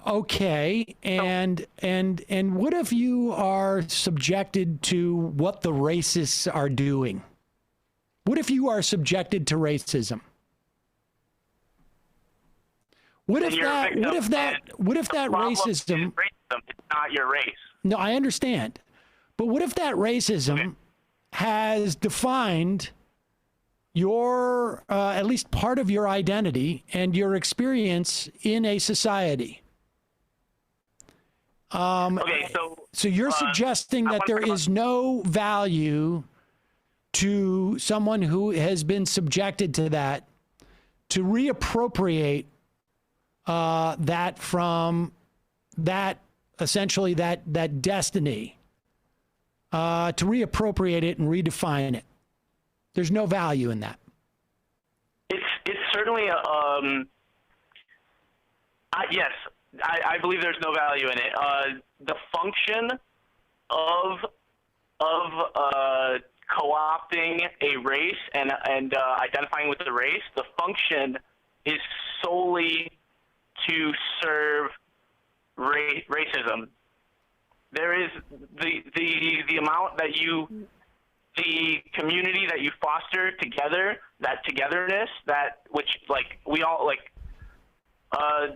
Okay, and what if you are subjected to what the racists are doing? What if you are subjected to racism? What if that racism? It's not your race. No, I understand, but what if that racism has defined your at least part of your identity and your experience in a society? Okay, so you're suggesting that there is no value to someone who has been subjected to that to reappropriate that from that, essentially that destiny, to reappropriate it and redefine it. There's no value in that. It's certainly yes, I believe there's no value in it. The function of co-opting a race and identifying with the race, the function is solely to serve racism. There is the amount that the community that you foster together, that togetherness, that which like we all like.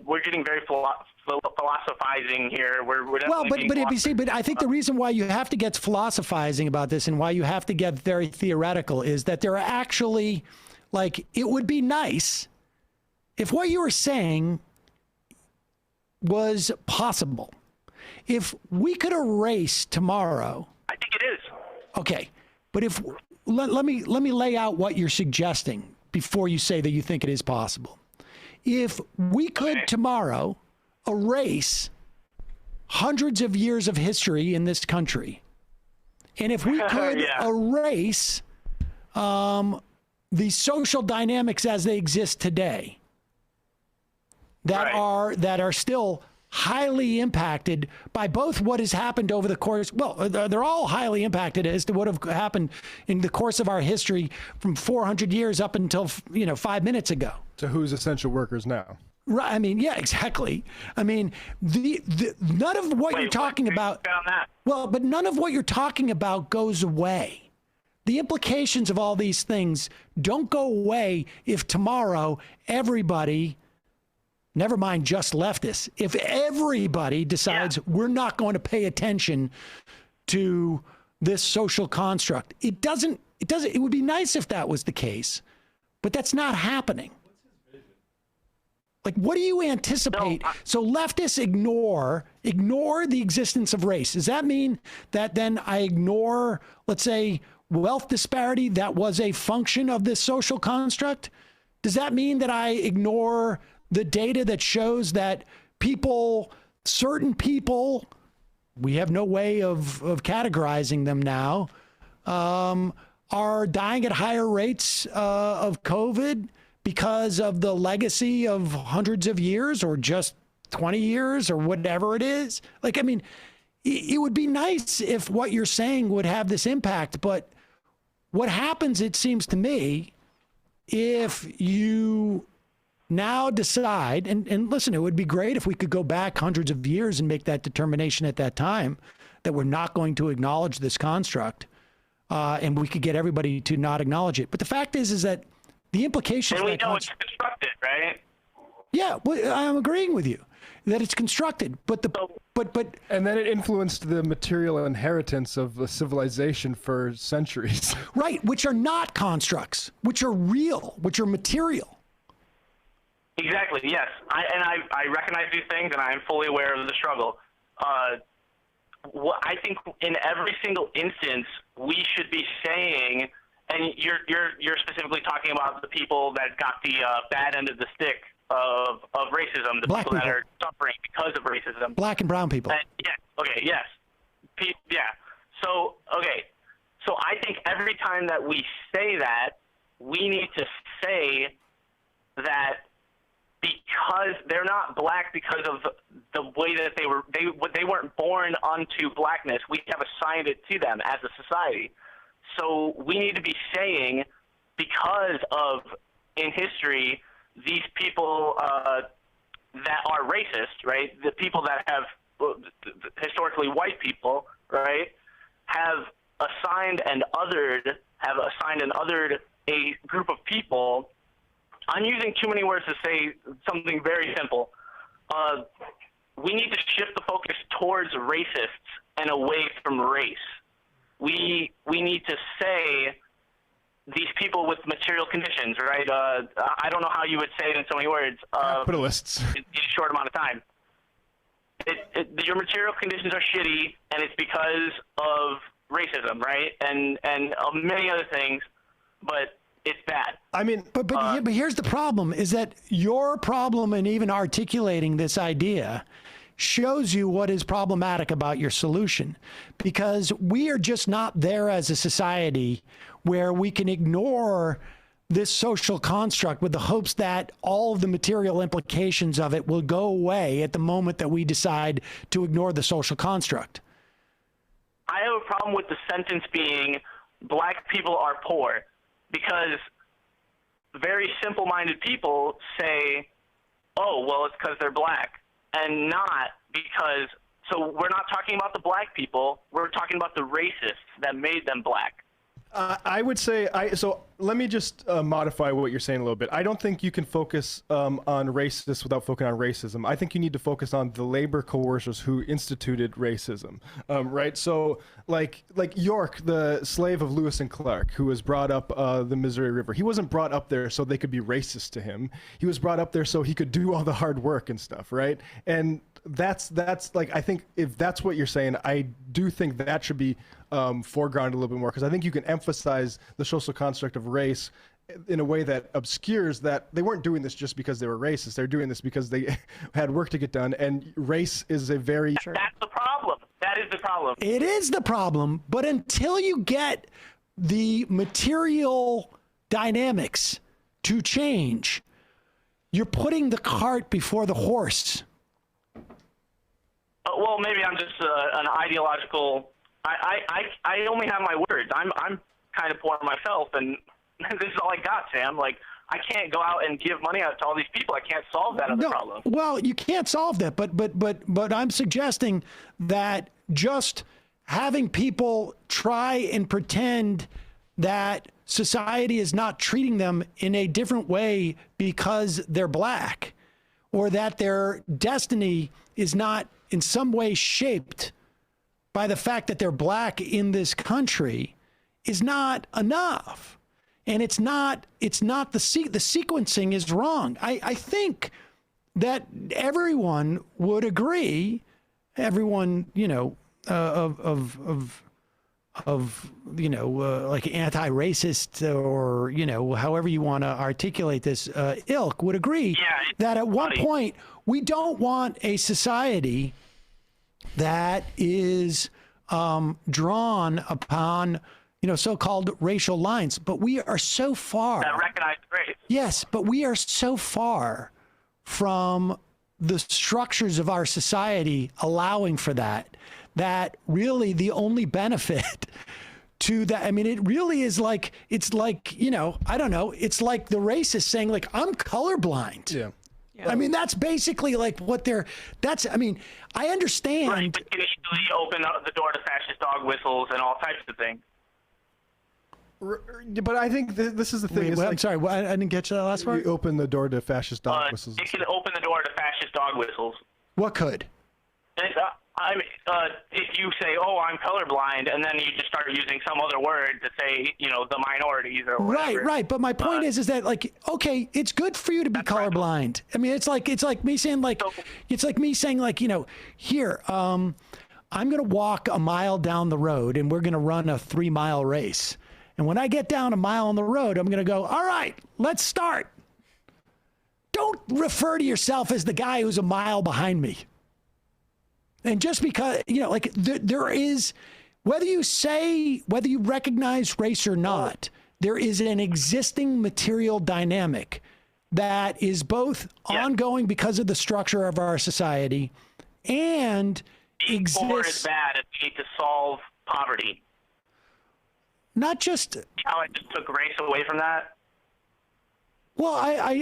we're getting very philosophizing here. We're Well, definitely but I think the reason why you have to get philosophizing about this and why you have to get very theoretical is that there are actually, like, it would be nice if what you were saying was possible. If we could erase tomorrow. I think it is. Okay, but if let me lay out what you're suggesting before you say that you think it is possible. If we could tomorrow erase hundreds of years of history in this country, and if we could erase the social dynamics as they exist today, that are still highly impacted by both what has happened over the course. Well, they're all highly impacted as to what have happened in the course of our history from 400 years up until 5 minutes ago. So who's essential workers now? Right. I mean, yeah, exactly. I mean, the none of what you're talking about. Well, but none of what you're talking about goes away. The implications of all these things don't go away if tomorrow everybody, never mind just leftists, if everybody decides we're not going to pay attention to this social construct. It would be nice if that was the case, but that's not happening. Like, what do you anticipate? So leftists ignore the existence of race. Does that mean that then I ignore, let's say, wealth disparity that was a function of this social construct? Does that mean that I ignore the data that shows that certain people, we have no way of categorizing them now, are dying at higher rates of COVID because of the legacy of hundreds of years or just 20 years or whatever it is? Like, I mean, it would be nice if what you're saying would have this impact, but what happens, it seems to me, if you now decide, and listen, it would be great if we could go back hundreds of years and make that determination at that time that we're not going to acknowledge this construct, and we could get everybody to not acknowledge it. But the fact is that the implications. And we know it's constructed, right? Yeah, well, I'm agreeing with you that it's constructed, but and then it influenced the material inheritance of a civilization for centuries. Right, which are not constructs, which are real, which are material. Exactly. Yes, I recognize these things, and I am fully aware of the struggle. What I think in every single instance we should be saying, and you're specifically talking about the people that got the bad end of the stick of racism, the people that are suffering because of racism. Black and brown people. Yeah. Okay. Yes. Yeah. So okay. So I think every time that we say that, we need to say that because they're not black because of the way that they weren't born onto blackness. We have assigned it to them as a society. So we need to be saying, because of, in history, these people that are racist, right? The people that have, historically white people, right, have assigned and othered a group of people. I'm using too many words to say something very simple. We need to shift the focus towards racists and away from race. We need to say these people with material conditions, right? I don't know how you would say it in so many words. Capitalists. In a short amount of time. Your material conditions are shitty, and it's because of racism, right? And many other things, but it's bad. I mean, but here's the problem: is that your problem in even articulating this idea shows you what is problematic about your solution, because we are just not there as a society where we can ignore this social construct with the hopes that all of the material implications of it will go away at the moment that we decide to ignore the social construct. I have a problem with the sentence being black people are poor, because very simple-minded people say, oh, well, it's because they're black. And not because, so we're not talking about the black people, we're talking about the racists that made them black. I would say, so let me just modify what you're saying a little bit. I don't think you can focus on racists without focusing on racism. I think you need to focus on the labor coercers who instituted racism, right? So like York, the slave of Lewis and Clark, who was brought up the Missouri River. He wasn't brought up there so they could be racist to him. He was brought up there so he could do all the hard work and stuff, right? And that's like, I think if that's what you're saying, I do think that should be foregrounded a little bit more, because I think you can emphasize the social construct of race in a way that obscures that they weren't doing this just because they were racist. They're doing this because they had work to get done, and race is a very... That's the problem. That is the problem. It is the problem, but until you get the material dynamics to change, you're putting the cart before the horse. Well, maybe I'm just an ideological... I only have my words. I'm kind of poor myself, and this is all I got, Sam. Like, I can't go out and give money out to all these people. I can't solve that other problem. Well, you can't solve that, but I'm suggesting that just having people try and pretend that society is not treating them in a different way because they're black, or that their destiny is not in some way shaped by the fact that they're black in this country is not enough. And it's not the sequencing is wrong. I think that everyone would agree, everyone, like anti-racist or, however you want to articulate this ilk would agree that at one point we don't want a society that is drawn upon, so-called racial lines. But we are so far. That recognize race. Yes, but we are so far from the structures of our society allowing for that, that really the only benefit to that, I mean, it really is like, it's like, I don't know, it's like the racist saying, like, I'm colorblind. Yeah. I mean, that's basically like what I understand. Right, but you can easily open up the door to fascist dog whistles and all types of things. But I think this is the thing. I'm sorry, I didn't get you that last part. You open the door to fascist dog whistles. It can open the door to fascist dog whistles. What could? If you say, "Oh, I'm colorblind," and then you just start using some other word to say, the minorities or whatever. Right. But my point is that, like, okay, it's good for you to be colorblind. I mean, it's like me saying, here, I'm going to walk a mile down the road and we're going to run a 3-mile race. And when I get down a mile on the road, I'm going to go, all right, let's start. Don't refer to yourself as the guy who's a mile behind me. And just because, there is, whether you recognize race or not, there is an existing material dynamic that is both ongoing because of the structure of our society and exists. Poor is bad if you need to solve poverty. Not just. How it just took race away from that? Well, I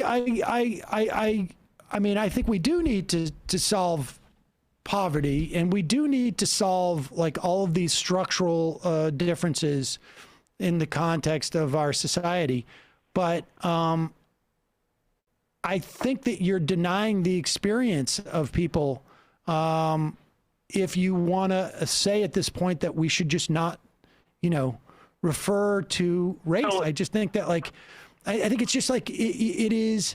mean, I think we do need to solve poverty, and we do need to solve like all of these structural differences in the context of our society. But I think that you're denying the experience of people if you want to say at this point that we should just not, refer to race. I just think that, like, I think it's just like it is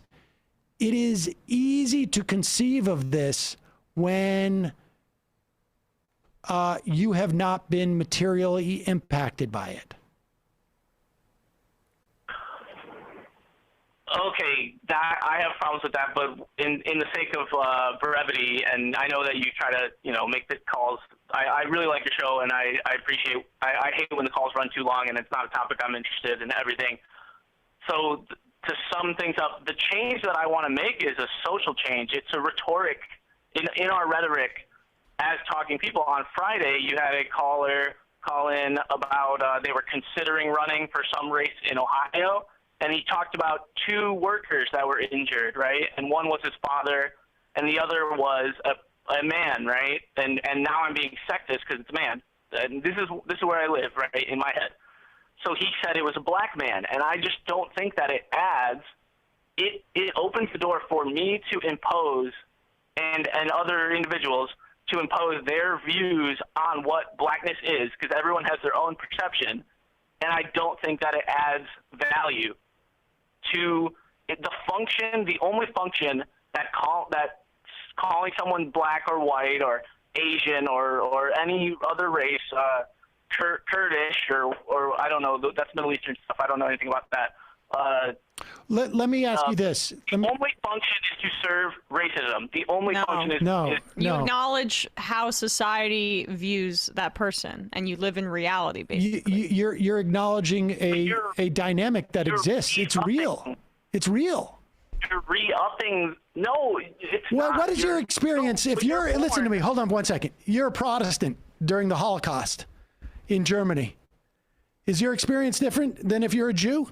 easy to conceive of this when you have not been materially impacted by it. Okay, that I have problems with that, but in the sake of brevity, and I know that you try to make the calls. I really like your show, and I appreciate. I hate when the calls run too long, and it's not a topic I'm interested in. Everything. So to sum things up, the change that I want to make is a social change. It's a rhetoric in our rhetoric as talking people. On Friday, you had a caller call in about they were considering running for some race in Ohio. And he talked about 2 workers that were injured, right? And one was his father, and the other was a man, right? And now I'm being sexist because it's a man. And this is where I live, right, in my head. so he said it was a black man. And I just don't think that it adds. It opens the door for me to impose and other individuals to impose their views on what blackness is, because everyone has their own perception. And I don't think that it adds value to the function, the only function that calling someone black or white or Asian or any other race, Kurdish or I don't know, that's Middle Eastern stuff. I don't know anything about that. Let me ask you this. The only function is to serve racism. The only function is you acknowledge how society views that person, and you live in reality, basically. You're acknowledging a dynamic that exists. It's real. It's real. You're re-upping. No, it's not. What is your experience? If you're listen to me, hold on 1 second. You're a Protestant during the Holocaust in Germany. Is your experience different than if you're a Jew?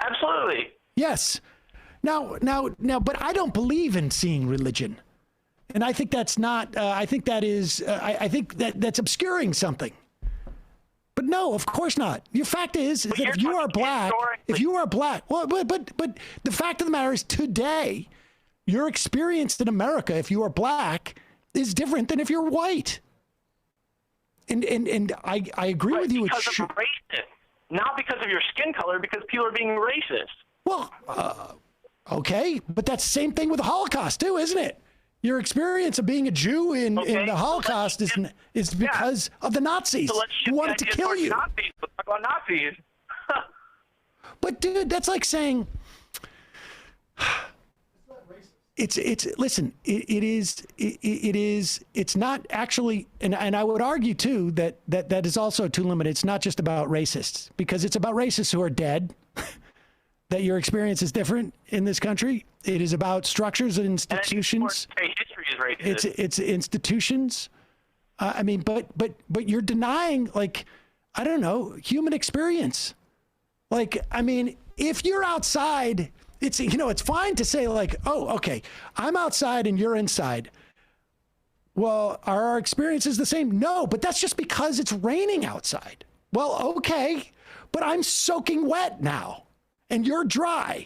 Absolutely. Yes. Now, but I don't believe in seeing religion, and I think that's not. I think that is. I think that's obscuring something. But no, of course not. Your fact is that if you are black, well, but the fact of the matter is today, your experience in America, if you are black, is different than if you're white. And I agree with you. Because of racist, not because of your skin color, because people are being racist. Well, okay, but that's the same thing with the Holocaust too, isn't it? Your experience of being a Jew in the Holocaust is because of the Nazis who wanted to kill you. Nazis. Let's talk about Nazis. But dude, that's like saying it's not actually, and I would argue too that is also too limited. It's not just about racists, because it's about racists who are dead. That your experience is different in this country. It is about structures and institutions. History is racist. It's institutions. I mean, but you're denying, like, I don't know, human experience. Like, I mean, if you're outside, it's fine to say like, oh, okay, I'm outside and you're inside. Well, are our experiences the same? No, but that's just because it's raining outside. Well, okay, but I'm soaking wet now. And you're dry.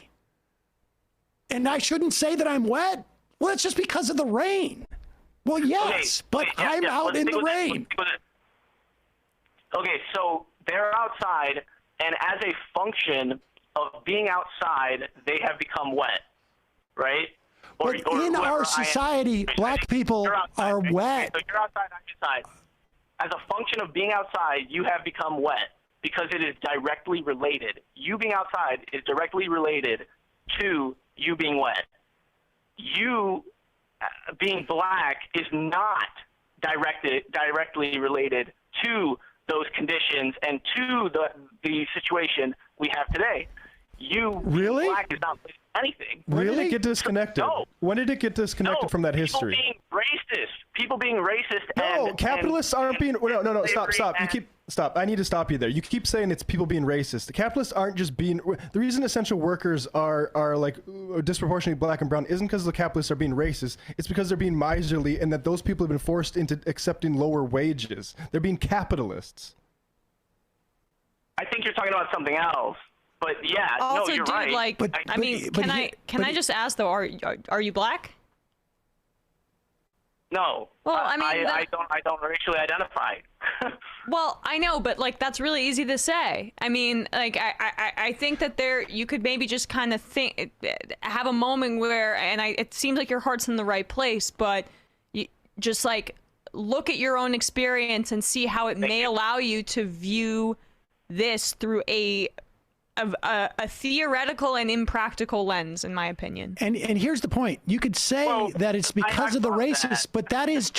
And I shouldn't say that I'm wet? Well, it's just because of the rain. Well, yes, but I'm out in the rain. Okay, so they're outside, and as a function of being outside, they have become wet, right? But in our society, black people are wet. So you're outside, I'm inside. As a function of being outside, you have become wet. Because it is directly related. You being outside is directly related to you being wet. You being black is not directly related to those conditions and to the situation we have today. You really? Black is not anything. When did it get disconnected? No. When did it get disconnected from that history? People being racist. No, capitalists aren't being. No. Stop. Stop. I need to stop you there. You keep saying it's people being racist. The capitalists aren't just being. The reason essential workers are like disproportionately black and brown isn't because the capitalists are being racist. It's because they're being miserly and that those people have been forced into accepting lower wages. They're being capitalists. I think you're talking about something else. But yeah, also, no, you're dude, right. like, can I just ask though? Are you black? No. Well, I mean, I don't racially identify. Well, I know, but like that's really easy to say. I mean, like I think that you could maybe just kind of have a moment where, it seems like your heart's in the right place, but you just like look at your own experience and see how it may allow you to view this through a theoretical and impractical lens, in my opinion. And here's the point. You could say that it's because of the racists, but that is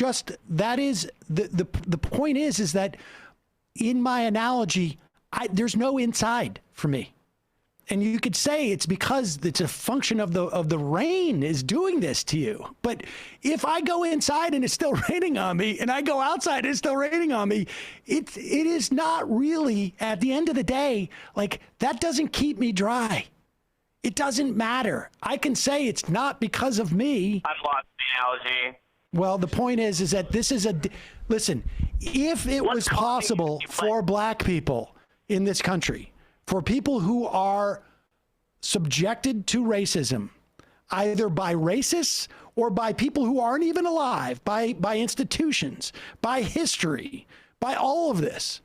the point is that in my analogy, there's no inside for me. And you could say it's because it's a function of the rain is doing this to you. But if I go inside and it's still raining on me, and I go outside and it's still raining on me, it is not really, at the end of the day, like that doesn't keep me dry. It doesn't matter. I can say it's not because of me. I've lost the analogy. Well, the point is that this is listen, if it was possible for black people in this country, for people who are subjected to racism, either by racists or by people who aren't even alive, by institutions, by history, by all of this,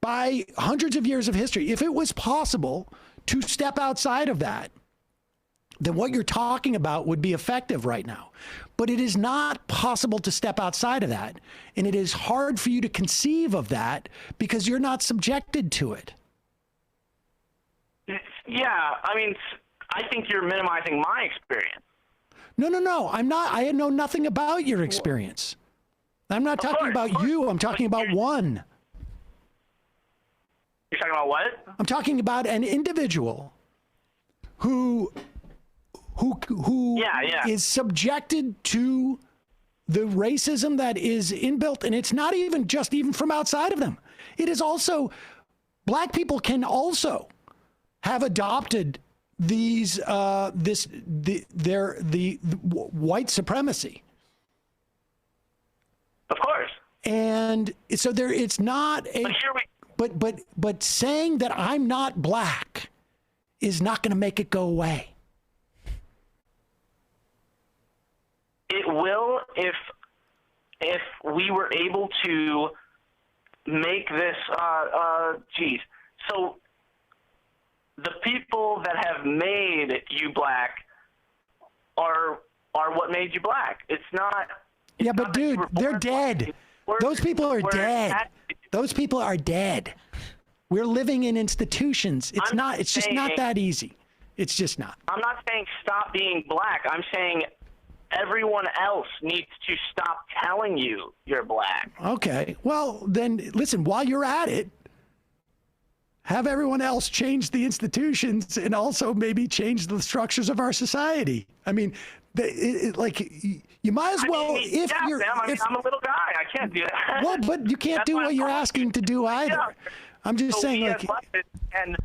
by hundreds of years of history, if it was possible to step outside of that, then what you're talking about would be effective right now. But it is not possible to step outside of that. And it is hard for you to conceive of that because you're not subjected to it. Yeah, I mean, I think you're minimizing my experience. No, I'm not. I know nothing about your experience. I'm not talking about you. I'm talking about one. You're talking about what? I'm talking about an individual who is subjected to the racism that is inbuilt, and it's not even just even from outside of them. It is also, black people can also have adopted these the white supremacy. Of course. And so it's not a but saying that I'm not black is not going to make it go away. It will if we were able to make this So the people that have made you black are what made you black. It's not. Yeah, but dude, they're dead. Those people are dead. Those people are dead. We're living in institutions. It's not. It's just not that easy. It's just not. I'm not saying stop being black. I'm saying everyone else needs to stop telling you you're black. Okay. Well, then listen, while you're at it, have everyone else change the institutions and also maybe change the structures of our society. I mean, you might as well, I'm a little guy. I can't do that. Well, but you can't do what you're asking to do either. Yeah. I'm just saying, and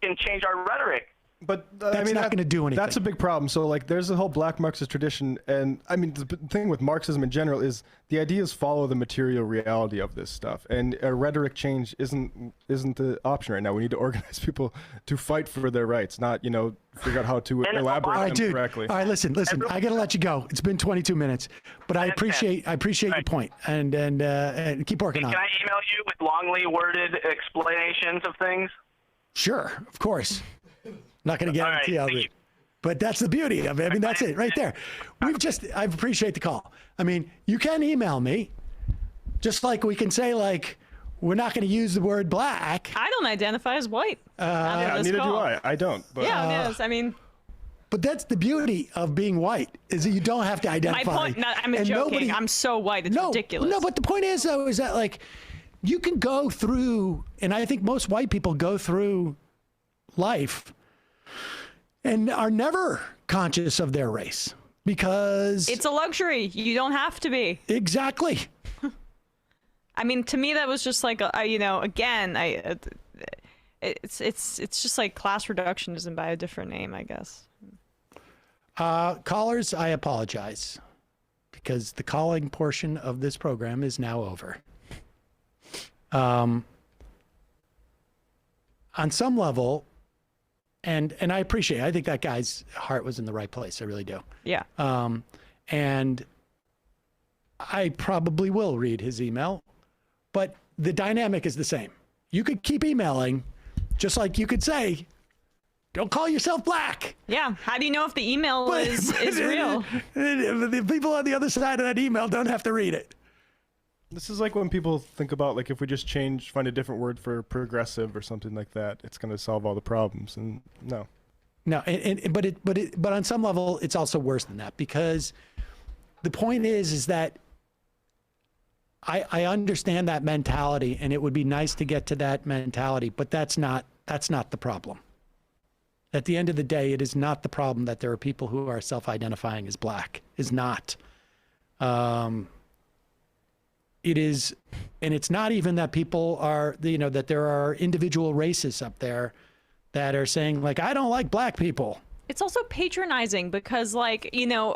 can change our rhetoric. But that's not going to do anything. That's a big problem. So there's a whole black Marxist tradition, and I mean the thing with Marxism in general is the ideas follow the material reality of this stuff, and a rhetoric change isn't the option right now. We need to organize people to fight for their rights, not figure out how to elaborate them correctly. All right, listen. I got to let you go. It's been 22 minutes, but I appreciate your point, and keep working on it. Can I email you with longly worded explanations of things? Sure, of course. Not going to guarantee I'll read. But that's the beauty of it. I mean, that's it right there. I appreciate the call. I mean, you can email me, just like we can say, we're not going to use the word black. I don't identify as white. Neither do I. I don't. But, yes, I mean. But that's the beauty of being white, is that you don't have to identify. My point, I'm joking. I'm so white, it's ridiculous. No, but the point is, though, is that, you can go through, and I think most white people go through life and are never conscious of their race because it's a luxury. You don't have to be. Exactly. I mean, to me, that was just it's just like class reductionism by a different name, I guess. Callers, I apologize because the calling portion of this program is now over. On some level, and I appreciate it. I think that guy's heart was in the right place. I really do. Yeah. And I probably will read his email, but the dynamic is the same. You could keep emailing, just like you could say, don't call yourself black. Yeah. How do you know if the email is real? The people on the other side of that email don't have to read it. This is like when people think about if we just find a different word for progressive or something like that, it's going to solve all the problems. And no. But on some level, it's also worse than that, because the point is that I understand that mentality, and it would be nice to get to that mentality, but that's not the problem. At the end of the day, it is not the problem that there are people who are self-identifying as black. Is not. It is, and it's not even that people are, that there are individual racists up there that are saying I don't like black people. it's also patronizing because, like, you know,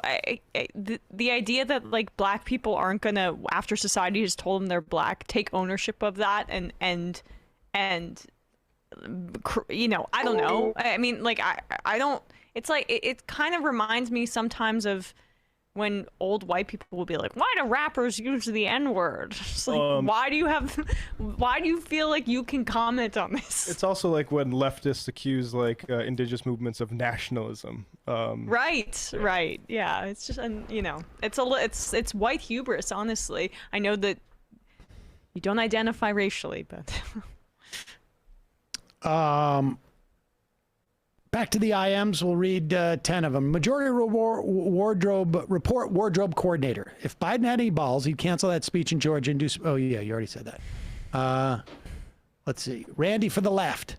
the idea that like black people aren't gonna, after society has told them they're black, take ownership of that and you know, I don't know. I mean, like, I don't. It's like it kind of reminds me sometimes of when old white people will be like, why do rappers use the N-word? It's like, why do you feel like you can comment on this? It's also like when leftists accuse like indigenous movements of nationalism. Right. Yeah, it's just, and you know, it's white hubris, honestly. I know that you don't identify racially, but back to the IMs, we'll read 10 of them. Majority wardrobe coordinator. If Biden had any balls, he'd cancel that speech in Georgia and do. Oh yeah, you already said that. Let's see. Randy for the left.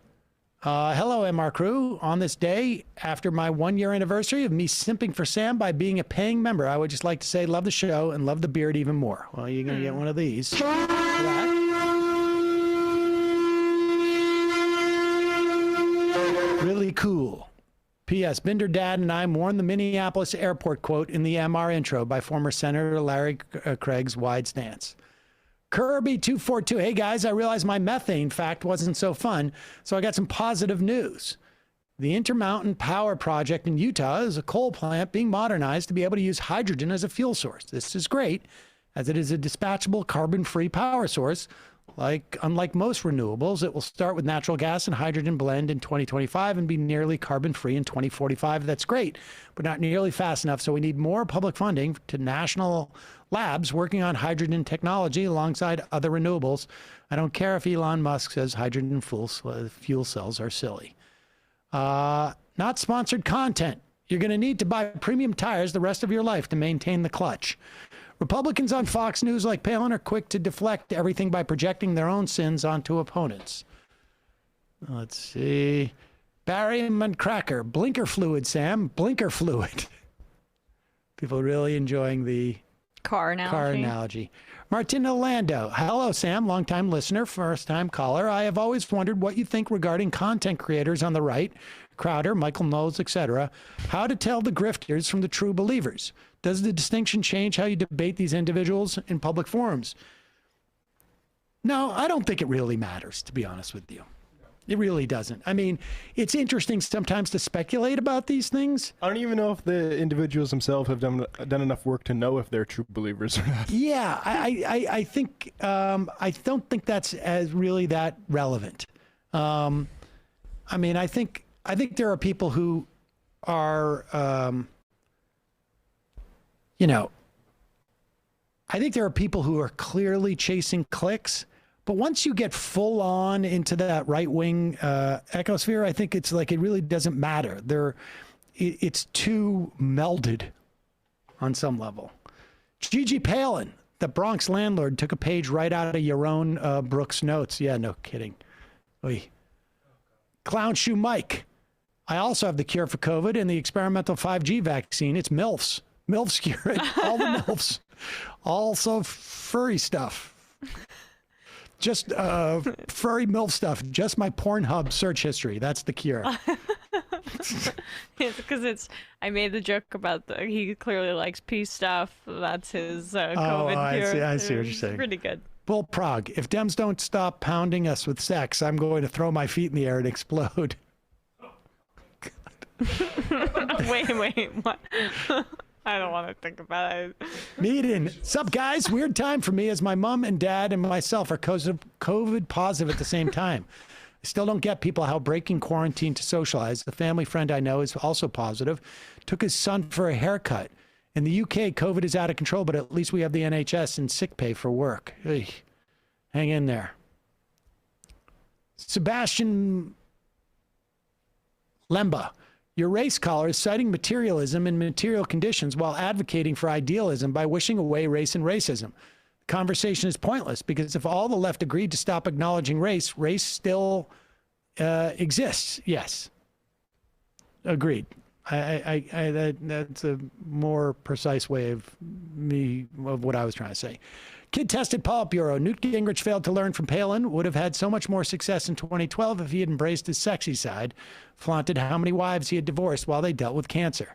Hello, MR crew. On this day, after my 1-year anniversary of me simping for Sam by being a paying member, I would just like to say love the show and love the beard even more. Well, you're gonna get one of these. Really cool. P.S. Binder Dad and I mourn the Minneapolis airport quote in the MR intro by former Senator Larry Craig's wide stance. Kirby242. Hey guys, I realized my methane fact wasn't so fun, so I got some positive news. The Intermountain Power Project in Utah is a coal plant being modernized to be able to use hydrogen as a fuel source. This is great, as it is a dispatchable carbon-free power source. Unlike most renewables, it will start with natural gas and hydrogen blend in 2025 and be nearly carbon-free in 2045. That's great, but not nearly fast enough, so we need more public funding to national labs working on hydrogen technology alongside other renewables. I don't care if Elon Musk says hydrogen fuel cells are silly. Not sponsored content. You're going to need to buy premium tires the rest of your life to maintain the clutch. Republicans on Fox News like Palin are quick to deflect everything by projecting their own sins onto opponents. Let's see. Barry Muncracker, blinker fluid, Sam. Blinker fluid. People really enjoying the car analogy. Martin Orlando. Hello, Sam. Longtime listener, first-time caller. I have always wondered what you think regarding content creators on the right, Crowder, Michael Knowles, etc. How to tell the grifters from the true believers. Does the distinction change how you debate these individuals in public forums? No, I don't think it really matters, to be honest with you. It really doesn't. I mean, it's interesting sometimes to speculate about these things. I don't even know if the individuals themselves have done enough work to know if they're true believers or not. Yeah, I think I don't think that's as really that relevant. I mean, I think there are people who are, I think there are people who are clearly chasing clicks. But once you get full on into that right-wing ecosphere, I think it's like it really doesn't matter. It's too melded on some level. Gigi Palin, the Bronx landlord, took a page right out of your own Brooks notes. Yeah, no kidding. Oy. Clown Shoe Mike. I also have the cure for COVID and the experimental 5G vaccine. It's MILFs. MILFs cure it. All the MILFs. Also furry stuff. Just furry MILF stuff. Just my Pornhub search history. That's the cure. It's because I made the joke about he clearly likes peace stuff. That's his COVID cure. I see what you're saying. Pretty good. Bull Prague. If Dems don't stop pounding us with sex, I'm going to throw my feet in the air and explode. Wait, what? I don't want to think about it. Meeting. Sup, guys? Weird time for me as my mom and dad and myself are COVID positive at the same time. I still don't get people how breaking quarantine to socialize. The family friend I know is also positive. Took his son for a haircut. In the UK, COVID is out of control, but at least we have the NHS and sick pay for work. Ugh. Hang in there. Sebastian Lemba. Your race caller is citing materialism and material conditions while advocating for idealism by wishing away race and racism. The conversation is pointless because if all the left agreed to stop acknowledging race, race still exists. Yes. Agreed. That's a more precise way of what I was trying to say. Kid tested Politburo. Newt Gingrich failed to learn from Palin. Would have had so much more success in 2012 if he had embraced his sexy side, flaunted how many wives he had divorced while they dealt with cancer.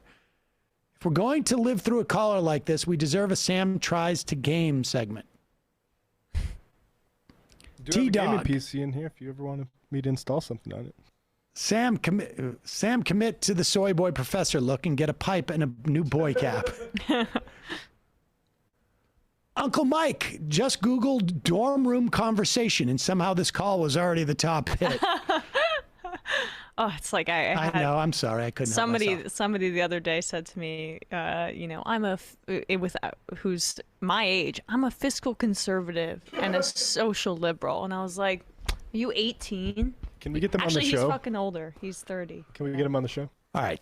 If we're going to live through a caller like this, we deserve a Sam Tries to Game segment. Do have a gaming PC in here if you ever want me to install something on it. Sam, commit to the soy boy professor look and get a pipe and a new boy cap. Uncle Mike just Googled dorm room conversation, and somehow this call was already the top hit. Oh, it's like I know. I'm sorry, I couldn't. Somebody the other day said to me, who's my age, I'm a fiscal conservative and a social liberal, and I was like, are you 18? Can we get them on the show? Actually, he's fucking older. He's 30. Can we get him on the show? All right.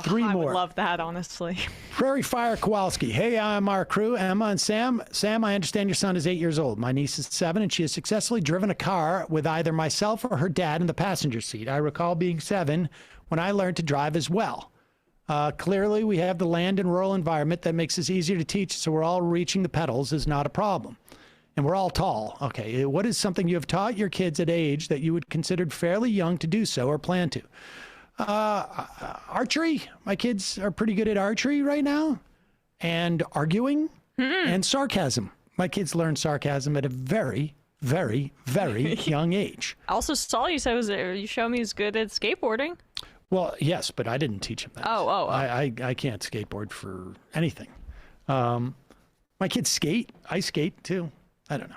Three more. I would love that, honestly. Prairie Fire Kowalski. Hey, I'm our crew, Emma and Sam. Sam, I understand your son is 8 years old. My niece is 7, and she has successfully driven a car with either myself or her dad in the passenger seat. I recall being 7 when I learned to drive as well. Clearly, we have the land and rural environment that makes this easier to teach, so we're all reaching the pedals is not a problem. And we're all tall. Okay, what is something you have taught your kids at age that you would consider fairly young to do so or plan to? Archery. My kids are pretty good at archery right now, and arguing and sarcasm. My kids learn sarcasm at a very, very, very young age. I also saw you said you showed me he's good at skateboarding. Well, yes, but I didn't teach him that. Oh. I can't skateboard for anything. My kids skate. I skate too. I don't know.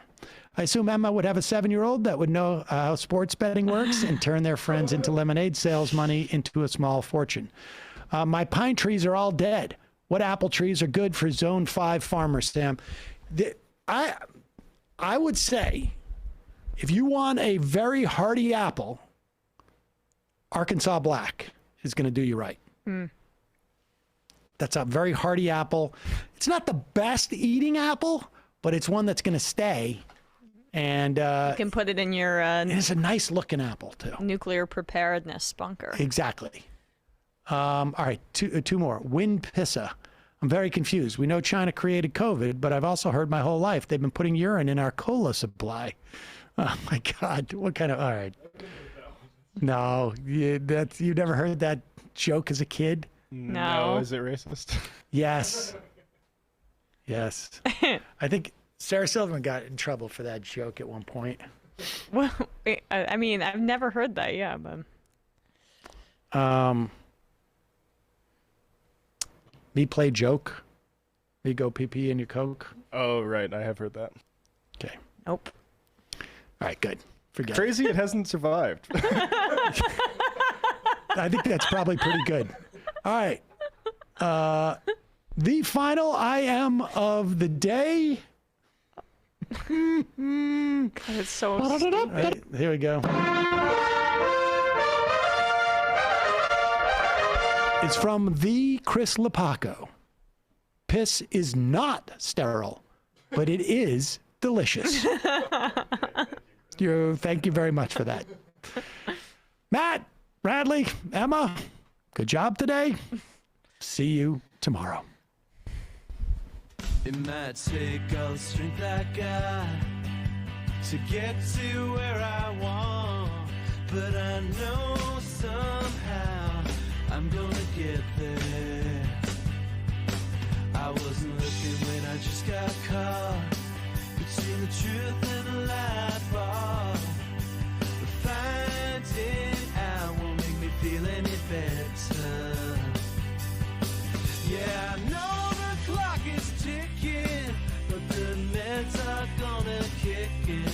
I assume Emma would have a 7-year-old that would know how sports betting works and turn their friends into lemonade sales money into a small fortune. My pine trees are all dead. What apple trees are good for Zone 5 farmers, Sam? I would say if you want a very hardy apple, Arkansas Black is going to do you right. That's a very hardy apple. It's not the best eating apple, but it's one that's going to stay. And you can put it in your. It's a nice looking apple too. Nuclear preparedness bunker. Exactly. All right, two more. Wind Pissa. I'm very confused. We know China created COVID, but I've also heard my whole life they've been putting urine in our cola supply. Oh my God! What kind of? All right. No, you never heard that joke as a kid? No. Is it racist? Yes. Yes. I think Sarah Silverman got in trouble for that joke at one point. Well, I mean, I've never heard that, yeah, but... Me play joke. Me go pee-pee in your Coke. Oh, right. I have heard that. Okay. Nope. All right, good. Forget Crazy it hasn't survived. I think that's probably pretty good. All right. The final I am of the day... It's so stupid. Right, here we go. It's from the Chris Lepaco. Piss is not sterile, but it is delicious. Thank you very much for that. Matt, Bradley, Emma, good job today. See you tomorrow. It might take all the strength I got to get to where I want, but I know somehow I'm gonna get there. I wasn't looking when I just got caught between the truth and the light bulb, but finding out won't make me feel any better. Yeah, I know the clock is ticking, but the meds are gonna kick in.